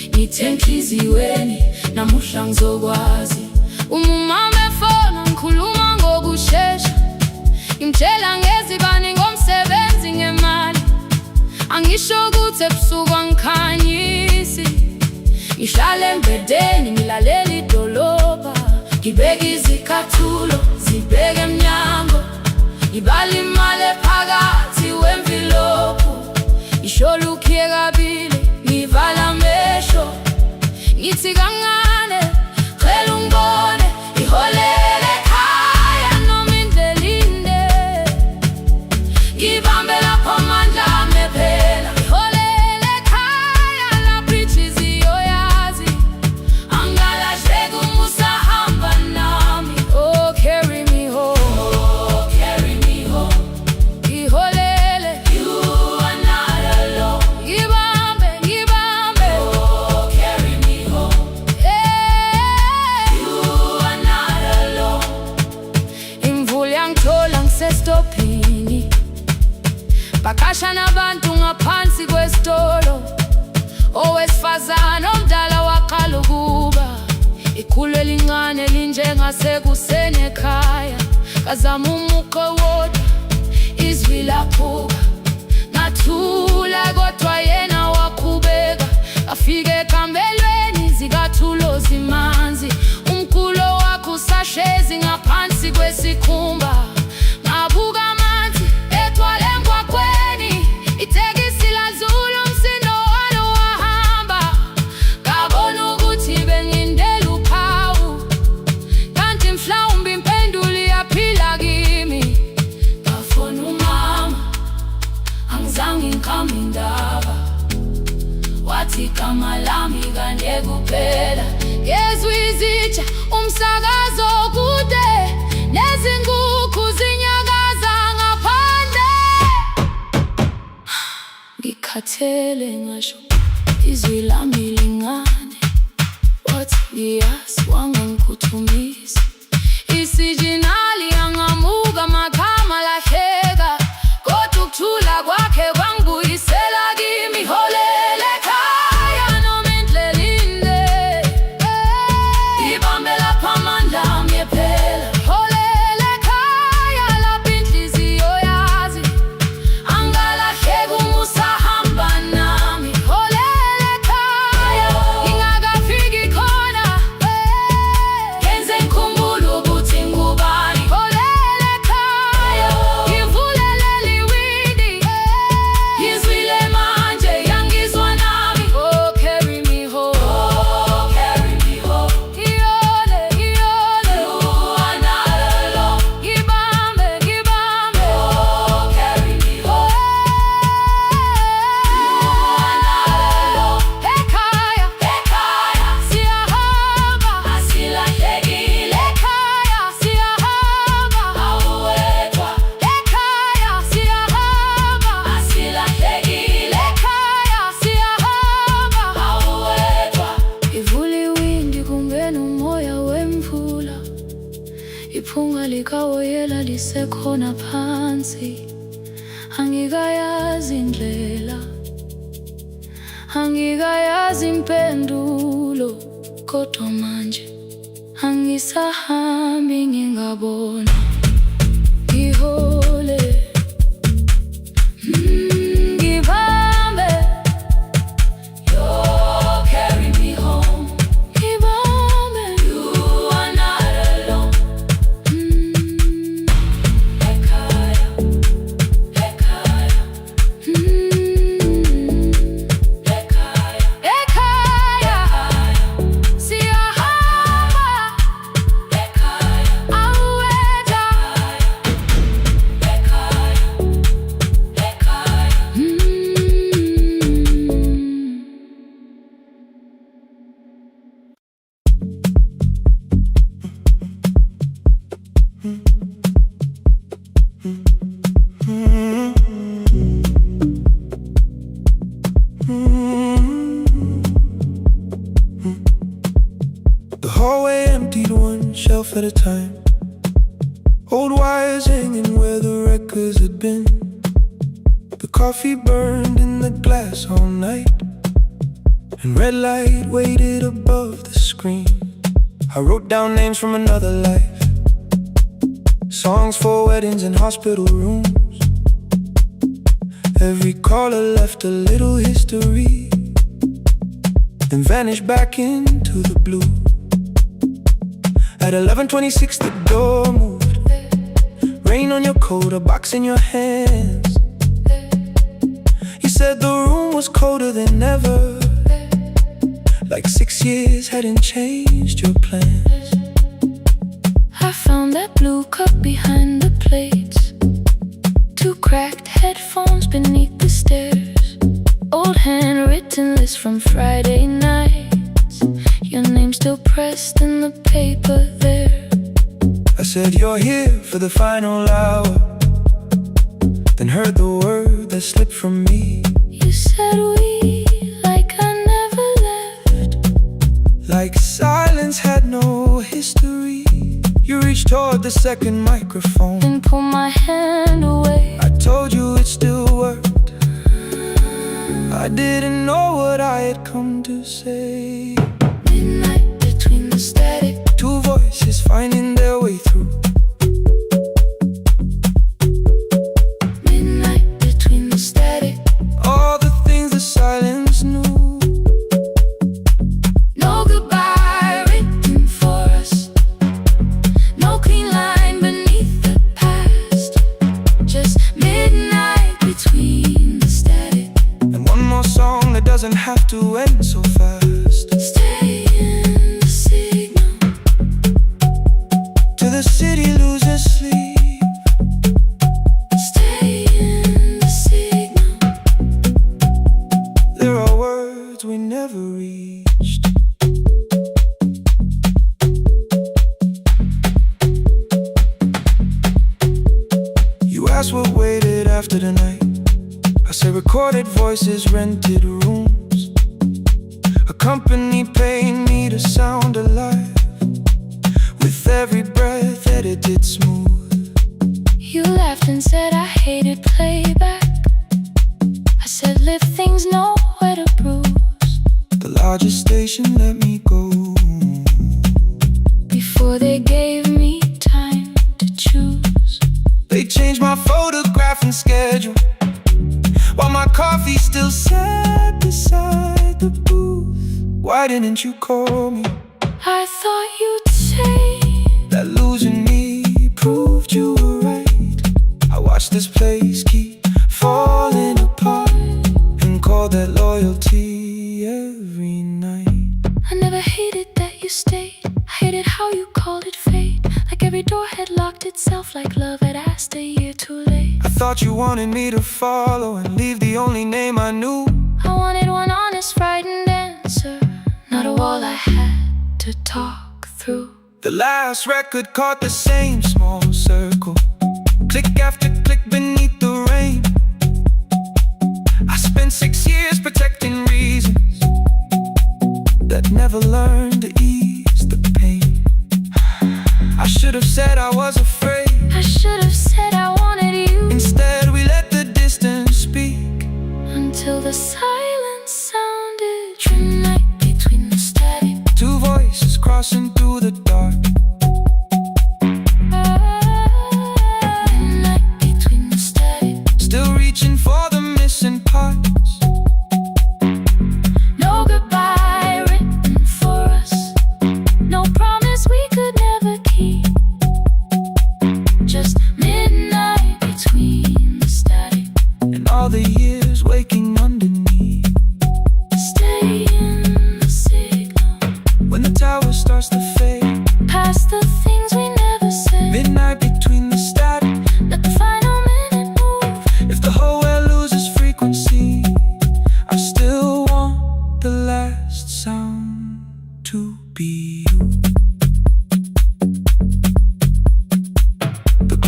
ngithe enhliziyweni namuhla ngizokwazi. Umama efona ngikhuluma ngokushesha, ngimtshela ngezibani ngomsebenzi ngemali, angisho ukuthi ebusuku angikhanyisi, ngihlala embedeni ngilalela idolobha, ngibeka izicathulo zibheke emnyango, ngibala imali ephakathi wemvilophu, isholukhiye kabili ngivala amehlo, ngithi kancane cela ungibone, iholele ekhaya noma indlela inde, ngibambe lapho amandla ami phela, iholele ekhaya lapho inhliziyo yazi, angalahleki uma usahamba nami. Oh carry me home, oh carry me home, iholele, you are not alone, ngibambe ngibambe, oh carry me home, you are not alone. Imvula yangithola ngisestophini, bakasha nabantu ngaphansi kwesitolo, owesifazane omdala waqala ukuba, ikhulu elincane linjengasekuseni ekhaya, kazama umuqo wodwa izwi laphuka, ngathula kodwa yena waqhubeka, afike ekambelweni zikathulo zimanzi, umkhulo wakhe usahlezi ngaphansi kwesikhumba, ngabuka amanzi egcwale emgwaqweni, itekisi ladlula umsindo walo wahamba, ngabona ukuthi bengindela uphawu, kanti mhlawumbe impendulo iyaphila kimi. Ngafona umama angizange ngikhambe indaba, wathi igama lami kanye kuphela, ngezwi izitsha umsakazo kude, nezinkukhu zinyakaza ngaphandle, ngikhathele ngasho izwi lami lingane, wathi ngiyasi wangangikhuthumisa, isijinali yangamuka makhama lahleka, kodwa ukuthula kwakhe kwangibuyisela kimi, iholele ekhaya noma indlela inde, ngibambe lapho amandla ami phela, iholele ekhaya lapho inhliziyo yazi, angalahleki uma usahamba nami, iholele ekhaya ngingakafiki khona, ngenze ngikhumbule ukuthi ngubani, iholele ekhaya ngivulelele iwindi, ngizwile manje yangizwa nami. Oh carry me home, oh carry me home, iyole iyole, you are not alone, ngibambe ngibambe, oh carry me home, you are not alone, ekhaya ekhaya siyahamba, asilahlekile, ekhaya siyahamba, awuwedwa, ekhaya siyahamba, asilahlekile, ekhaya siyahamba, awuwedwa. Ivula iwindi kungena umoya wemvula, iphunga likawoyela lisekhona phansi, angikayazi indlela, angikayazi impendulo, kodwa manje angisahambi ngingabona, ngihole ngibambe, you carry me home, ngibambe, you are not alone, ekhaya ekhaya, ekhaya ekhaya siyahamba, ekhaya awuwedwa, The hallway emptied one shelf at a time. Old wires hanging where the records had been. The coffee burned in the glass all night, and red light waited above the screen. I wrote down names from another life, songs for weddings and hospital rooms. Every caller left a little history, then vanished back into the blue. At 11:26 the door moved. Rain on your coat, a box in your hands. You said the room was colder than ever, like 6 years hadn't changed your plans. I found that blue cup behind the plates, 2 cracked headphones beneath the stairs, old handwritten list from Friday nights, your name still pressed in the paper there. I said you're here for the final hour, then heard the word that slipped from me. You said we, like I never left, like silence had no history. You reached toward the second microphone and pulled my hand away. I told you it still worked. I didn't know what I had come to say. Midnight between the static, 2 voices finding their way through. midnight between the static. All the things the silence knew. No goodbye written for us, no clean line beneath the past, just midnight between the static. And one more song that doesn't have to end so fast. Stay in the signal Till the city loses sleep. Stay in the signal. There are words we never reached. You asked what waited after the night. I say recorded voices, rented rooms. A company paying me to sound alive, with every breath edited smooth. You laughed and said I hated playback. I said live things nowhere to bruise. The largest station let me go Before they gave me time to choose. They changed my photograph and schedule, while my coffee still sat beside the booth. Why didn't you call me? I thought you'd say That losing me proved you were right. I watched this place keep falling apart, and called that loyalty every night. I never hated that you stayed. I hated how you called it fate, like every door had locked itself, like love had asked a year too late. I thought you wanted me to follow and leave the only name I knew. I wanted one honest, frightened answer, not a wall I had to talk through. The last record caught the same small circle, click after click beneath the rain. I spent 6 years protecting reasons that never learned to ease the pain. I should have said I was afraid. I should have said I wanted you. Instead we let the distance speak, Until the silence sounded midnight between the static. 2 voices crossing through the dark.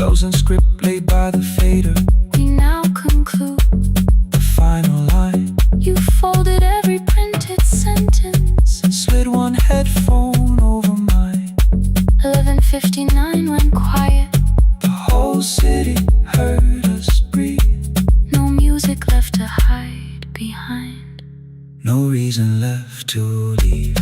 closing script played by the fader. We now conclude The final line. You folded every printed sentence. Slid one headphone over mine. 11:59 went quiet. The whole city heard us breathe. No music left to hide behind. No reason left to leave.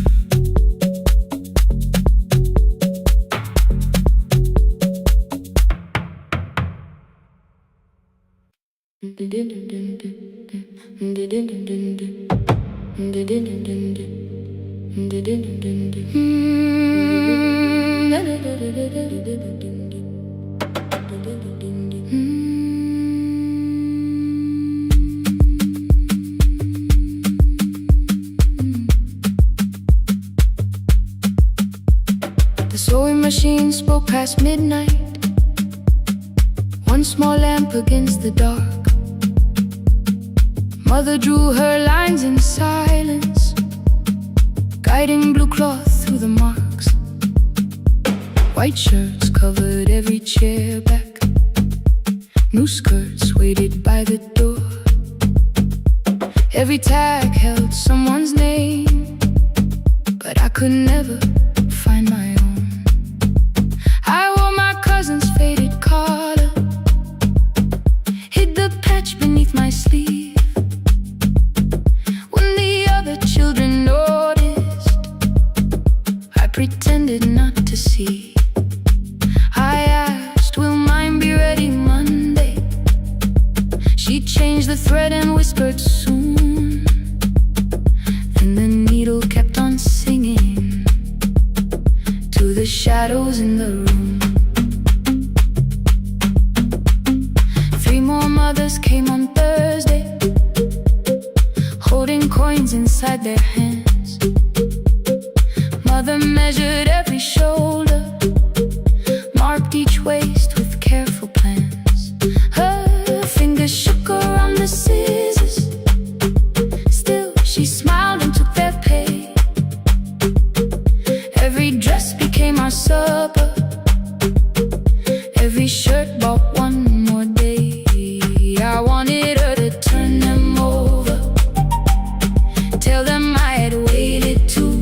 The sewing machine spoke past midnight. One small lamp against the dark. Mother drew her lines in silence, guiding blue cloth through the marks. White shirts covered every chair back. New skirts waited by the door. Every tag held someone's name, but I could never find my own. I wore my cousin's faded collar, hid the patch beneath my sleeve. When the other children noticed, I pretended not to see. I asked, will mine be ready Monday? She changed the thread and whispered soon. Then the needle kept on singing to the shadows in the room. 3 more mothers came on Thursday, holding coins inside their hands. Mother measured every shoulder, marked each waist with careful plans. Her fingers shook around the scissors. Still she smiled and took their pay. Every dress became our supper. Every shirt bought one more day. I wanted her to turn them over, tell them I had waited too.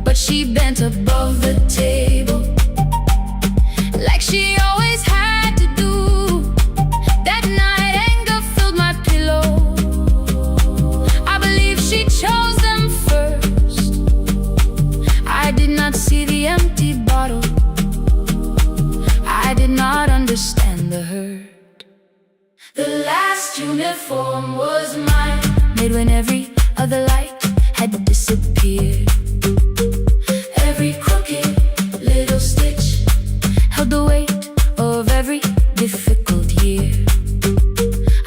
But she bent above the table, like she always had to do. That night anger filled my pillow. I believe she chose them first. I did not see the empty bottle. I did not understand the hurt. The last uniform was mine, made when every other light had disappeared. Every crooked little stitch held the weight of every difficult year.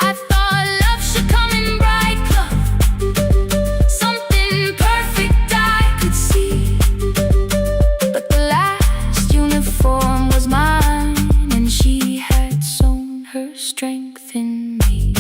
I thought love should come in bright cloth, something perfect I could see. But the last uniform was mine, and she had sown her strength in me.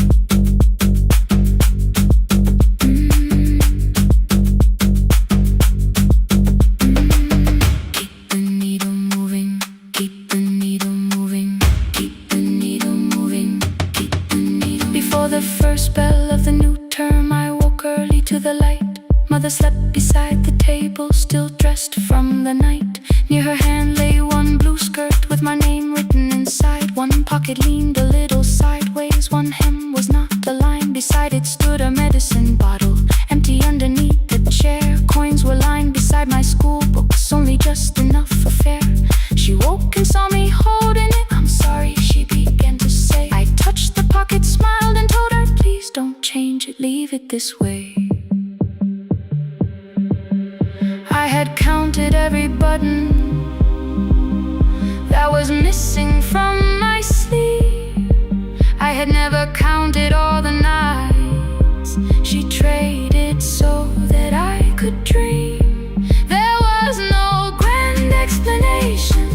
Keep the needle moving, keep the needle moving, keep the needle moving, keep the needle. Before the first bell of the new term, I woke early to the light. Mother slept beside the table, still dressed from the night. Near her hand lay one blue skirt with my name written inside. One pocket leaned a little sideways, one hem was not aligned. Beside it stood a medicine bottle, empty underneath the chair. Coins were lined beside my school books, only just enough for fare. She woke and saw me holding it. I'm sorry, she began to say. I touched the pocket, smiled and told her, please don't change it, leave it this way. I had counted every button that was missing from my sleeve. I had never counted all the nights she traded so that I could dream. There was no grand explanation,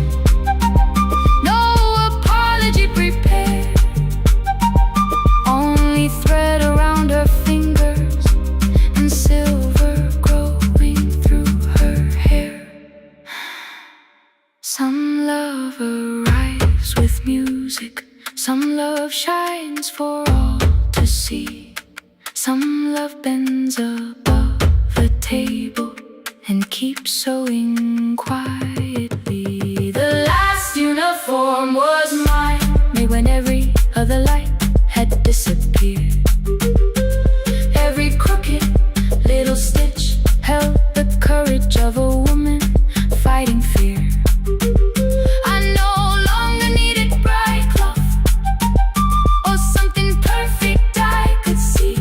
no apology prepared, only thread around her fingers and silver growing through her hair. with music. Some love shines for all to see. Some love bends above the table and keeps sewing quietly. The last uniform was mine, made when every other light had disappeared. Every crooked little stitch held the courage of a woman fighting fear. I no longer needed bright cloth or something perfect I could see.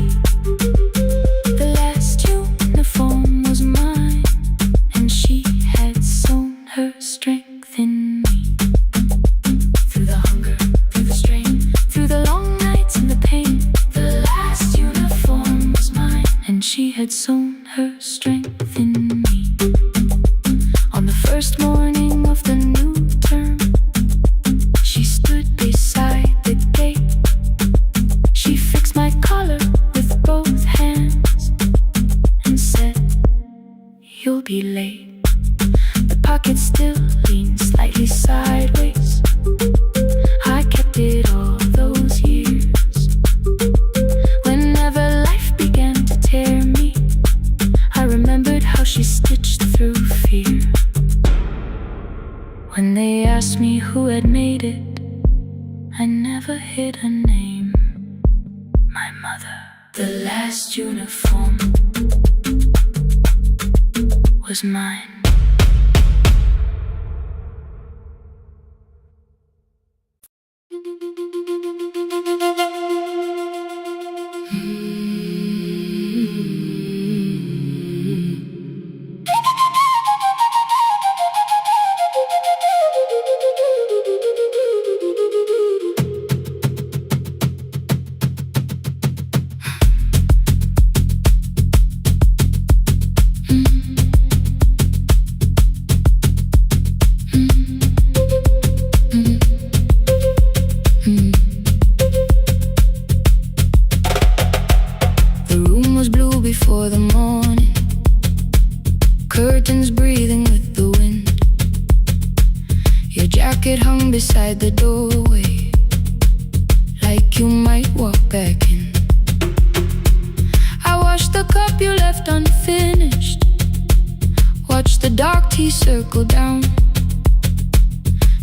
The last uniform was mine, and she had sewn her strength in me. Through the hunger, through the strain, through the long nights and the pain, the last uniform was mine, and she had sewn her strength in me. On the first morning of the new term, she stood beside the gate. She fixed my collar with both hands and said, "You'll be late." The pocket still leaned slightly sideways. I kept it all those years. Whenever life began to tear me, I remembered how she stitched through fear. When they asked me who had made it, I never hid a name. My mother. The last uniform was mine. Before the morning, curtains breathing with the wind. Your jacket hung beside the doorway, like you might walk back in. I washed the cup you left unfinished, watched the dark tea circle down.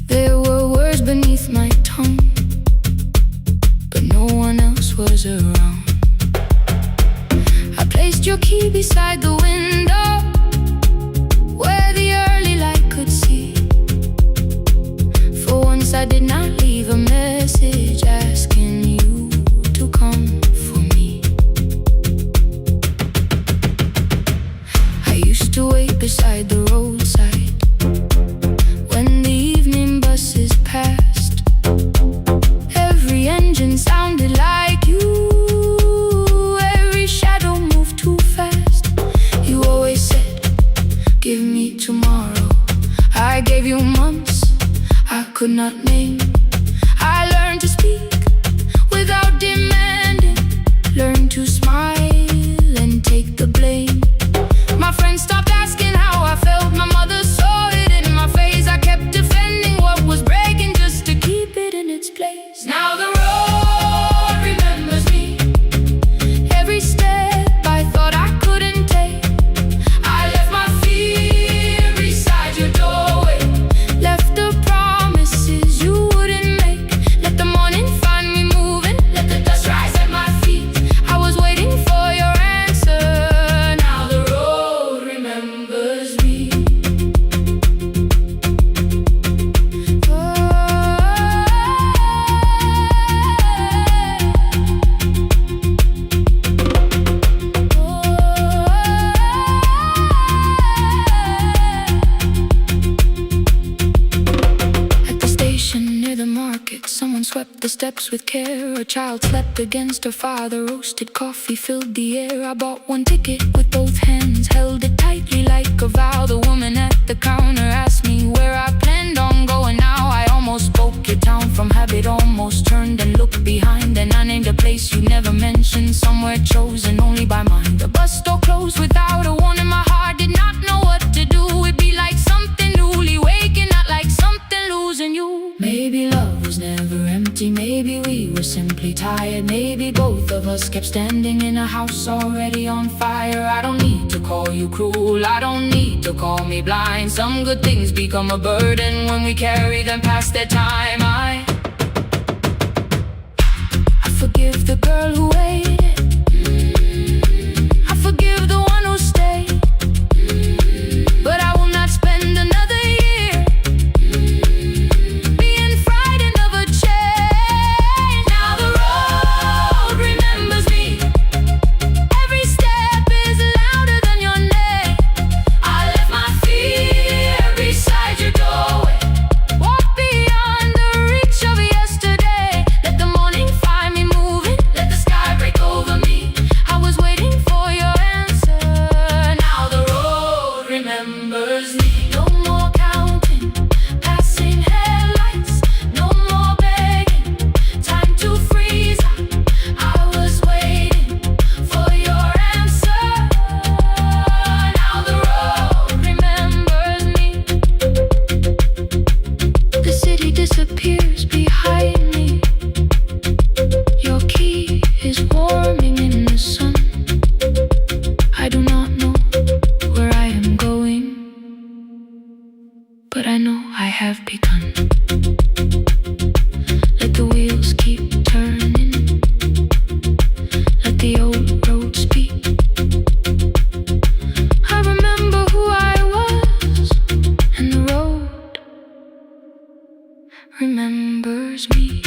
There were words beneath my tongue, but no one else was around. Placed your key beside the window, where the early light could see. For once I did not leave a message asking you to come for me. I used to wait beside the roadside when the evening buses passed. Every engine sounded like you. Give me tomorrow. I gave you months I could not name. I learned to speak without demanding, learned to smile and take the blame. My friends stopped asking how I felt. My mother saw it in my face. I kept defending what was breaking just to keep it in its place. Now the road remembers me. Every step I thought I couldn't take, I left my fear beside your doorway, left the promises you wouldn't make. Let the morning find me moving, let the dust rise at my feet. I was waiting for your answer. Now the road remembers me. At the station near the market, someone swept the steps with care. A child slept against her father, roasted coffee filled the air. I bought one ticket with both hands, held it tightly like a vow. The woman at the counter asked me where I planned on going. Now I almost spoke your town from habit, almost turned and looked behind. And I named a place you never mentioned, somewhere chosen only by mine. The bus door closed without a warning. My heart did not know what to do. It'd be like something newly waking, not like something losing you. knew. Maybe love was never empty, maybe we were simply tired. Maybe both of us kept standing in a house already on fire. I don't need to call you cruel, I don't need to call me blind. Some good things become a burden when we carry them past their time. I forgive the girl who waited, I forgive the one who stayed, but I will not spend another year being frightened of a change. Now the road remembers me, every step is louder than your name. I left my fear beside your doorway, walk beyond the reach of yesterday. Let the morning find me moving, let the sky break over me. I was waiting for your answer. Now the road remembers me. No more counting, passing headlights, no more begging, time to freeze up. I was waiting for your answer. Now the road remembers me. The city disappears behind me. Your key is warming in the sun. I do not know where I am going, but I know I have begun. Let the wheels keep turning, let the old road speak. I remember who I was, and the road remembers me.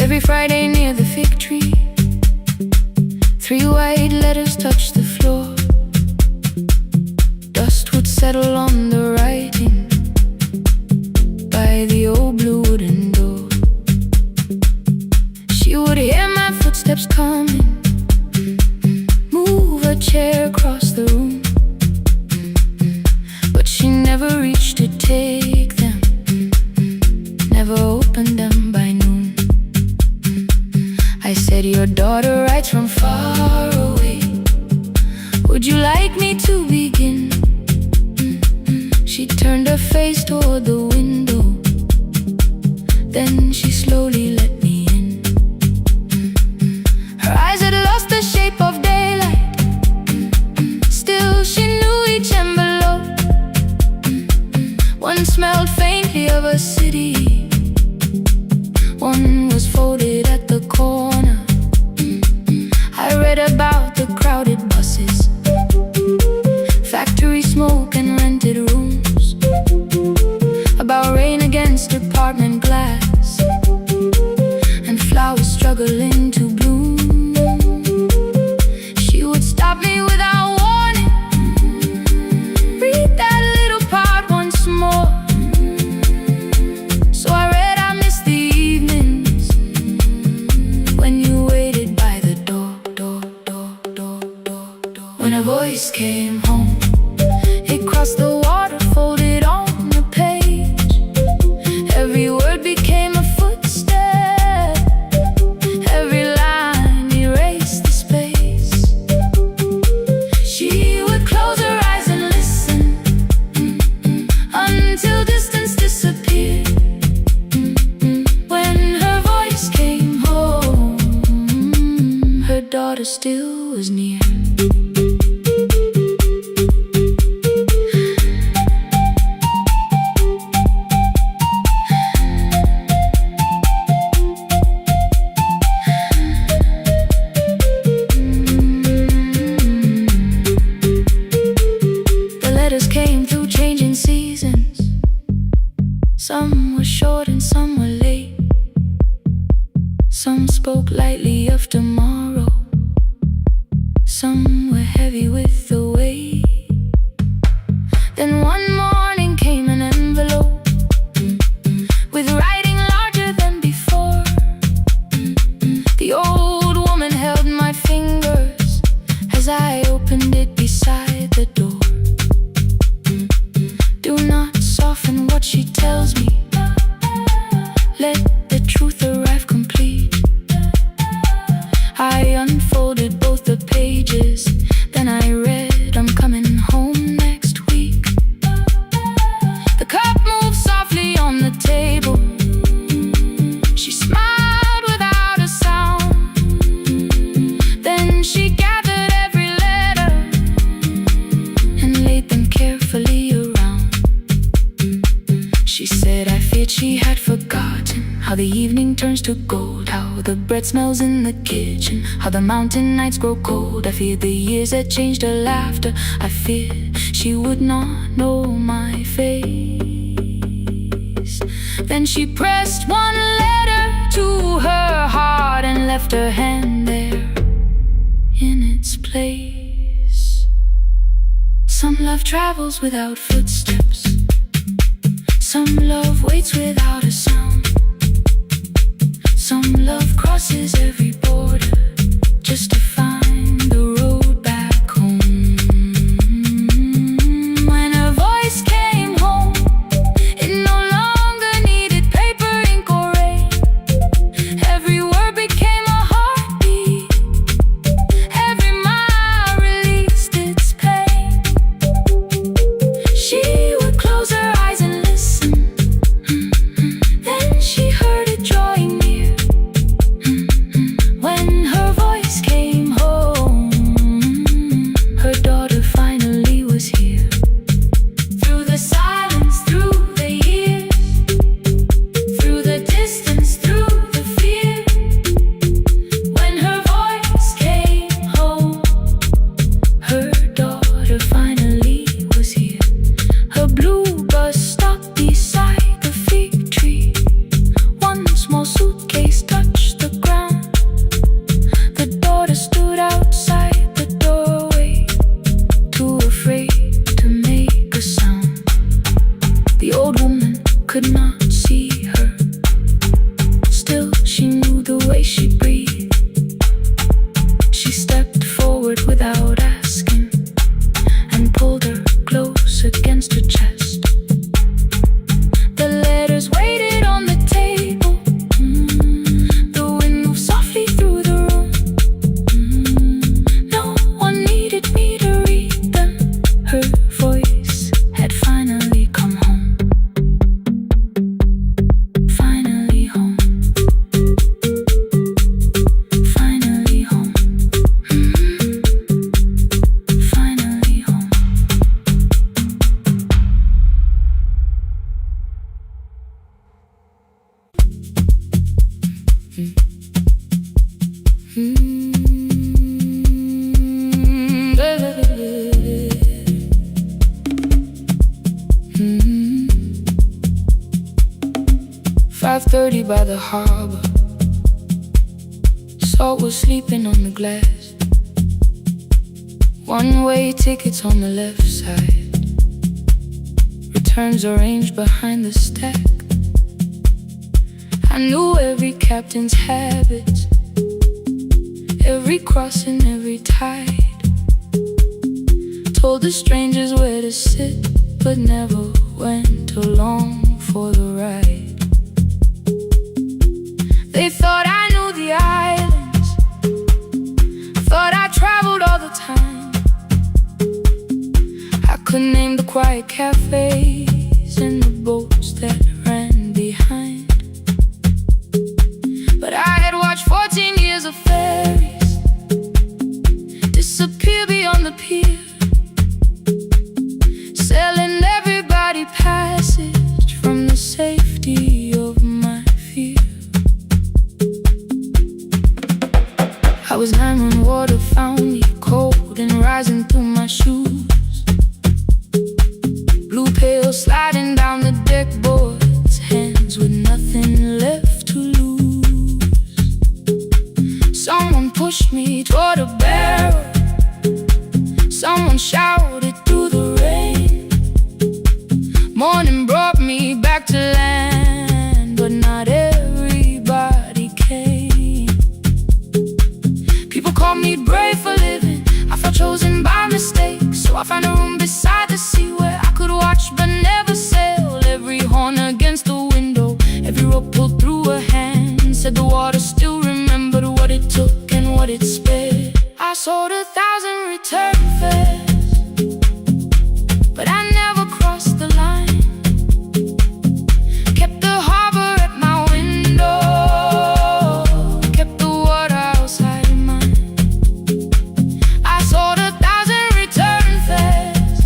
Every Friday near the fig tree, 3 white letters touched the floor. Dust would settle on the writing by the old blue wooden door. She would hear my footsteps coming, move a chair across the room, but she never reached to take them, never opened them by noon. I said, your daughter writes from far away, would you like me to begin? She turned her face toward the window, then she slowly let me in. Her eyes had lost the shape of daylight, still she knew each envelope. One smelled faintly of a city, one was folded at the corner. I read about the crowded buses, factory smoke and rented rooms, about rain against apartment glass, and flowers struggling to bloom. She would stop me without warning, read that little part once more. So I read, I missed the evenings when you waited by the door. When a voice came home, it crossed the water, folded on the page. Every word became a footstep, every line erased the space. She would close her eyes and listen, until distance disappeared. When her voice came home, her daughter still was near. Some spoke lightly of tomorrow, some were heavy with the weight. Then one morning came an envelope with writing larger than before. The old woman held my fingers as I opened it beside the door. Do not soften what she tells me, let the truth arrive complete. I unfolded both the pages, then I read, I'm coming home next week. The cup moved softly on the table. She smiled without a sound. Then she gathered every letter and laid them carefully around. She said, I feared she had forgotten how the evening turns to gold, how the bread smells in the kitchen, how the mountain nights grow cold. I feared the years had changed her laughter. I feared she would not know my face. Then she pressed one letter to her heart and left her hand there in its place. Some love travels without footsteps, some love waits without a sound. Some love crosses every border just to find the road back home. When her voice came home, it no longer needed paper, ink, or rain. Every word became a heartbeat, every mile released its pain. She would close her eyes and listen, then she heard it drawing near. When her voice came home, her daughter finally was here. Through the silence, through the years, through the distance, through the fear. When her voice came home, her daughter finally was here. Her blue bus stopped beside the fig tree. One small suitcase touched the ground. The daughter stood outside the doorway, too afraid to make a sound. The old woman could not see her, still she knew the way she breathed. She stepped forward without asking and pulled her close against her chest. The letters waited on the table. The wind moved softly through the room. No one needed me to read them. Her voice had finally come home. Finally home. Finally home. Finally home. Mm. 5:30 by the harbor. Salt was sleeping on the glass. One-way tickets on the left side. Returns arranged behind the stack. I knew every captain's habits, every crossing, every tide. Told the strangers where to sit, but never went along for the ride. They thought I knew the islands, thought I traveled all the time. I could name the quiet cafes and the boats that ran behind. But I had watched 14 years of ferries disappear beyond the pier, selling everybody passage from the safety of my fear. I was 9 when water found me, cold and rising through my shoes. Blue pail sliding down the deck boards, hands with nothing left to lose. said the water still remembered what it took and what it spared. I sold 1,000 return fares, but I never crossed the line. Kept the harbor at my window, kept the water outside of mine. I sold 1,000 return fares,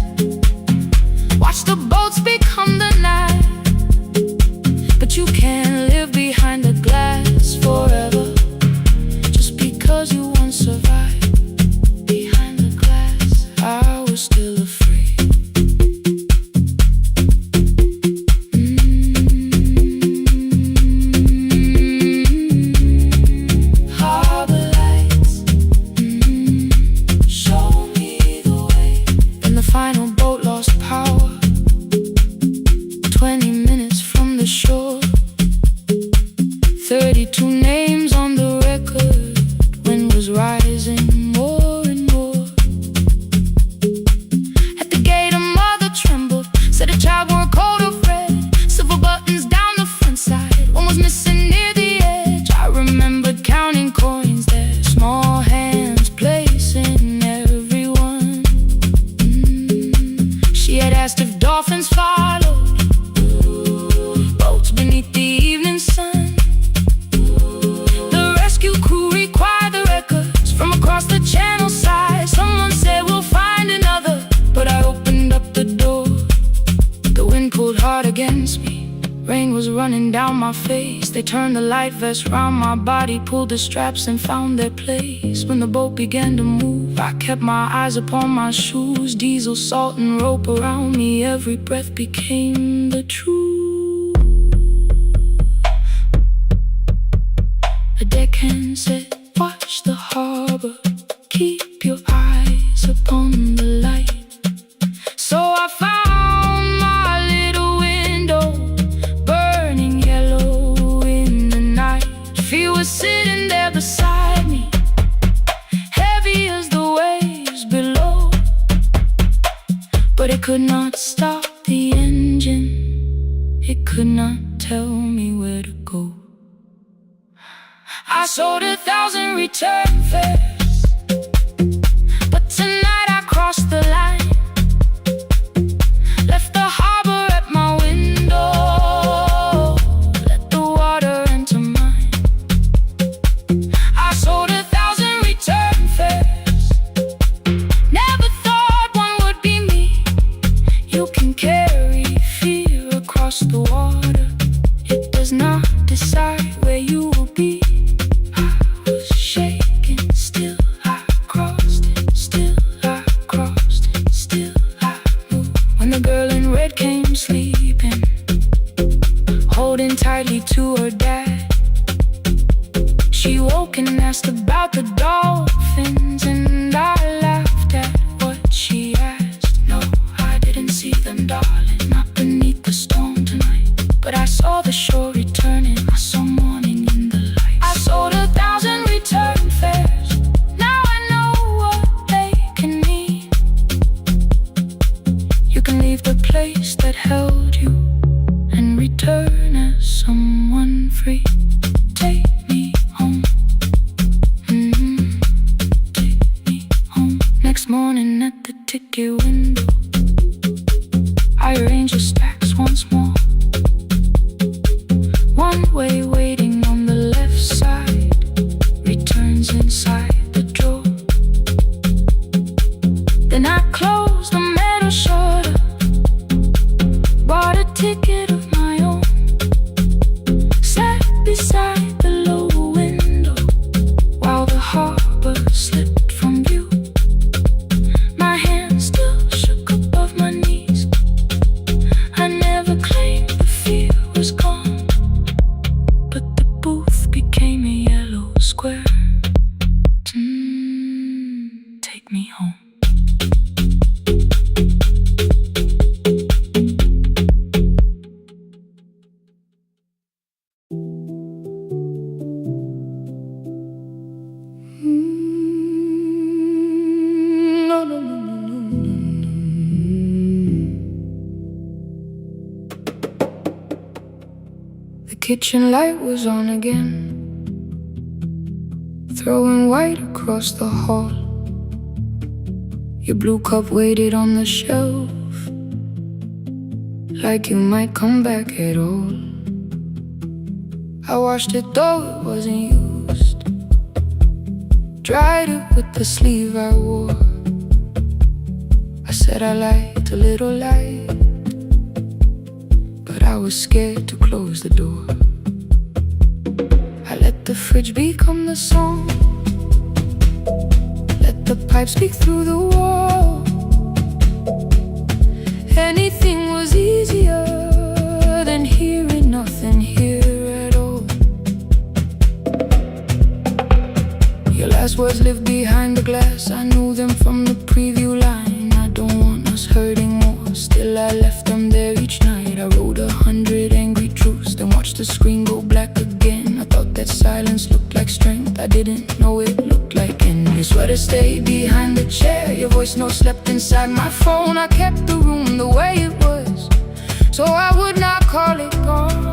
watched the boats become the night. But you can't live behind the glass forever, just because you once survived behind the glass. I was still afraid. Harbor lights, show me the way. Then the final boat lost power, 20 minutes from the shore. 32 names on the record, wind was rising more and more. At the gate a mother trembled, said a child wore a coat of red, silver buttons down the front side, one was missing near the edge. I remembered counting coins there, small hands placing everyone. She had asked if dolphins followed, boats beneath the evening sun. The rescue crew required the records from across the channel side. Someone said we'll find another, but I opened up the door. The wind pulled hard against me, rain was running down my face. They turned the light vest round my body, pulled the straps and found their place. When the boat began to move, I kept my eyes upon my shoes. Diesel, salt and rope around me, every breath became the truth. A deckhand said, watch the harbor, keep your eyes upon the light. So I found my little window, burning yellow in the night. Fear was sitting there beside me, heavy as the waves below, but it could not stop the engine, it could not tell me where to go. I sold 1,000 return fares, but tonight I crossed the line. Left the harbor at my window, let the water enter mine. I sold 1,000 return fares, never thought one would be me. You can carry fear across the water, it does not decide where you will be. Shaking, still I crossed it, still I crossed it, still I moved. When the girl in red came sleeping, holding tightly to her dad, she woke and asked about the dolphins, and I laughed at what she asked. No, I didn't see them, darling, not beneath the storm tonight, but I saw the shore returning, I saw morning in the light. I sold 1,000 return fares, now I know what they can mean. You can leave the place that held you and return as someone free. Take me home, take me home. Next morning at the ticket window, I arranged the stacks once more. One way waiting on the left side, returns inside the drawer. Then I closed the metal shutter, bought a ticket of my own, sat beside the low window while the harbor slipped from view. My hands still shook above my knees, I never claimed the fear was gone, but the booth became a yellow square. Take me home. The kitchen light was on again. throwing white across the hall. Your blue cup waited on the shelf, like you might come back at all. I washed it though it wasn't used, dried it with the sleeve I wore. I said I liked a little light, but I was scared to close the door. I let the fridge become the song, let the pipe speak through the wall. Anything was easier than hearing nothing here at all. Your last words lived behind the glass, I knew them from the preview line. I don't want us hurting more, still I left them there each night. I wrote 100 angry truths, then watched the screen go black again. I thought that silence looked like strength, I didn't know it looked like end. Your sweater stayed behind the chair, your voice note slept inside my phone. I kept the room the way it was, so I would not call it gone.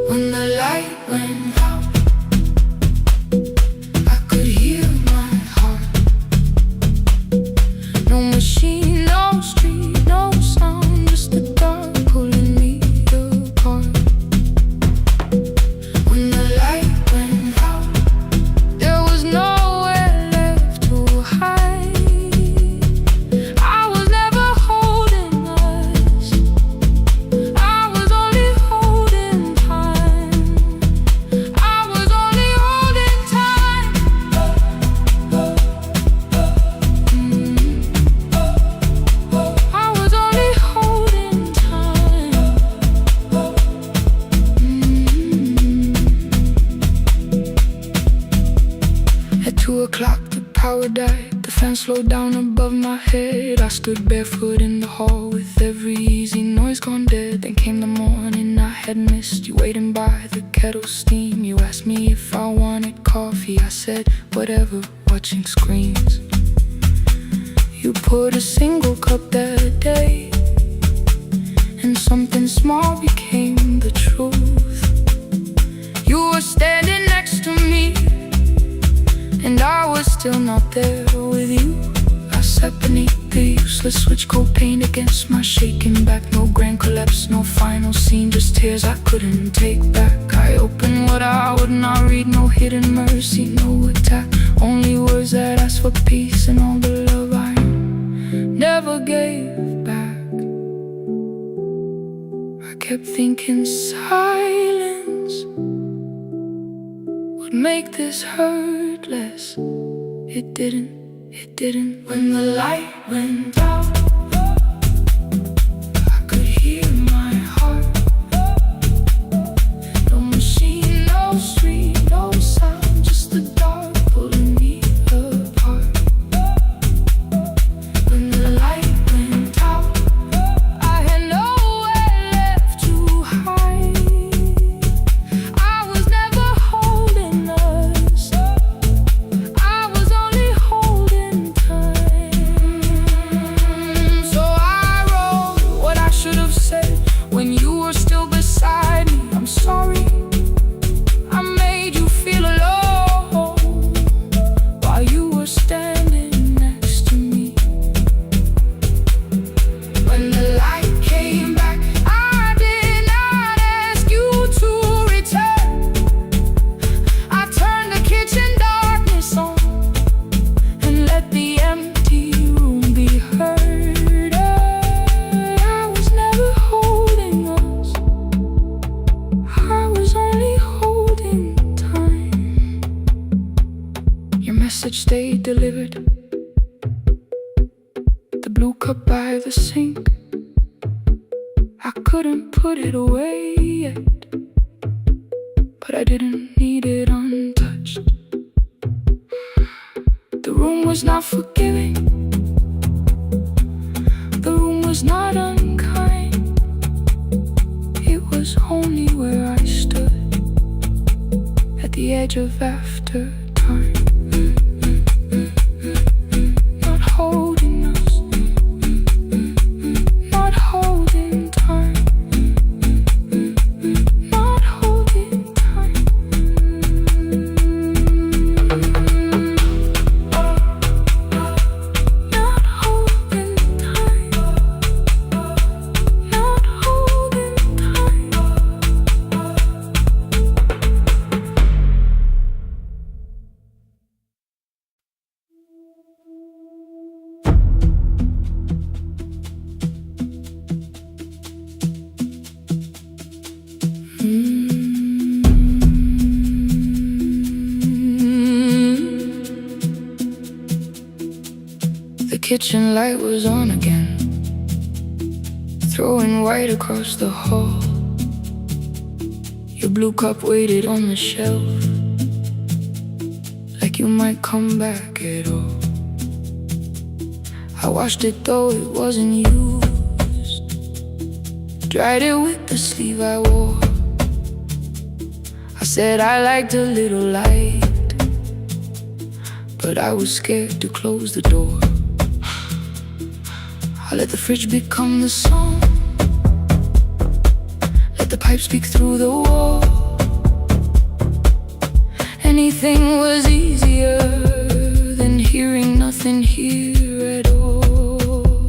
When the light went out, I could hear my heart. No machine, no street, no sound, just the dark pulling me apart. When the light went out, there was nowhere left to hide. I was never holding us, I was only holding time. I was only holding time. I was only holding time. At 2 o'clock the power died, the fan slowed down above my head. I stood barefoot in the hall with every easy noise gone dead. Then came the morning I had missed, you waiting by the kettle steam. You asked me if I wanted coffee, I said whatever, watching screens. You poured a single cup that day, and something small became the truth. You were standing next to me, and I was still not there with you. I sat beneath the useless switch, cold paint against my shaking back. No grand collapse, no final scene, just tears I couldn't take back. I opened what I would not read, no hidden mercy, no attack, only words that asked for peace and all the love I never gave back. I kept thinking silence would make this hurt less. It didn't, it didn't. When the light went out, I could hear my heart. No machine, no street, no sound, just the dark pulling me apart. When the light went out, I had nowhere left to hide. I was never holding us, I was only holding time. So I wrote what I should have said when you were still beside me. I'm sorry I made you feel alone while you were standing next to me. When the light came back, I did not ask you to return. I turned the kitchen darkness on and let the empty room be heard. I was never holding us, I was only holding time. Your message stayed delivered, the blue cup by the sink. I couldn't put it away yet, but I didn't need it untouched. The room was not forgiving, the room was not unkind. It was only where I stood at the edge of after time. Not holding us, not holding time. kitchen light was on again, throwing white across the hall. Your blue cup waited on the shelf, like you might come back at all. I washed it though it wasn't used, dried it with the sleeve I wore. I said I liked a little light, but I was scared to close the door. I let the fridge become the song, let the pipe speak through the wall. Anything was easier than hearing nothing here at all.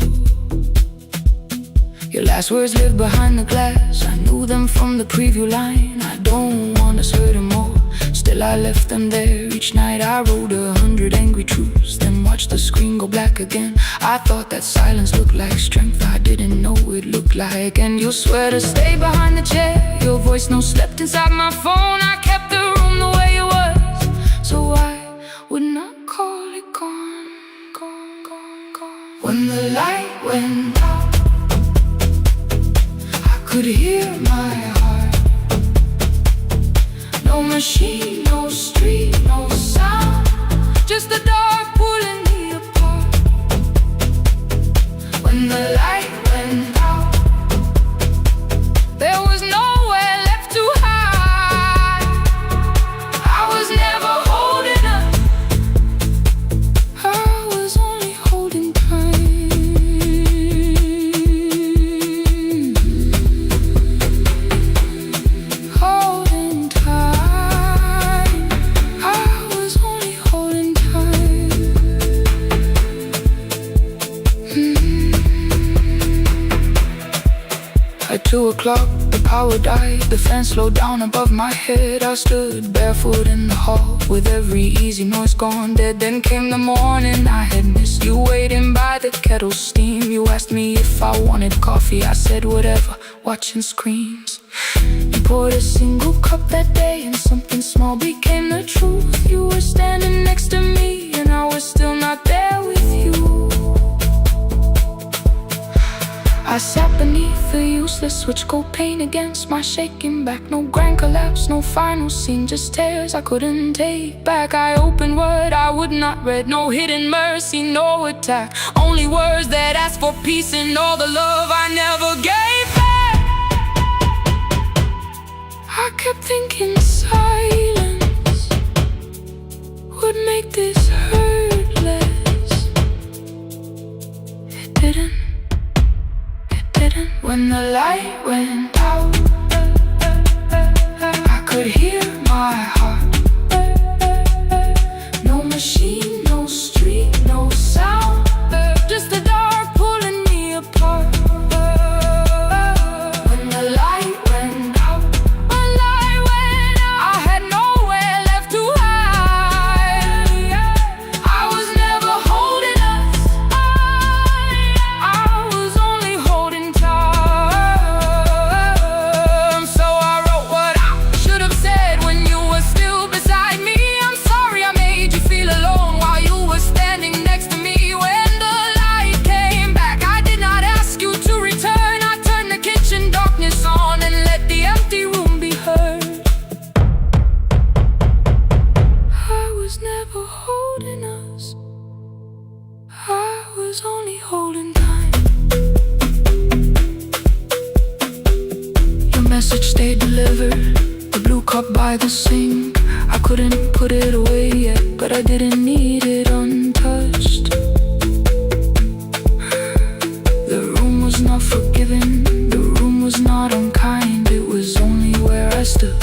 Your last words lived behind the glass, I knew them from the preview line. I don't want us hurting more, still I left them there. Each night I wrote 100 angry truths, then watched the screen go black again. I thought that silence looked like strength, I didn't know it looked like. And you'll swear to stay behind the chair, your voice no slept inside my phone. I kept the room the way it was, so I would not call it gone, gone, gone, gone. When the light went out, I could hear my heart. No machine, no street, no sound, just the dark pulling me apart. When the light went out, there was nowhere left to hide. I was never holding up, I was only holding time. Holding time, I was only holding time. At 2 o'clock, the power died, the fan slowed down above my head. I stood barefoot in the hall, with every easy noise gone dead. Then came the morning I had missed, you waiting by the kettle steam. You asked me if I wanted coffee, I said whatever, watching screens. You poured a single cup that day, and something small became the truth. You were standing next to me, and I was still not there with you. I sat beneath the useless switch, cold pain against my shaking back. No grand collapse, no final scene, just tears I couldn't take back. I opened what I would not read, no hidden mercy, no attack, only words that asked for peace and all the love I never gave back. I kept thinking silence would make this hurt less. It didn't. When the light went out, I could hear my heart. No machine, no street, no sound, just the dark pulling me apart. When the light went out, I had nowhere left to hide. I was never holding us, I was only holding time. Only holding time. Your message stayed delivered, the blue cup by the sink. I couldn't put it away yet, but I didn't need it untouched. The room was not forgiving, the room was not unkind. It was only where I stood,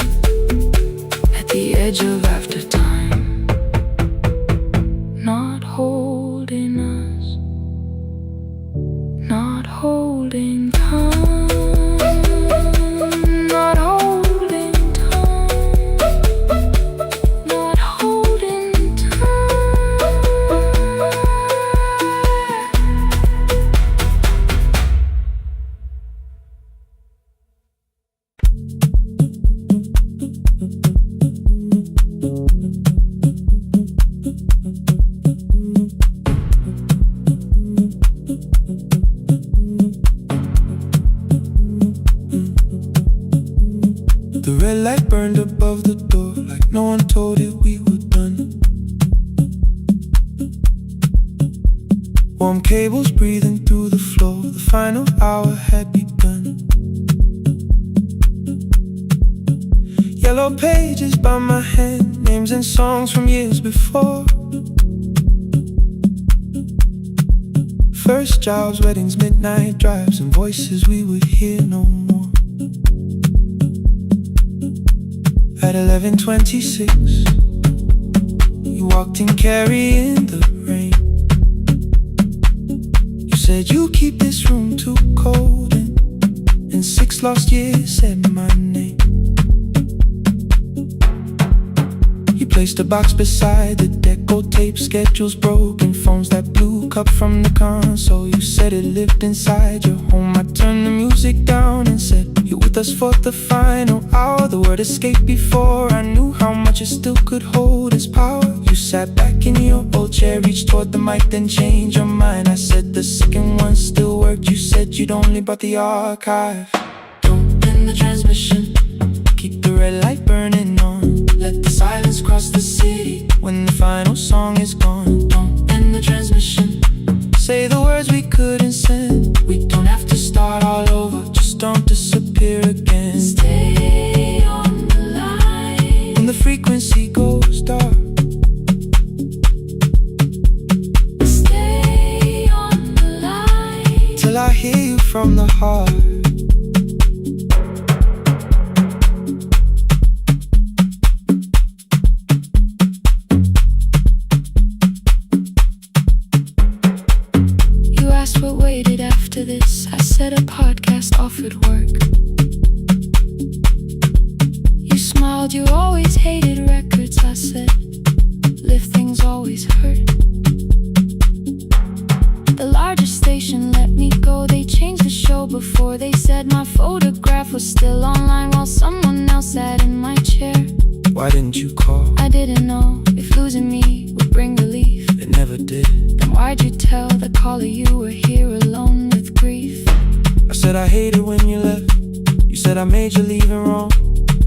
at the edge of after time, not holding us, not holding time, not holding time, not holding time. The red light burned above the door, like no one told it we were done. Warm cables breathing through the floor, the final hour had begun. Yellow pages by my hand, names and songs from years before. First jobs, weddings, midnight drives, and voices we would hear no more. At 11:26, you walked in carrying the rain. You said you keep this room too cold, and 6 lost years said my name. You placed a box beside the deco tape, schedules broken, phones that blew, cup from the console. You said it lived inside your home. I turned the music down and said, you're with us for the final hour. The word escaped before I knew how much it still could hold its power. You sat back in your old chair, reached toward the mic, then changed your mind. I said the second one still worked. You said you'd only brought the archive. Don't end the transmission, keep the red light burning on. Let the silence cross the city when the final song is gone. Don't end the transmission, say the words we couldn't send. We don't have to start all over, just don't disappear again. Stay on the line when the frequency goes dark. Stay on the line till I hear you from the heart. What waited after this? I said a podcast offered work. You smiled, you always hated records. I said, live things always hurt. The largest station let me go. They changed the show before they said my photograph was still online while someone else sat in my chair. Why didn't you call? I didn't know if losing me would bring relief. It never did. Then why'd you tell the caller you were here alone with grief? I said I hated when you left. You said I made you leaving wrong,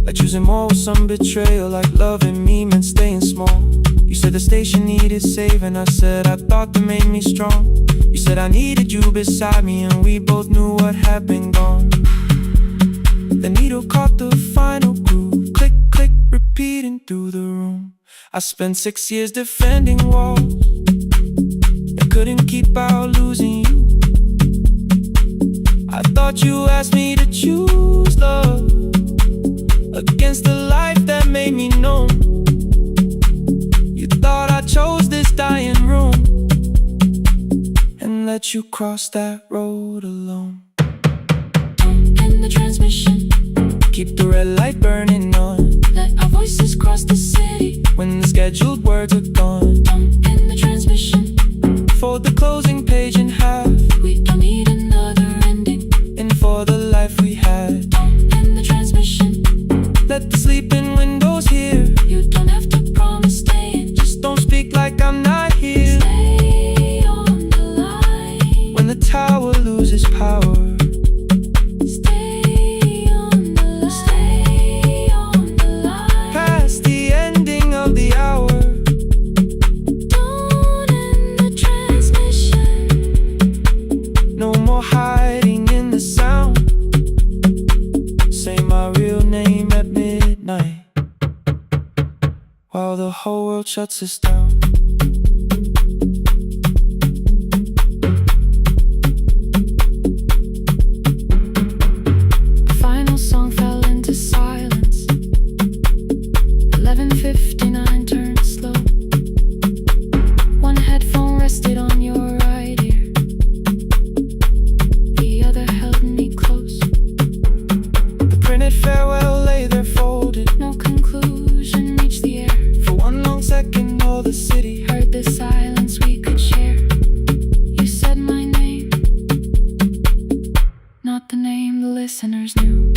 like choosing more with some betrayal, like loving me meant staying small. You said the station needed saving. I said I thought that made me strong. You said I needed you beside me, and we both knew what had been gone. The needle caught the final groove, click, click, repeating through the room. I spent 6 years defending walls, I couldn't keep out losing you. I thought you asked me to choose love against the life that made me numb. You thought I chose this dying room and let you cross that road alone. Don't end the transmission, keep the red light burning on. Let our voices cross the city when the scheduled words are gone. Don't end the transmission, fold the closing page in half. We don't need another ending, and for the life we had. Don't end the transmission, let the sleeping windows hear. You don't have to promise staying, just don't speak like I'm not here. Stay on the line when the tower loses power. Hiding in the sound, say my real name at midnight while the whole world shuts us down. The final song fell into silence. 11:59 turned slow. One headphone rested on your right ear, farewell lay there folded. No conclusion reached the air. For one long second all the city heard the silence we could share. You said my name, not the name the listeners knew.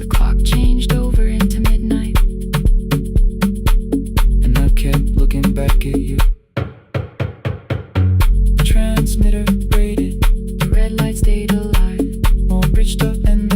The clock changed over into midnight, and I kept looking back at you. The transmitter braided, the red light stayed alive. Bridged up and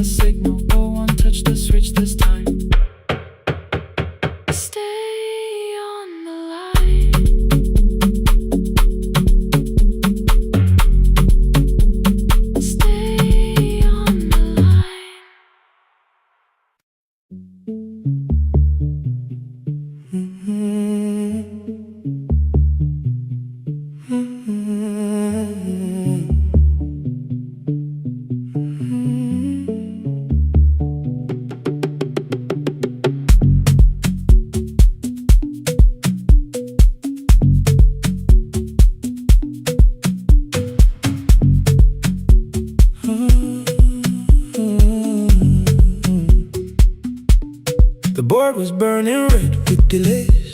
board was burning red with delays.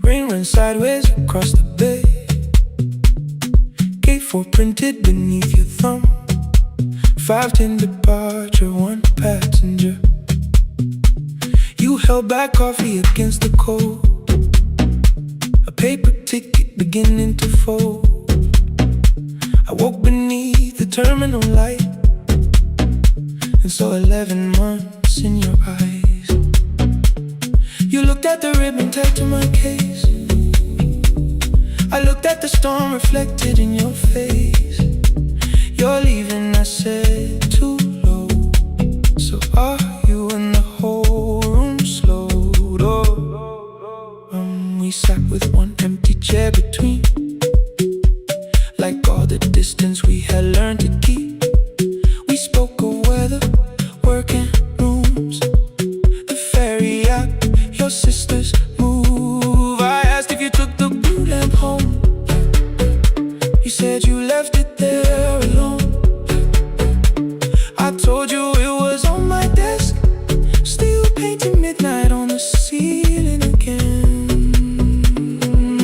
Rain ran sideways across the bay. Gate 4 printed beneath your thumb. 5:10 departure, 1 passenger. You held back coffee against the cold. A paper ticket beginning to fold. I woke beneath the terminal light and saw 11 months in your eyes. You looked at the ribbon tagged to my case. I looked at the storm reflected in your face. You're leaving, I said, too low. So are you, and the whole room slowed. We sat with one empty chair between, like all the distance we had learned to keep. We spoke of weather, working rooms, the ferry app, your sister's move. I asked if you took the blue lamp home. You said you left it there alone. I told you it was on my desk, still painting midnight on the ceiling again.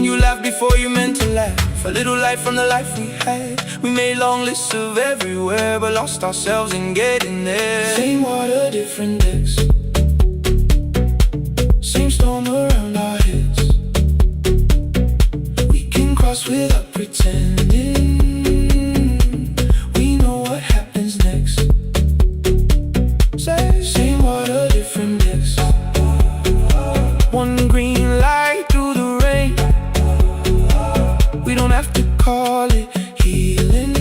You laughed before you meant to laugh. A little light from the life we had. We made long lists of everywhere, but lost ourselves in getting there. Same water, different decks. Same storm around our heads. We can cross without pretending. We know what happens next. Same water, different decks. One green light through the rain. We don't have to call it healing.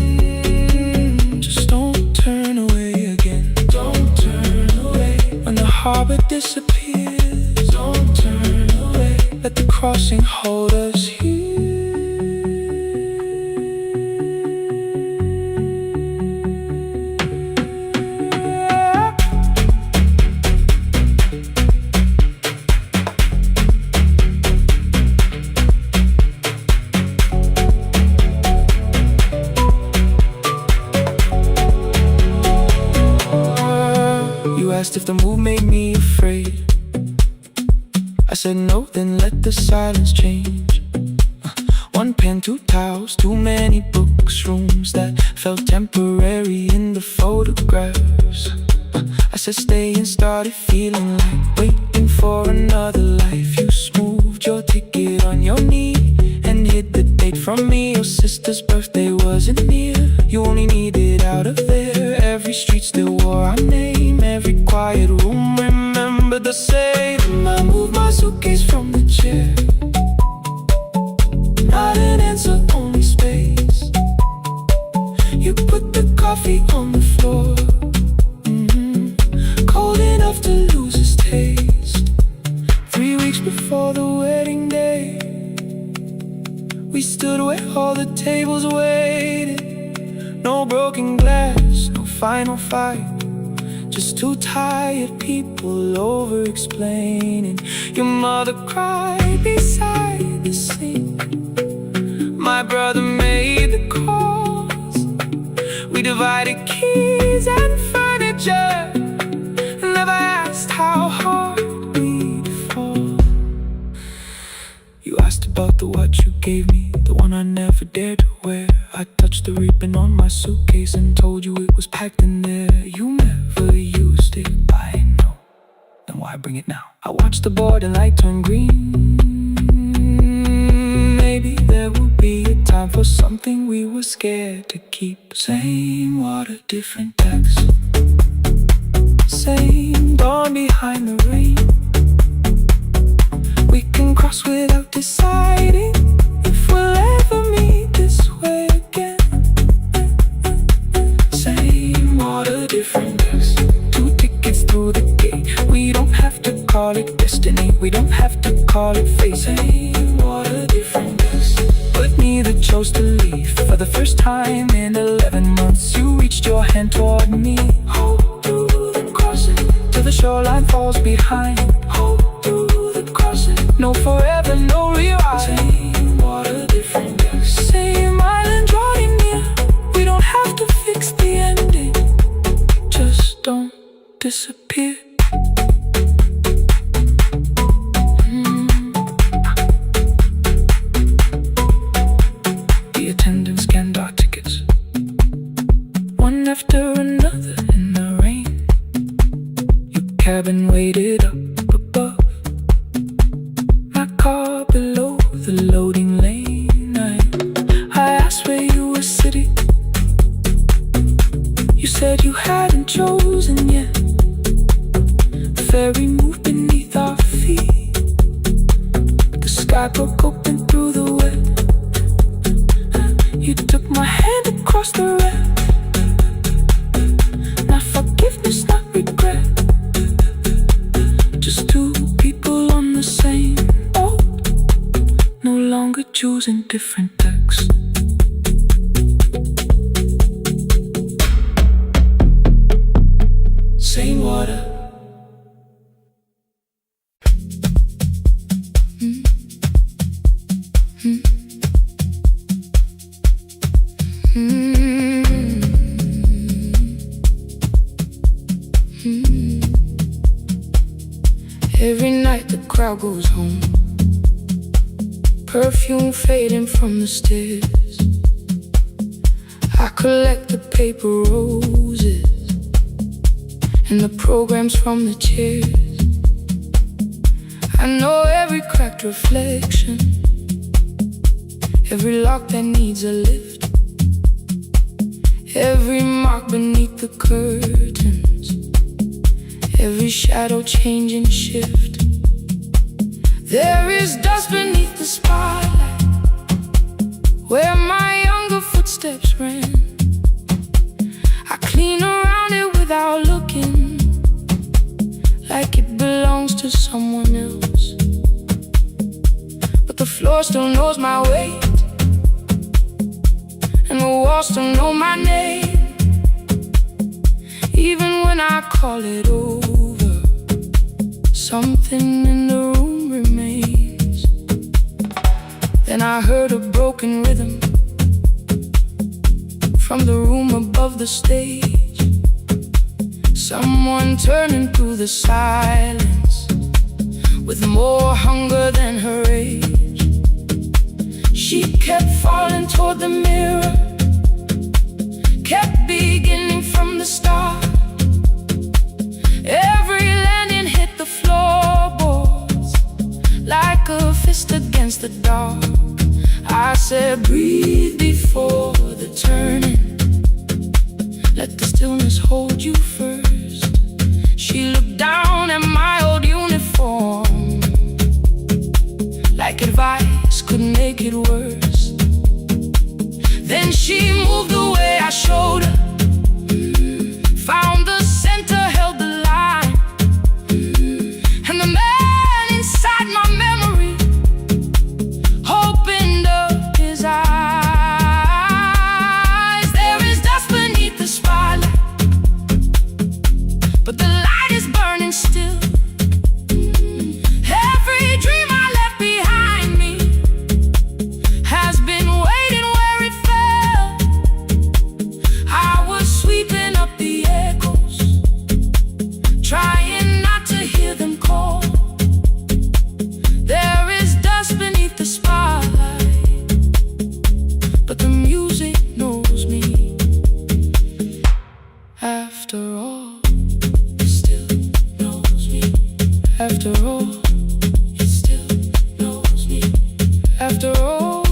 Just don't turn away again. Don't turn away. When the harbor disappears, don't turn away. Let the crossing hold us here. Asked if the move made me afraid. I said no, then let the silence change. One pen, 2 towels, too many books, rooms that felt temporary in the photographs. I said stay and started feeling like waiting for another life. You smoothed your ticket on your knee and hid the date from me. Your sister's birthday wasn't near. You only needed out of there. Every street still wore our name. Every quiet room remembered the same. I moved my suitcase from the chair. Not an answer, only space. You put the coffee on the floor, cold enough to lose its taste. 3 weeks before the wedding day, we stood where all the tables waited. No broken glass, no final fight. Just 2 tired people over-explaining. Your mother cried beside the sink. My brother made the calls. We divided keys and furniture. Never asked how hard we'd fall. You asked about the watch you gave me, the one I never dared to wear. I touched the ribbon on my suitcase and told you it was packed in there. You never used it, I know. Then why bring it now? I watched the board and light turn green. Maybe there will be a time for something we were scared to keep. Same water, different decks. Same dawn behind the rain. We can cross without deciding if we'll ever meet this way again. Same water, different decks. 2 tickets through the gate. We don't have to call it destiny. We don't have to call it fate. Same water, different decks. But neither chose to leave. For the first time in 11 months, you reached your hand toward me. Hold through the crossing till the shoreline falls behind. Hold through the crossing. No forever, no rewrite. Same water, different decks. Same island drawing near. We don't have to fix the ending. Just don't disappear. after another in the rain. Your cabin waited up above, my car below the loading lane. I asked where you were sitting. You said you hadn't chosen yet. The ferry moved beneath our feet. The sky broke open through the web. You took my hand across the red. Not forgiveness, not regret. Just two people on the same boat, no longer choosing different decks. Same water. Every night the crowd goes home, perfume fading from the stairs. I collect the paper roses and the programs from the chairs. I know every cracked reflection, every lock that needs a lift, every mark beneath the curtains, every shadow change and shift. There is dust beneath the spotlight where my younger footsteps ran. I clean around it without looking, like it belongs to someone else. But the floor still knows my weight, and the walls still know my name. Even when I call it over, something in the room remains. Then I heard a broken rhythm from the room above the stage. Someone turning through the silence with more hunger than her age. She kept falling toward the mirror, kept beginning from the start. Every landing hit the floorboards like a fist against the dark. I said, breathe before the turning, let the stillness hold you first. She looked down at my old uniform, like advice could make it worse. Then she moved the way I showed her, found the center, held the line, and the man inside my memory opened up his eyes. There is dust beneath the spotlight, but the light is burning still. Every dream I left behind me has been waiting where it fell. I was sweeping up the echoes, trying not to hear them call. There is dust beneath the spotlight, but the music knows me. After all, it still knows me. After all, it still knows me. After all,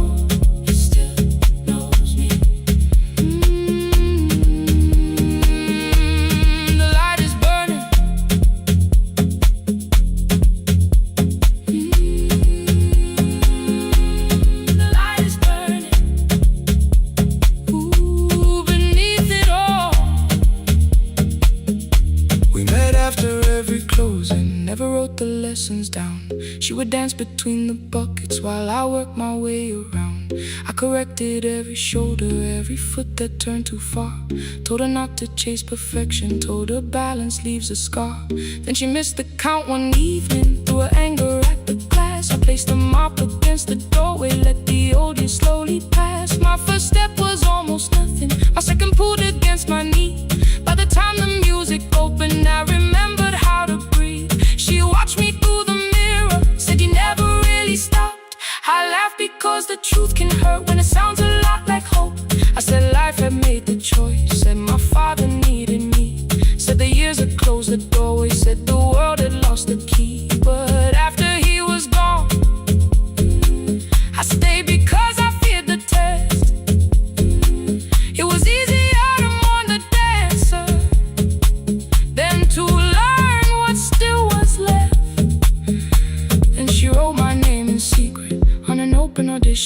it still knows me. The light is burning. The light is burning. Ooh, beneath it all. We met after every closing, never wrote the lessons down. She would dance between the buckets while I worked my way around. I corrected every shoulder, every foot that turned too far. Told her not to chase perfection, told her balance leaves a scar. Then she missed the count one evening, threw her anger at the glass. I placed the mop against the doorway, let the old years slowly pass. My first step was almost nothing, my second pulled against my knee. By the time the music opened, I remembered how to breathe. She watched me through the mirror, said you never really stopped. I laughed because the truth can hurt when it sounds a lot like hope. I said life had made the choice, said my father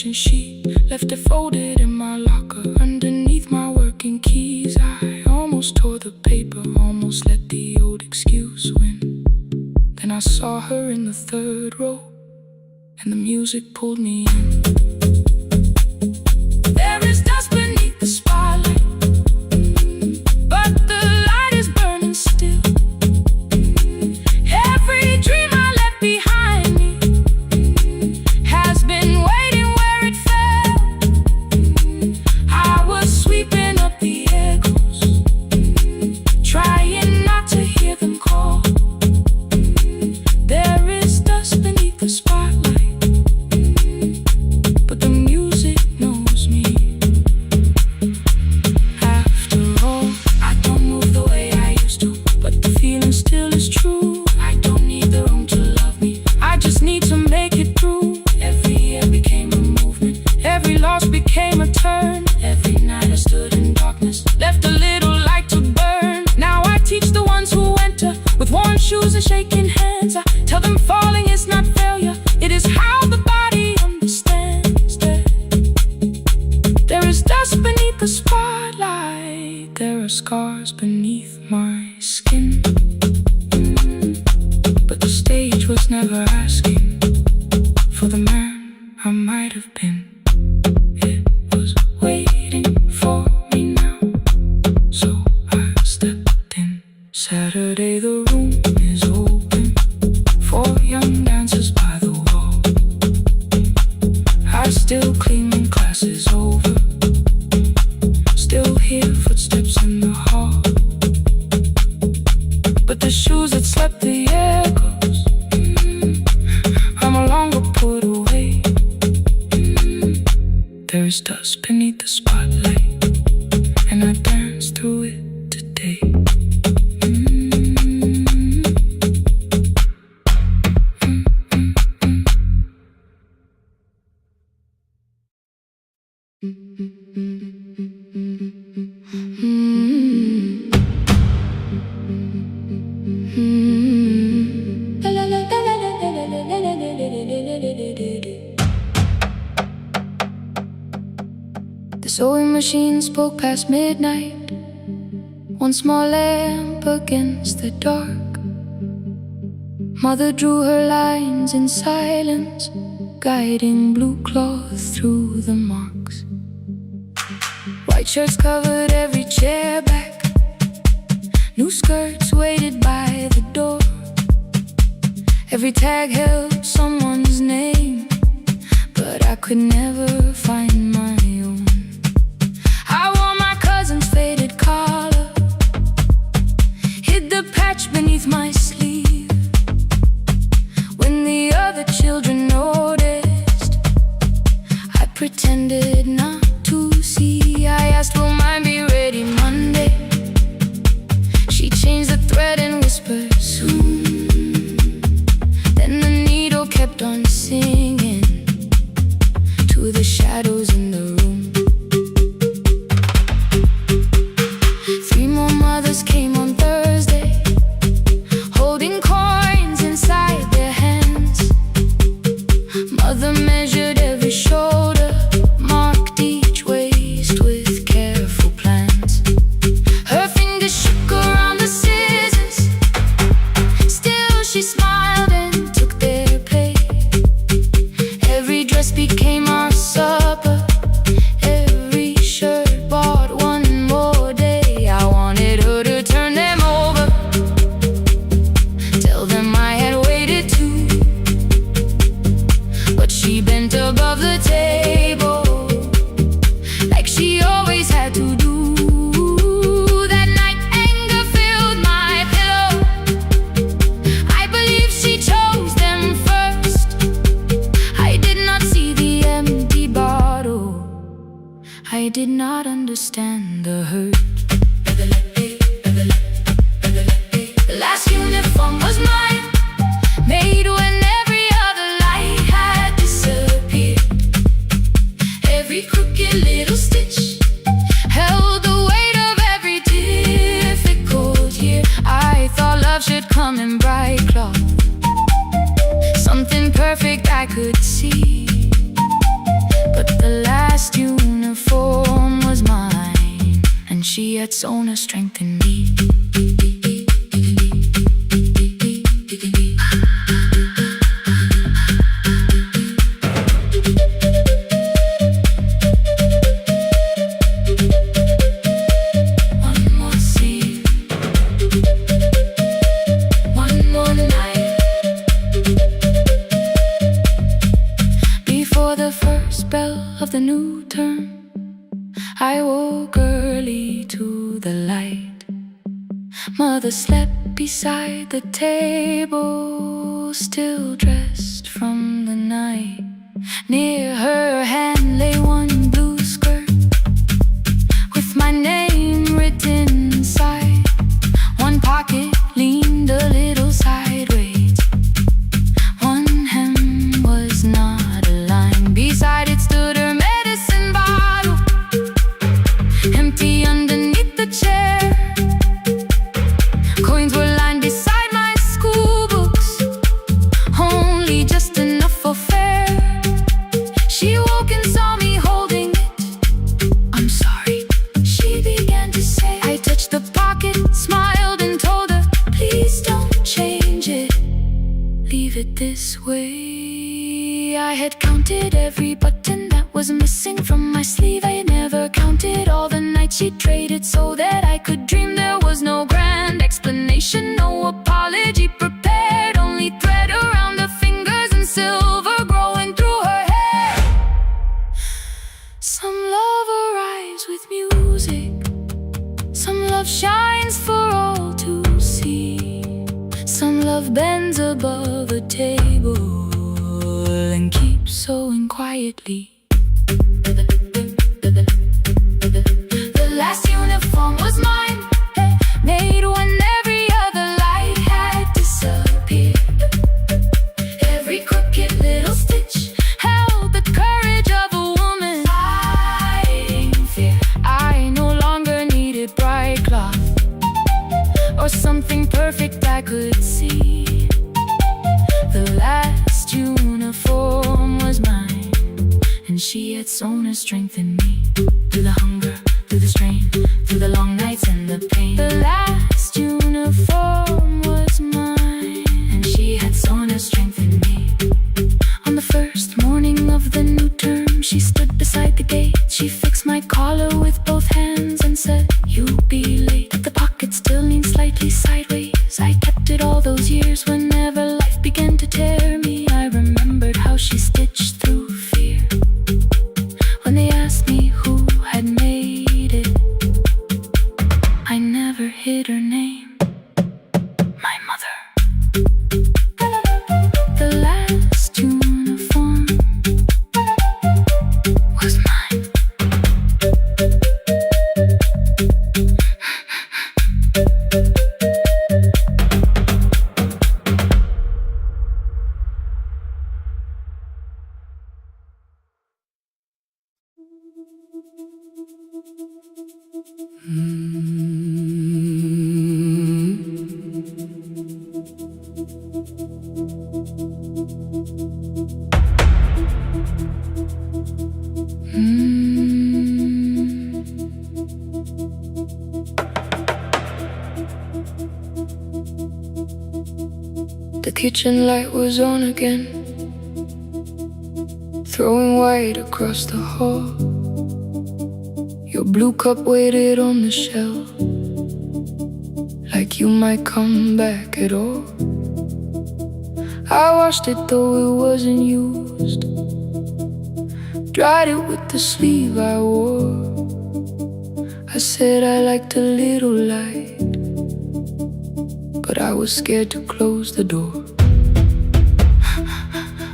permission sheet, left it folded in my locker underneath my working keys. I almost tore the paper, almost let the old excuse win. Then I saw her in the third row, and the music pulled me in. There is dust beneath the spotlight, but the light is burning still. Every dream I left behind me has been waiting where it fell. I was sweeping up the echoes, trying not to hear them call. There is dust beneath the spotlight, but the music knows me. After all, I don't move the way I used to, but the feeling still is true. I don't need the room to love me, I just need to make it through. Every year became a movement, every loss became a turn. Every night I stood in darkness, left a little light to burn. Now I teach the ones who enter with worn shoes and shaking hands. I tell them falling is not failure, it is how the body understands that there is dust beneath the spotlight. There are scars beneath my skin, but the stage was never asking for the man I might have been. It was waiting for me now, so I stepped in. Saturday the room is open for young dancers by the wall. I still clean when class is over, still hear footsteps in the hall, but the shoes that slept the echoes are no longer put away. There is dust beneath the spotlight, and I dance through it today. The sewing machine spoke past midnight, one small lamp against the dark. Mother drew her lines in silence, guiding blue cloth through the marks. White shirts covered every chair back, new skirts waited by the door. Every tag held someone's name, but I could never find my own. I wore my cousin's faded collar, hid the patch beneath my sleeve. When the other children noticed, I pretended not to see. I asked, will mine be ready Monday? She changed the thread and whispered, soon. Then the needle kept on singing to the shadows in the room. 3 more mothers came on Thursday, holding coins inside their hands. Mother measured every shoulder, marked each waist with careful plans. Her fingers shook around the scissors, still she smiled and took their place. Every dress became our supper, every shirt bought one more day. I wanted her to turn them over, tell them I had waited too, but she bent above the table like she always had to do. That night anger filled my pillow, I believe she chose them first. I did not see the empty bottle, I did not understand the hurt. The last uniform was mine, made when every other light had disappeared. Every crooked little stitch held the weight of every difficult year. I thought love should come in bright cloth, something perfect I could see. she had sown her strength in me. Of the new term, I woke early to the light. Mother slept beside the table, still dressed from the night. Near her hand lay one blue skirt with my name written inside. One pocket leaned a little sideways. One hem was not aligned. Beside it stood her medicine bottle, empty underneath the chair. Coins were lined beside my school books, only just enough for fare. She woke and saw me holding it. I'm sorry, she began to say. I touched the pocket, smiled and told her, please don't change it, leave it this way. I had counted every button that was missing from my sleeve. I never counted all the nights she traded so that I could dream. There was no grand explanation, no apology prepared, only thread around her fingers and silver growing through her hair. Some love arrives with music, some love shines for all to see. Some love bends above a table and keeps sewing quietly. The last uniform was mine, made when every other light had disappeared. Every crooked little stitch held the courage of a woman fighting fear. I no longer needed bright cloth or something perfect I could see. The last uniform was mine, and she had sown her strength in me. Through the hunger, through the strain, through the long nights and the pain. The last uniform was mine, and she had sown her strength in me. On the first morning of the new term, she stood beside the gate. She fixed my collar with both hands and said, you'll be late. The pocket still leaned slightly sideways. I kept it all those years. Whenever life began to tear me, I remembered how she stitched through fear. When they asked me who had made it, I never hid her name, my mother. The last uniform was mine. The kitchen light was on again, throwing white across the hall. Your blue cup waited on the shelf, like you might come back at all. I washed it though it wasn't used, dried it with the sleeve I wore. I said I liked a little light, but I was scared to close the door.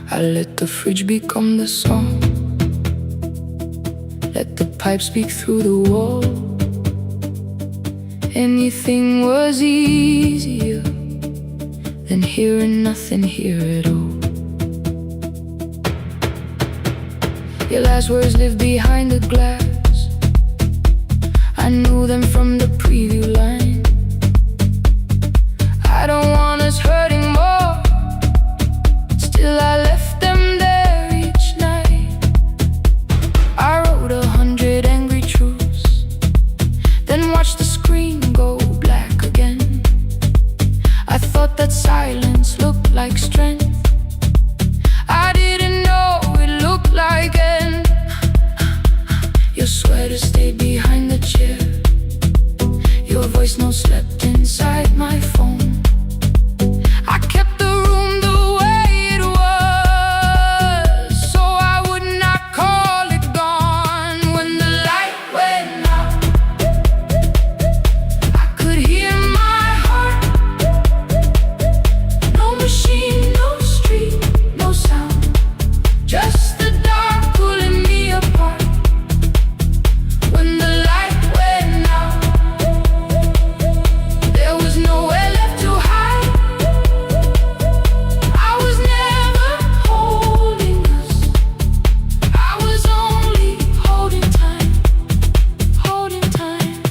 I let the fridge become the song, let the pipe speak through the wall. Anything was easier than hearing nothing here at all. Your last words live behind the glass, I knew them from the preview line. I don't want us hurting more, still I left them there each night. I wrote 100 angry truths, then Your voice no slept inside my phone. I kept the room the way it was, so I would not call it gone. When the light went out, I could hear my heart. No machine, no street, no sound, just the dark pulling me apart. When the light went out, there was nowhere left to hide. I was never holding us, I was only holding time, holding time.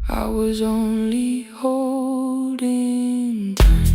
I was only holding time.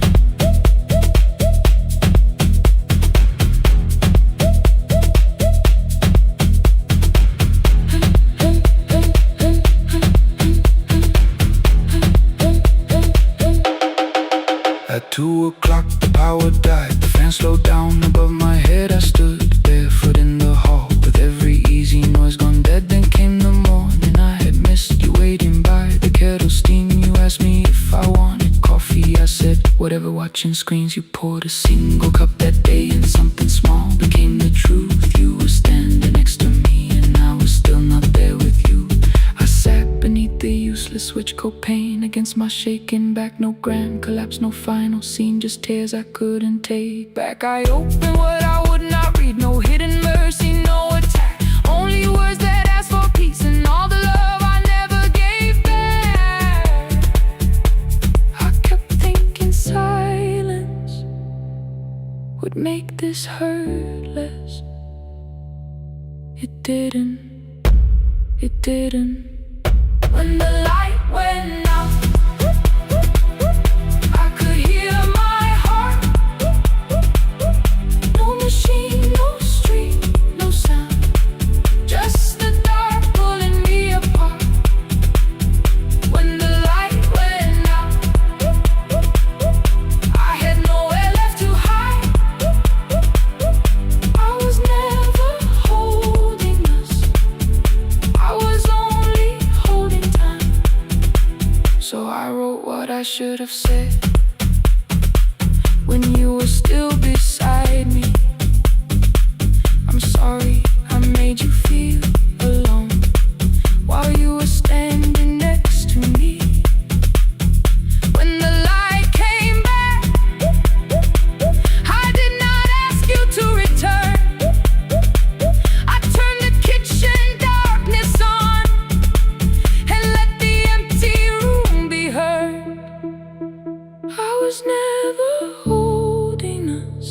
At 2 o'clock the power died, the fan slowed down above my head. I stood barefoot in the hall with every easy noise gone dead. Then came the morning, I had missed you waiting by the kettle steam. You asked me if I wanted coffee, I said whatever. Watching screens, you poured a single cup that day, and something small became the truth. You were standing next to me and I was still not there with you. I sat beneath the useless switch, copain against my shaking back. No grand collapse, no final scene, just tears I couldn't take back. I opened what I would not read, no hidden mercy, no attack, only words that ask for peace and all the love I never gave back. I kept thinking silence would make this hurt less. It didn't, it didn't. When the light went out, I could hear my heart. No machine, no street, no sound, just the dark pulling me apart. When the light went out, I had nowhere left to hide. I was never holding us, I was only holding time. So I wrote what I should have said when you were still beside me. I'm sorry I made you feel alone while you were standing next to me. When the light came back, I did not ask you to return. I turned the kitchen darkness on and let the empty room be heard. I was never holding us,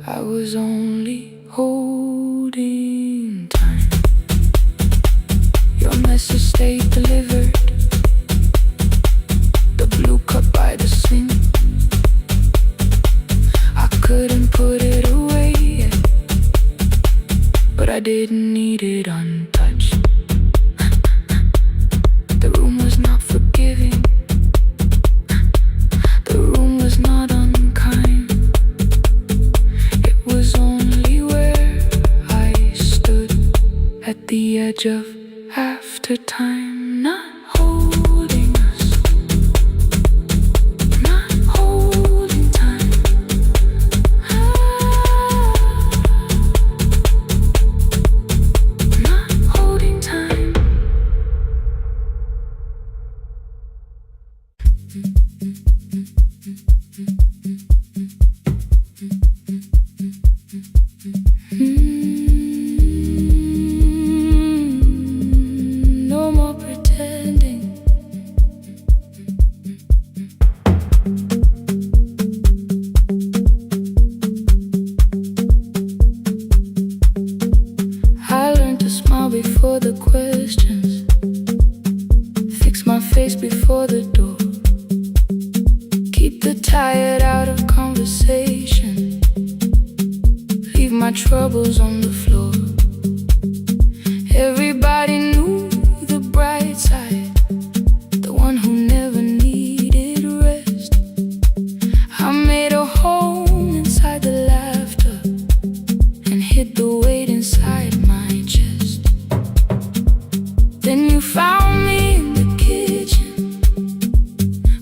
I was only holding time. Your message stayed delivered, the blue cup by the sink. I couldn't put it away yet, but I didn't need it untouched. The room was not forgiving, the room was not unkind. It was only where I stood at the edge of after time, not holding us, not holding time. Not holding time. No more pretending. I learned to smile before the questions, fix my face before the door, keep the tired out of conversation, leave my troubles on the floor. Everybody knew the bright side, the one who never needed rest. I made a home inside the laughter and hid the weight inside my chest. Then you found me in the kitchen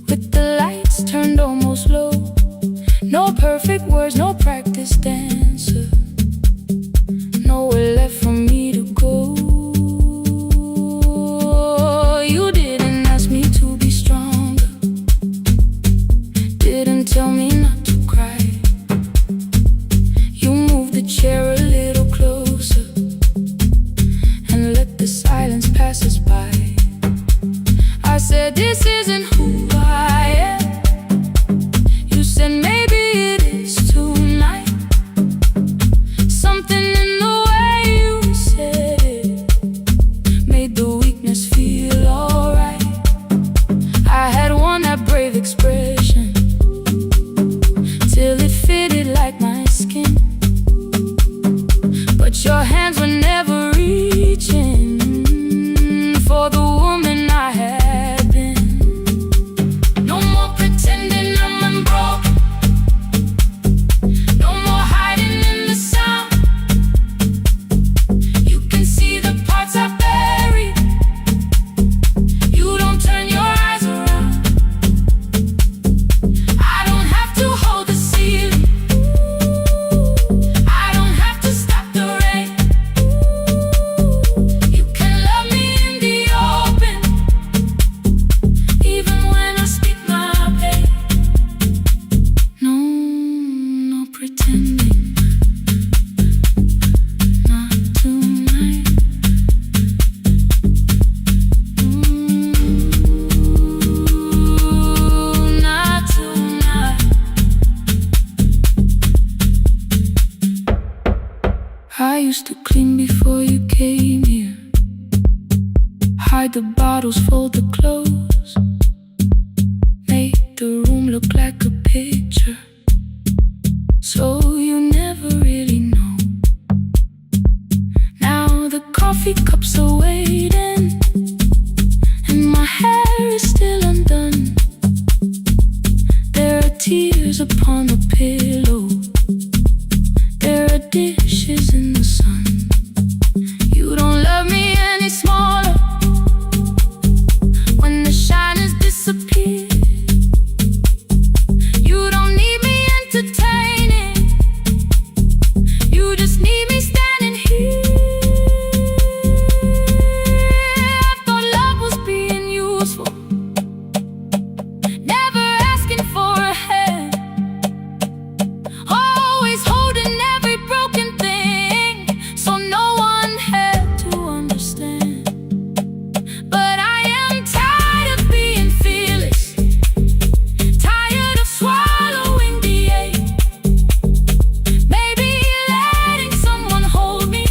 with the lights turned almost low. No perfect words, no practice dancer, nowhere left for me to go. You didn't ask me to be stronger, didn't tell me not to cry. You moved the chair a little closer and let the silence pass us by. I said, this isn't who I am. You said, maybe it is tonight. Something in the way you said it made the weakness feel alright. I had won that brave expression till it fitted like my skin, but your hands were never reaching for the woman I had been. No more pretending I'm unbroken, no more hiding in the sound. You can see the parts I buried. You don't turn your eyes around. I don't have to hold the ceiling, I don't have to stop the rain. You can love me in the open, even when I speak my pain. No, no pretending, not tonight. Not tonight. I used to clean before you came here, hide the bottles, fold the clothes, make the room look like a picture, so you never really know. Now the coffee cups are waiting, and my hair is still undone. There are tears upon the pillow, there are dishes in the sun. You don't love me any smaller when the shine has disappeared. You don't need me entertaining, you just need me standing here. I thought love was being useful, never asking for a hand, always holding every broken thing, so no one had to understand. But I am tired of being fearless, tired of swallowing the ache. Maybe letting someone hold me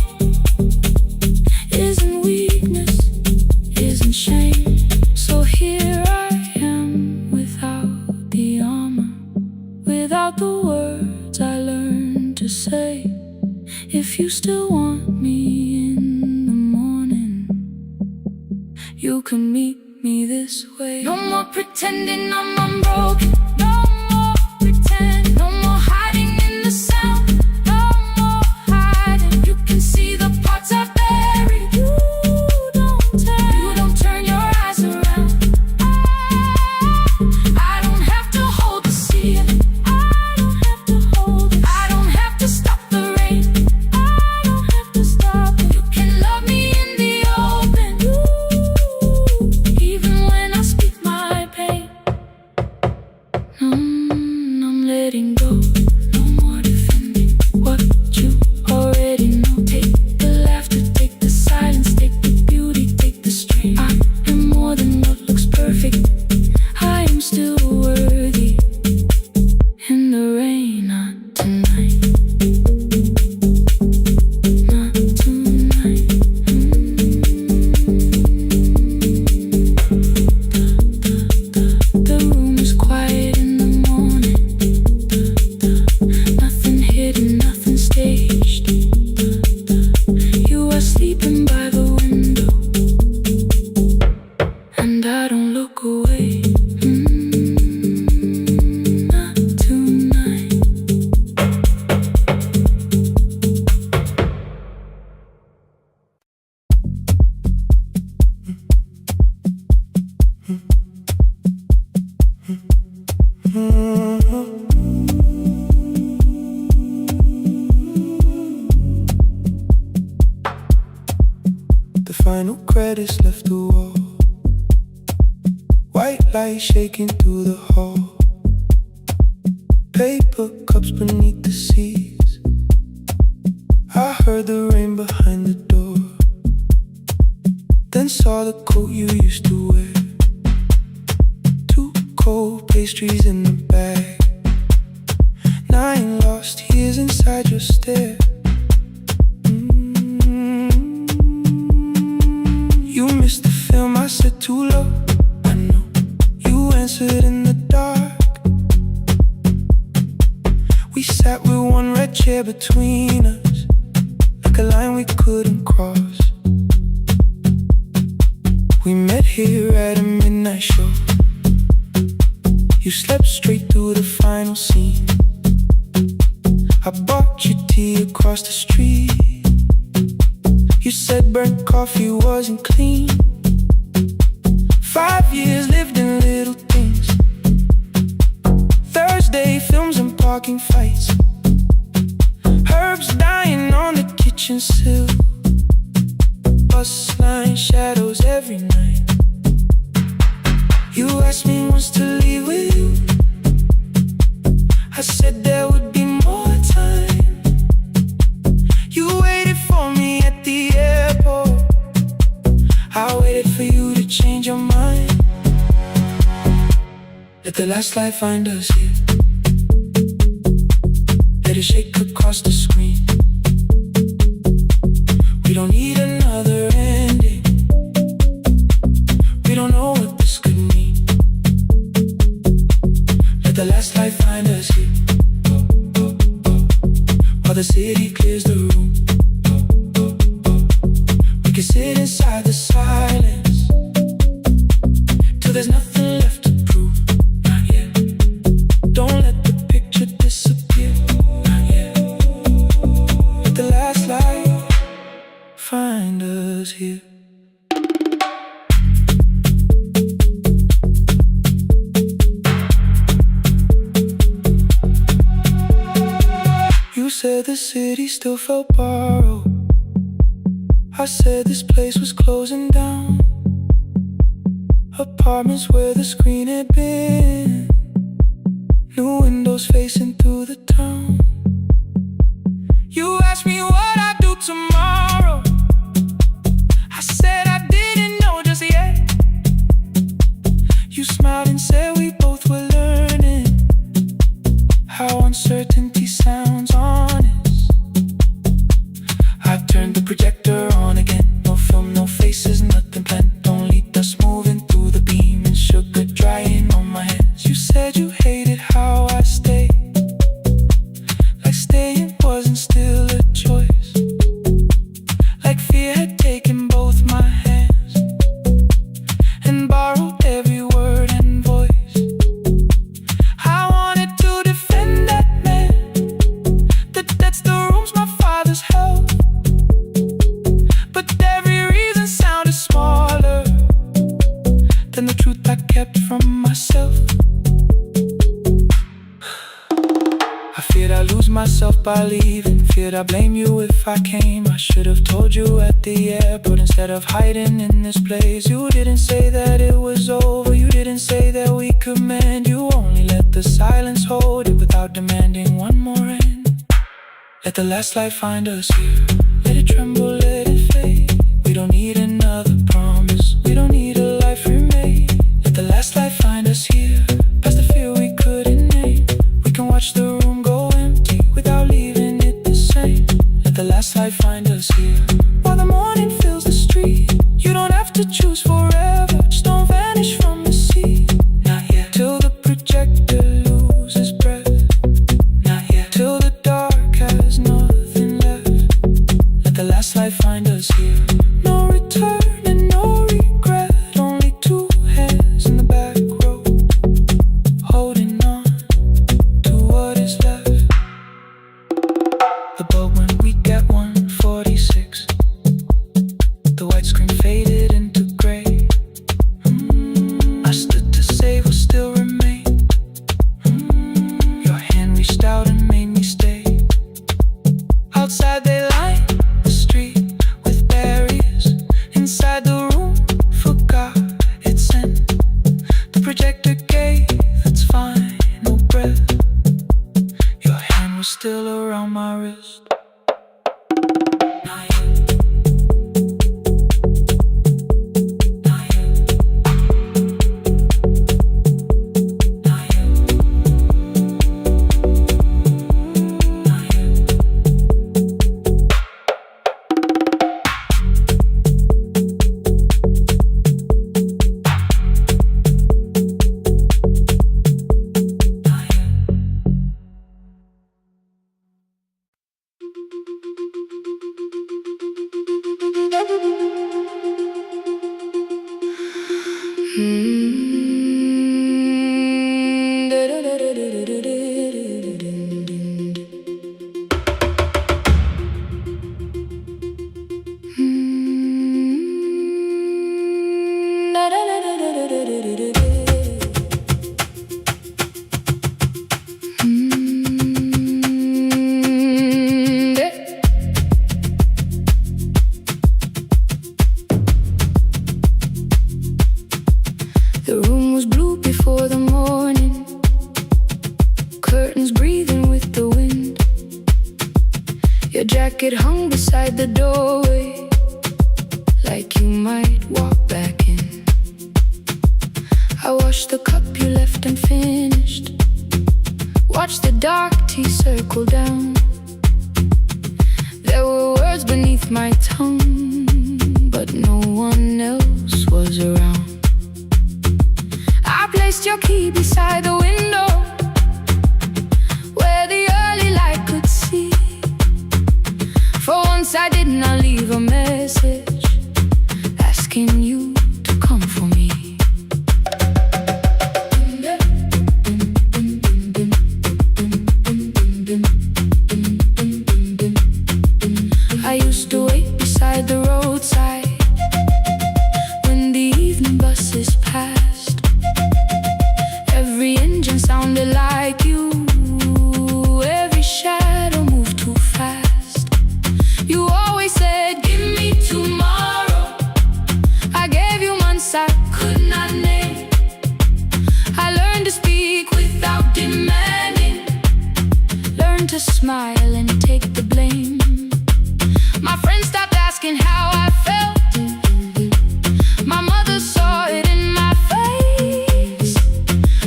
isn't weakness, isn't shame. So here I am without the armor, without the words I learned to say. If you still want me in the morning, you can meet me this way. No more pretending I'm unbroken, no more pretend, no more hiding in the sound, no more hiding. You can see the parts I buried. You don't turn your eyes around. I don't have to hold the ceiling, I don't have to hold it, I don't have to stop the rain, I don't have to stop it. You can love me in the open, even when I speak my pain. credits left the wall. White light shaking through the hall. Paper cups beneath the seats. I heard the rain behind the door. Then saw the coat you used to wear. Two cold pastries in the bag. 9 lost years inside your stare. You missed the film, I said too low. I know. You answered in the dark. We sat with one red chair between us, like a line we couldn't cross. We met here at a midnight show. You slept straight through the final scene. I bought you tea across the street. You said burnt coffee wasn't clean. 5 years lived in little things. Thursday films and parking fights. Herbs dying on the kitchen sill. Bus line shadows every night. You asked me once to leave with you. I said there would be more time. You waited for me at the airport. I waited for you to change your mind. Let the last light find us here. Let it shake across the screen. We don't need another ending. We don't know what this could mean. Let the last light find us here. While the city clears the room, we can sit inside the silence till there's nothing left to prove. Not yet. Don't let the picture disappear. Not yet. Let the last light find us here. You said the city still felt borrowed. I said this place was closing down. Apartments where the screen had been. New windows facing through the town. You asked me what I'd do tomorrow. I said I didn't know just yet. You smiled and said we both were learning how uncertainty sounds honest. I turned the projector on again. No film, no faces, nothing planned. Only dust moving through the beam and sugar drying on my hands. You said you hated how I stayed, like staying wasn't still a choice. Like fear had taken both my hands and borrowed every word and voice. I wanted to defend that man that's the rooms my father's held. But every reason sounded smaller than the truth I kept from myself. I feared I'd lose myself by leaving. Feared I'd blame you if I came. I should have told you at the airport instead of hiding in this place. You didn't say that it was over. You didn't say that we could mend. You only let the silence hold it without demanding one more end. Let the last light find us here. Let it tremble, let it fade. We don't need another promise. We don't need a life remade. Let the last light find us here. Past the fear we couldn't name. We can watch the room go empty without leaving it the same. Let the last light find us here. While the morning fills the street, you don't have to choose forever. Just don't vanish from the sea. Not yet. Till the projector loses breath. Not yet. Till the dark has nothing left. Let the last light find us here. No return and no regret. Only two hands in the back row, holding on to what is left. The bulb went weak at 1:46. The white screen faded into gray. The room was blue before the morning, curtains breathing with the wind. Your jacket hung beside the doorway, like you might walk back in. I washed the cup you left unfinished, watched the dark tea circle down. There were words beneath my tongue, but no one else was around. I placed your key beside the window, where the early light could see. For once I did not leave a message asking you to come for me. I used to wait beside the roadside when the evening buses passed. Every engine sounded like you, every shadow moved too fast. You always said, give me tomorrow. I gave you months I could not name. I learned to speak without demanding, learned to smile and take the blame. My friends stopped asking how I felt. My mother saw it in my face.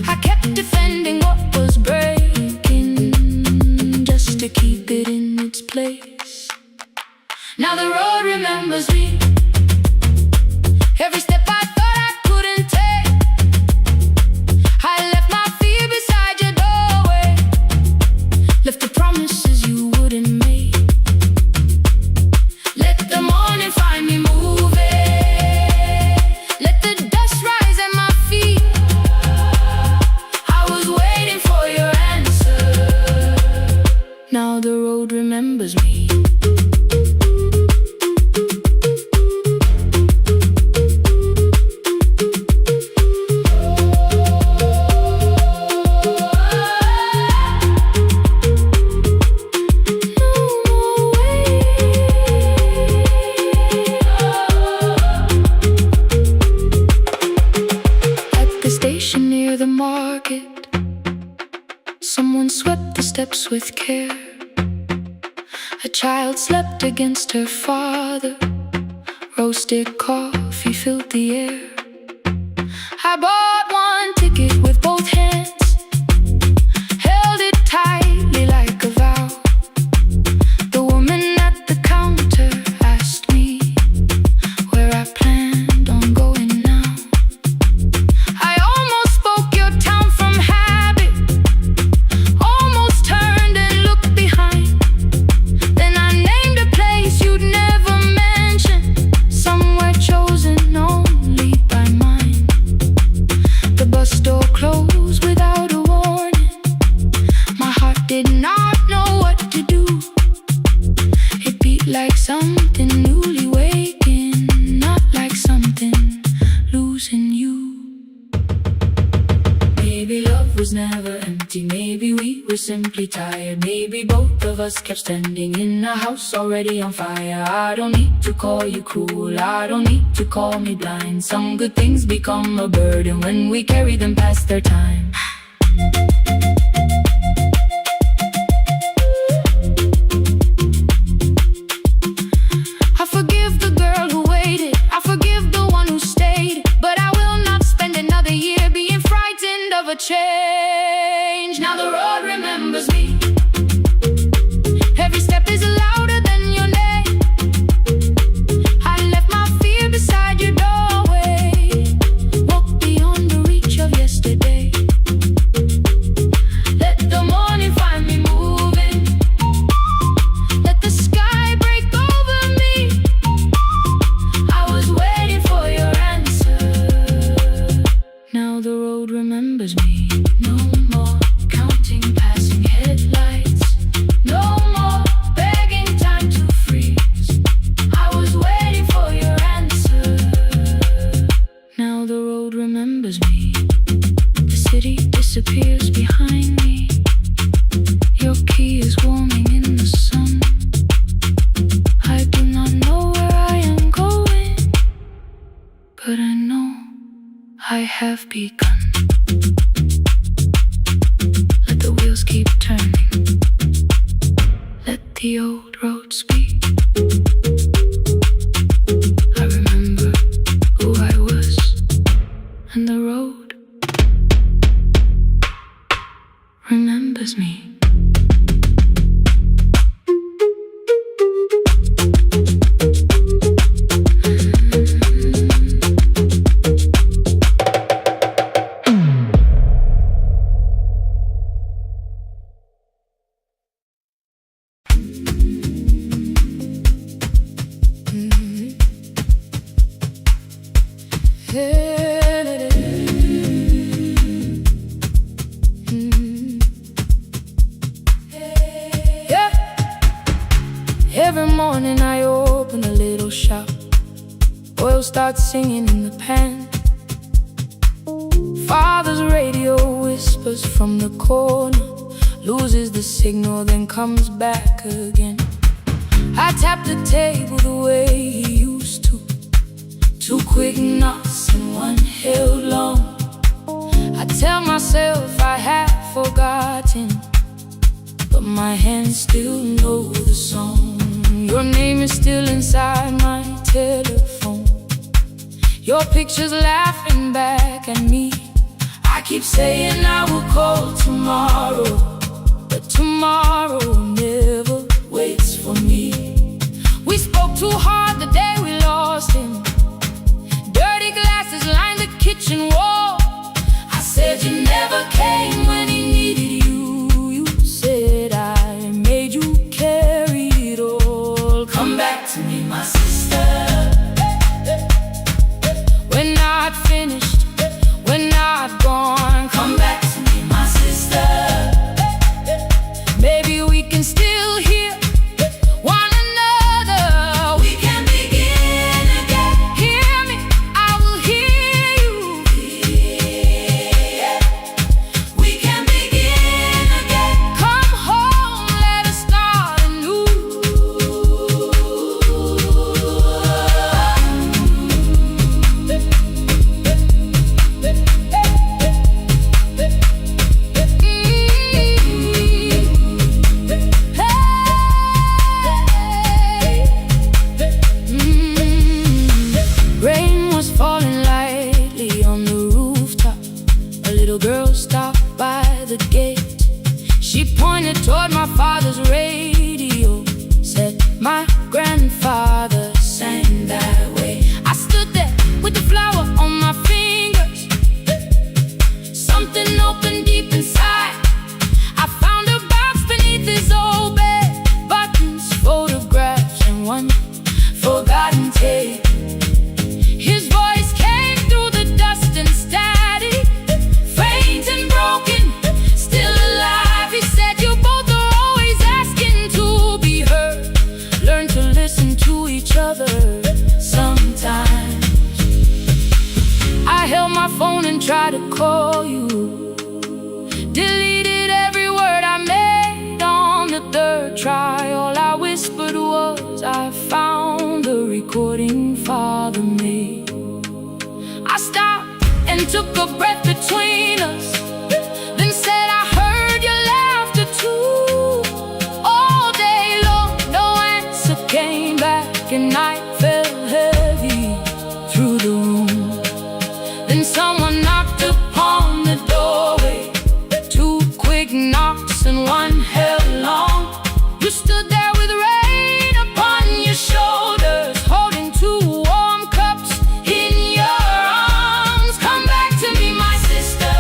I kept defending what was breaking, just to keep it in its place. Now the road remembers me. Every step I thought I couldn't take, I left my fear beside your doorway, left the promises you wouldn't make. Let the morning find me moving, let the dust rise at my feet. I was waiting for your answer. Now the road remembers me. Near the market, someone swept the steps with care. A child slept against her father, roasted coffee filled the air. I bought one ticket with both hands, held it tightly like a vow. The woman at the counter asked me where I planned on going now. I almost spoke your town from habit, almost turned and looked behind. Then I named a place you'd never mention, somewhere chosen only by mine. The bus door closed without a warning. My heart did not know what to do. It beat like something newly waking, not like something losing you. Maybe love was never empty, maybe we were simply tired. Maybe both of us kept standing in a house already on fire. I don't need to call you cruel, I don't need to call me blind. Some good things become a burden when we carry them past their time. I forgive the girl who waited, I forgive the one who stayed, but I will not spend another year being frightened of a change. Now the road remembers me. Every step is louder than your name. I left my fear beside your doorway, walked beyond the reach of yesterday. Let the morning find me moving, let the sky break over me. I was waiting for your answer. but I know I have begun. Let the wheels keep turning. Let the old road speak. I remember who I was, and the road remembers me. Every morning I open a little shop. Oil starts singing in the pan. Father's radio whispers from the corner, loses the signal, then comes back again. I tap the table the way he used to. 2 quick knocks and 1 held long. I tell myself I have forgotten, but my hands still know the song. Your name is still inside my telephone. Your picture's laughing back at me. I keep saying I will call tomorrow, but tomorrow never waits for me. We spoke too hard the day we lost him. Dirty glasses lined the kitchen wall. I said you never came when he needed you. You said I made you carry it all. Come back to me, my sister. We're not finished, we're not gone. Come back to me, my sister. Maybe we can still hear one another. We can begin again. Hear me, I will hear you. Yeah. We can begin again. Come home, let us start anew. Rain was falling lightly on the rooftop. A little girl stopped by the gate. She pointed toward my father's radio, said my grandfather sang that way. I stood there with the flower on my fingers. Something opened deep inside. I found a box beneath his old bed, buttons, photographs, and 1 forgotten tape. His voice came through the dust and static, faint and broken, still alive. He said, you both are always asking to be heard. Learn to listen to each other sometimes. I held my phone and tried to call you. Deleted every word I made on the 3rd try. All I whispered was, I found the recording Father made. I stopped and took a breath between us, then said I heard your laughter too. All day long, no answer came back, and night fell heavy through the room. Then someone knocked upon the doorway. 2 quick knocks and 1 held long. You stood there with rain upon your shoulders, holding 2 warm cups in your arms. Come back to me, my sister.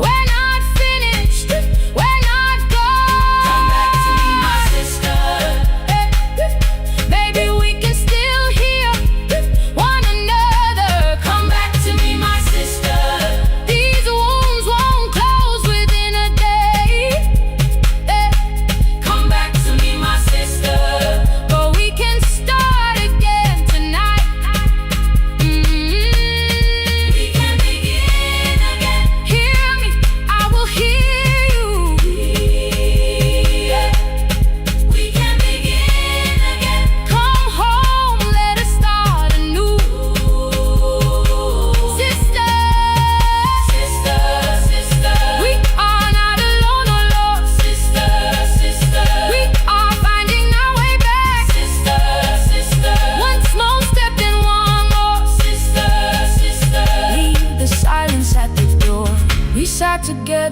We're not finished, we're not gone. Come back to me, my sister. Maybe we can still hear one another.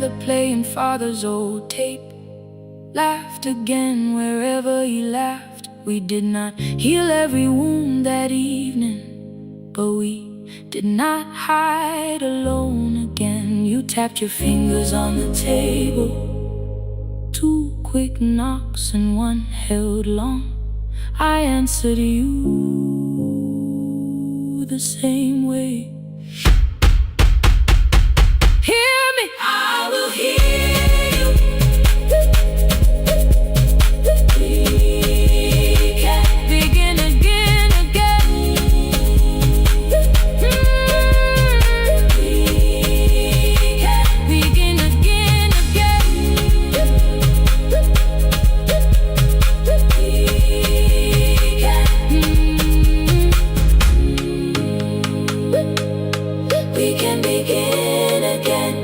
together playing father's old tape. Laughed again wherever he laughed. We did not heal every wound that evening, but we did not hide alone again. You tapped your fingers on the table, 2 quick knocks and 1 held long. I answered you the same way. Hear me, I will hear you. We can begin again, again. We can begin again, again. We can begin again.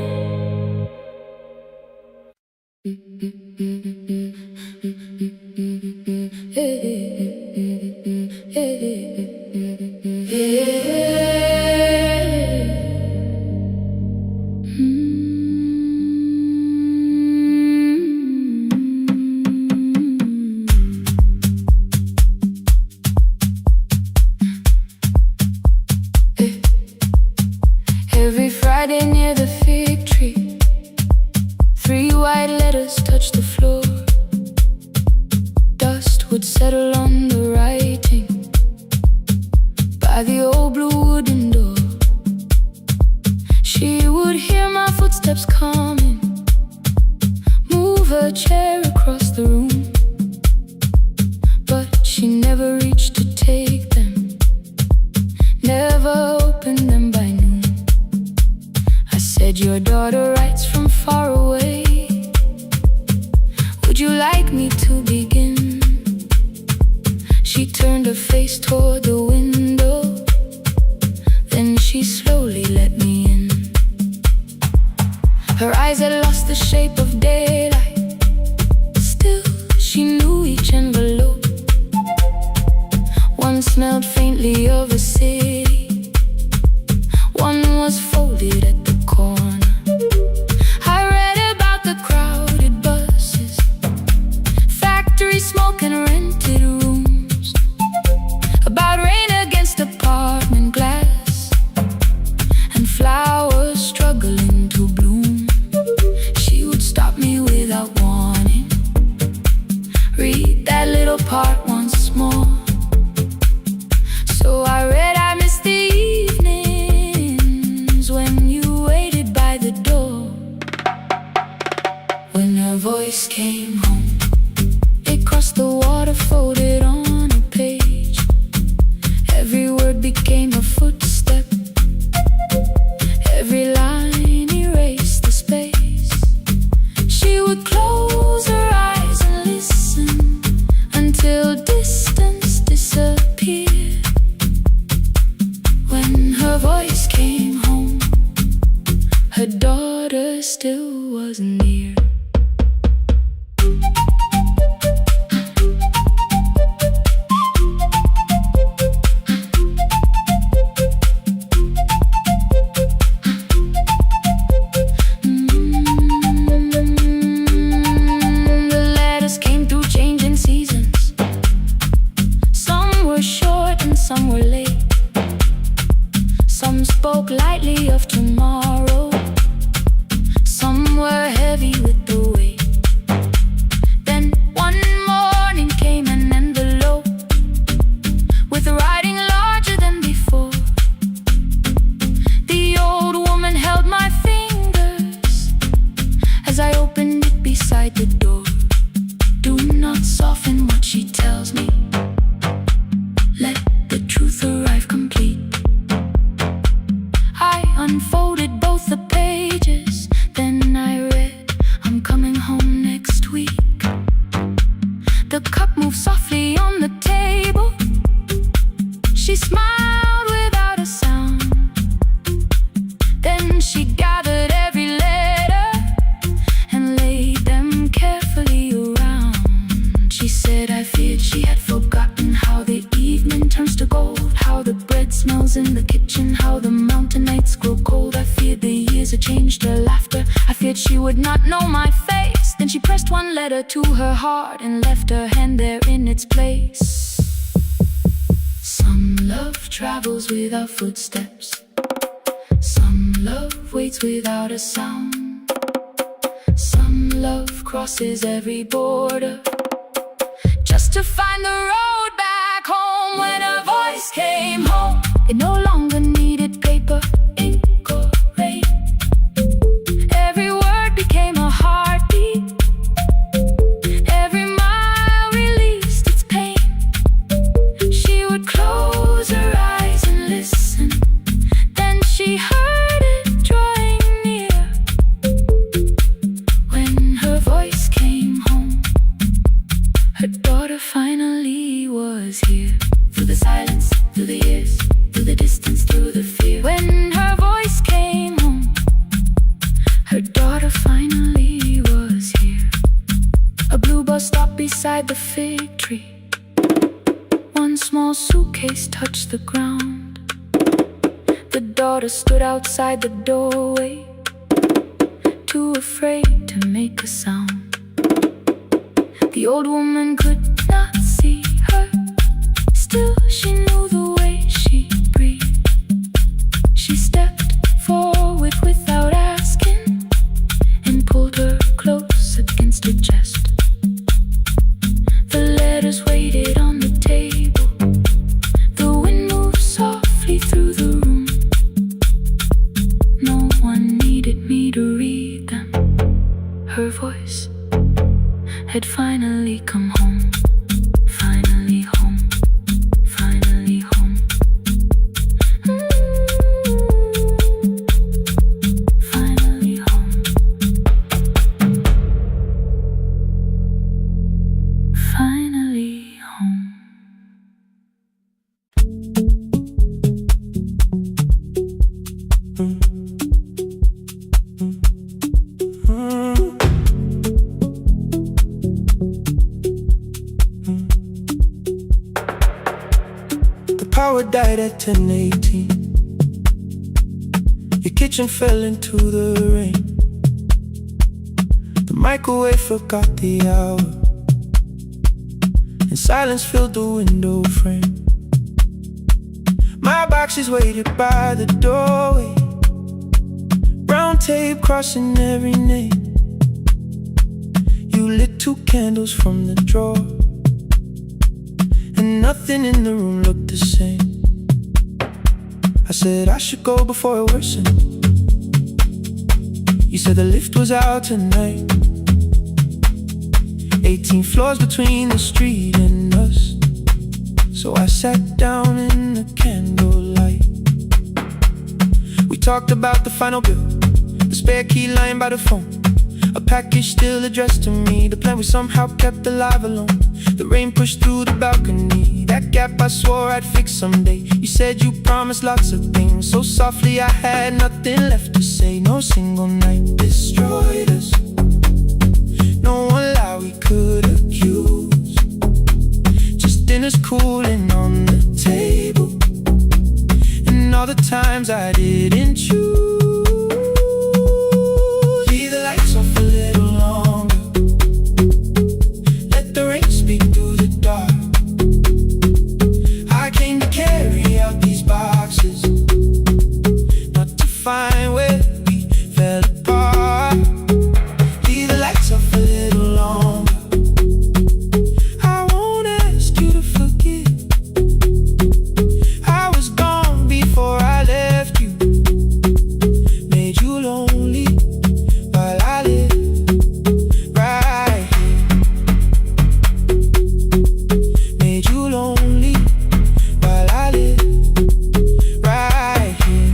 Every Friday near the fig tree, 3 white letters touched the floor. Dust would settle on the writing by the old blue wooden door. She would hear my footsteps coming, move her chair across the room, but she never reached to take them, never opened them by noon. I said, your daughter writes from far away. Would you like me to begin? She turned her face toward the window, then she slowly let me in. Her eyes had lost the shape of daylight, still she knew each envelope. One smelled faintly of a city, one was folded at the corner. I read about the crowded buses, factory smoke and rented rooms, about rain against apartment glass and flowers struggling to bloom. She would stop me without warning, read that little part once more. So I read, I miss the evenings when you waited by the door. When her voice came home, it crossed the water, folded on a page. Every word became a footstep, every line erased the space. She would close her eyes and listen until distance disappeared. When her voice came home, her daughter still wasn't near. The letters came through changing seasons. Some were short and some were late. Some spoke lightly of tomorrow, some were heavy with the weight. Then one morning came an envelope with writing larger than before. The old woman held my fingers as I opened it beside the door. Do not soften what she tells me, let the truth arrive complete. I unfolded both the pages, then I read, I'm coming home next week. The cup moved softly on the table. She smiled without a sound. Then she gathered every letter and laid them carefully around. She said, I feared she had forgotten how the evening turns to gold, how the bread smells in the kitchen, how the mountain nights grow cold. I feared the years had changed her laughter. I feared she would would not know my face. Then she pressed one letter to her heart and left her hand there in its place. Some love travels without footsteps. Some love waits without a sound. Some love crosses every border just to find the road back home. When her voice came home, it no longer needed paper, ink or rain. Every word became a heartbeat. Every mile released its pain. She would close her eyes and listen. Then she heard it drawing near. When her voice came home, her daughter finally was here. Through the silence, through the years, through the distance, through the fear. When her voice came home, her daughter finally was here. A blue bus stopped beside the fig tree. One small suitcase touched the ground. The daughter stood outside the doorway, too afraid to make a sound. The old woman could not see her. Still, she knew the way she breathed. She stepped forward without asking and pulled her close against her chest. The letters waited on the table. The wind moved softly through the room. No one needed me to read them. Her voice had finally come home. Finally home. Finally home. Finally home. Finally home. The power died at 10:18. Your kitchen fell into the rain. The microwave forgot the hour, and silence filled the window frame. My boxes waited by the doorway, brown tape crossing every name. You lit 2 candles from the drawer, and nothing in the room looked the same. I said I should go before it worsened. You said the lift was out tonight. 18 floors between the street and us. So I sat down in the candlelight. We talked about the final bill, the spare key lying by the phone, a package still addressed to me, the plan we somehow kept alive alone. The rain pushed through the balcony, that gap I swore I'd fix someday. You said you promised lots of things, so softly I had nothing left to say. No single night destroyed us, no one lie we could accuse. Just dinners cooling on the table, and all the times I didn't choose. Leave the lights off a little longer, let the rain speak through the dark. I came to carry out these boxes, not to find where we fell apart. Leave the lights off a little longer. I won't ask you to forget. I was gone before I left you, made you lonely while I live right here. Made you lonely while I live right here.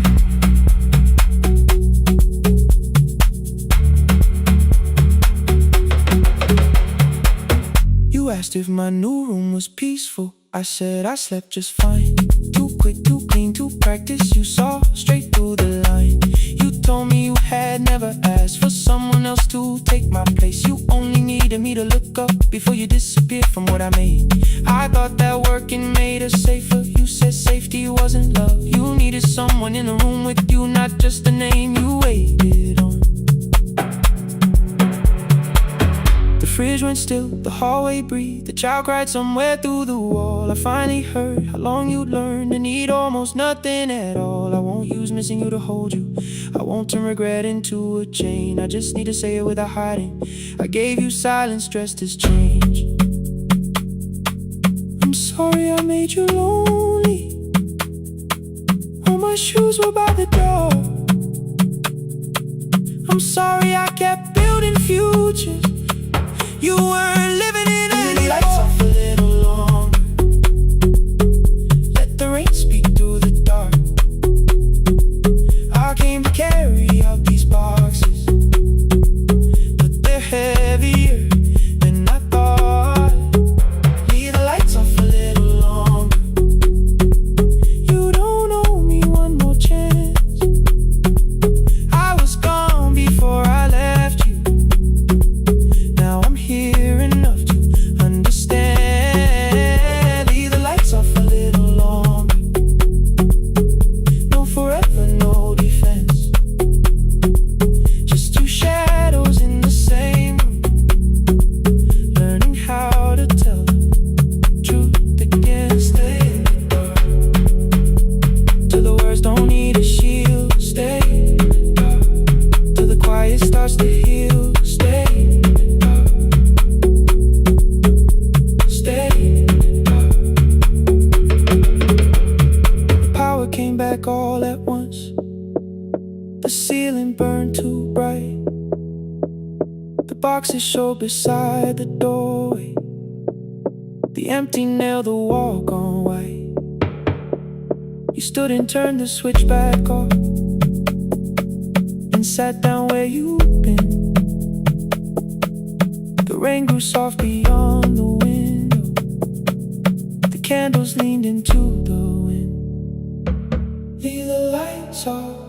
You asked if my new room was peaceful. I said I slept just fine. Too quick, too clean, too practiced. You saw straight through the line. You told me you had never asked for someone else to take my place. You only needed me to look up before you disappeared from what I made. I thought that working made us safer. You said safety wasn't love. You needed someone in the room with you, not just the name you waited on. fridge went still, the hallway breathed. The child cried somewhere through the wall. I finally heard how long you'd learned to need almost nothing at all. I won't use missing you to hold you. I won't turn regret into a chain. I just need to say it without hiding. I gave you silence dressed as change. I'm sorry I made you lonely. All my shoes were by the door. I'm sorry I kept building futures. You weren't living in any lights off a little longer. Let the rain speak through the dark. I came to carry out these boxes, but they're heavier than I thought. Leave the lights off a little longer. You don't owe me one more chance. I was gone before I left you. Now I'm here enough to understand. Leave the lights off a little longer. No forever, no defense. Just two shadows in the same room, learning how to tell the truth against the dark. Till the words don't need a shield. Stay dark. Till the quiet starts to heal. Stay dark. Stay dark. The power came back all at once. The ceiling burned too bright. The boxes showed beside the doorway. The empty nail, the wall gone white. You stood and turned the switch back off, and sat down where you'd been. The rain grew soft beyond the window. The candles leaned into the wind. Leave the lights off.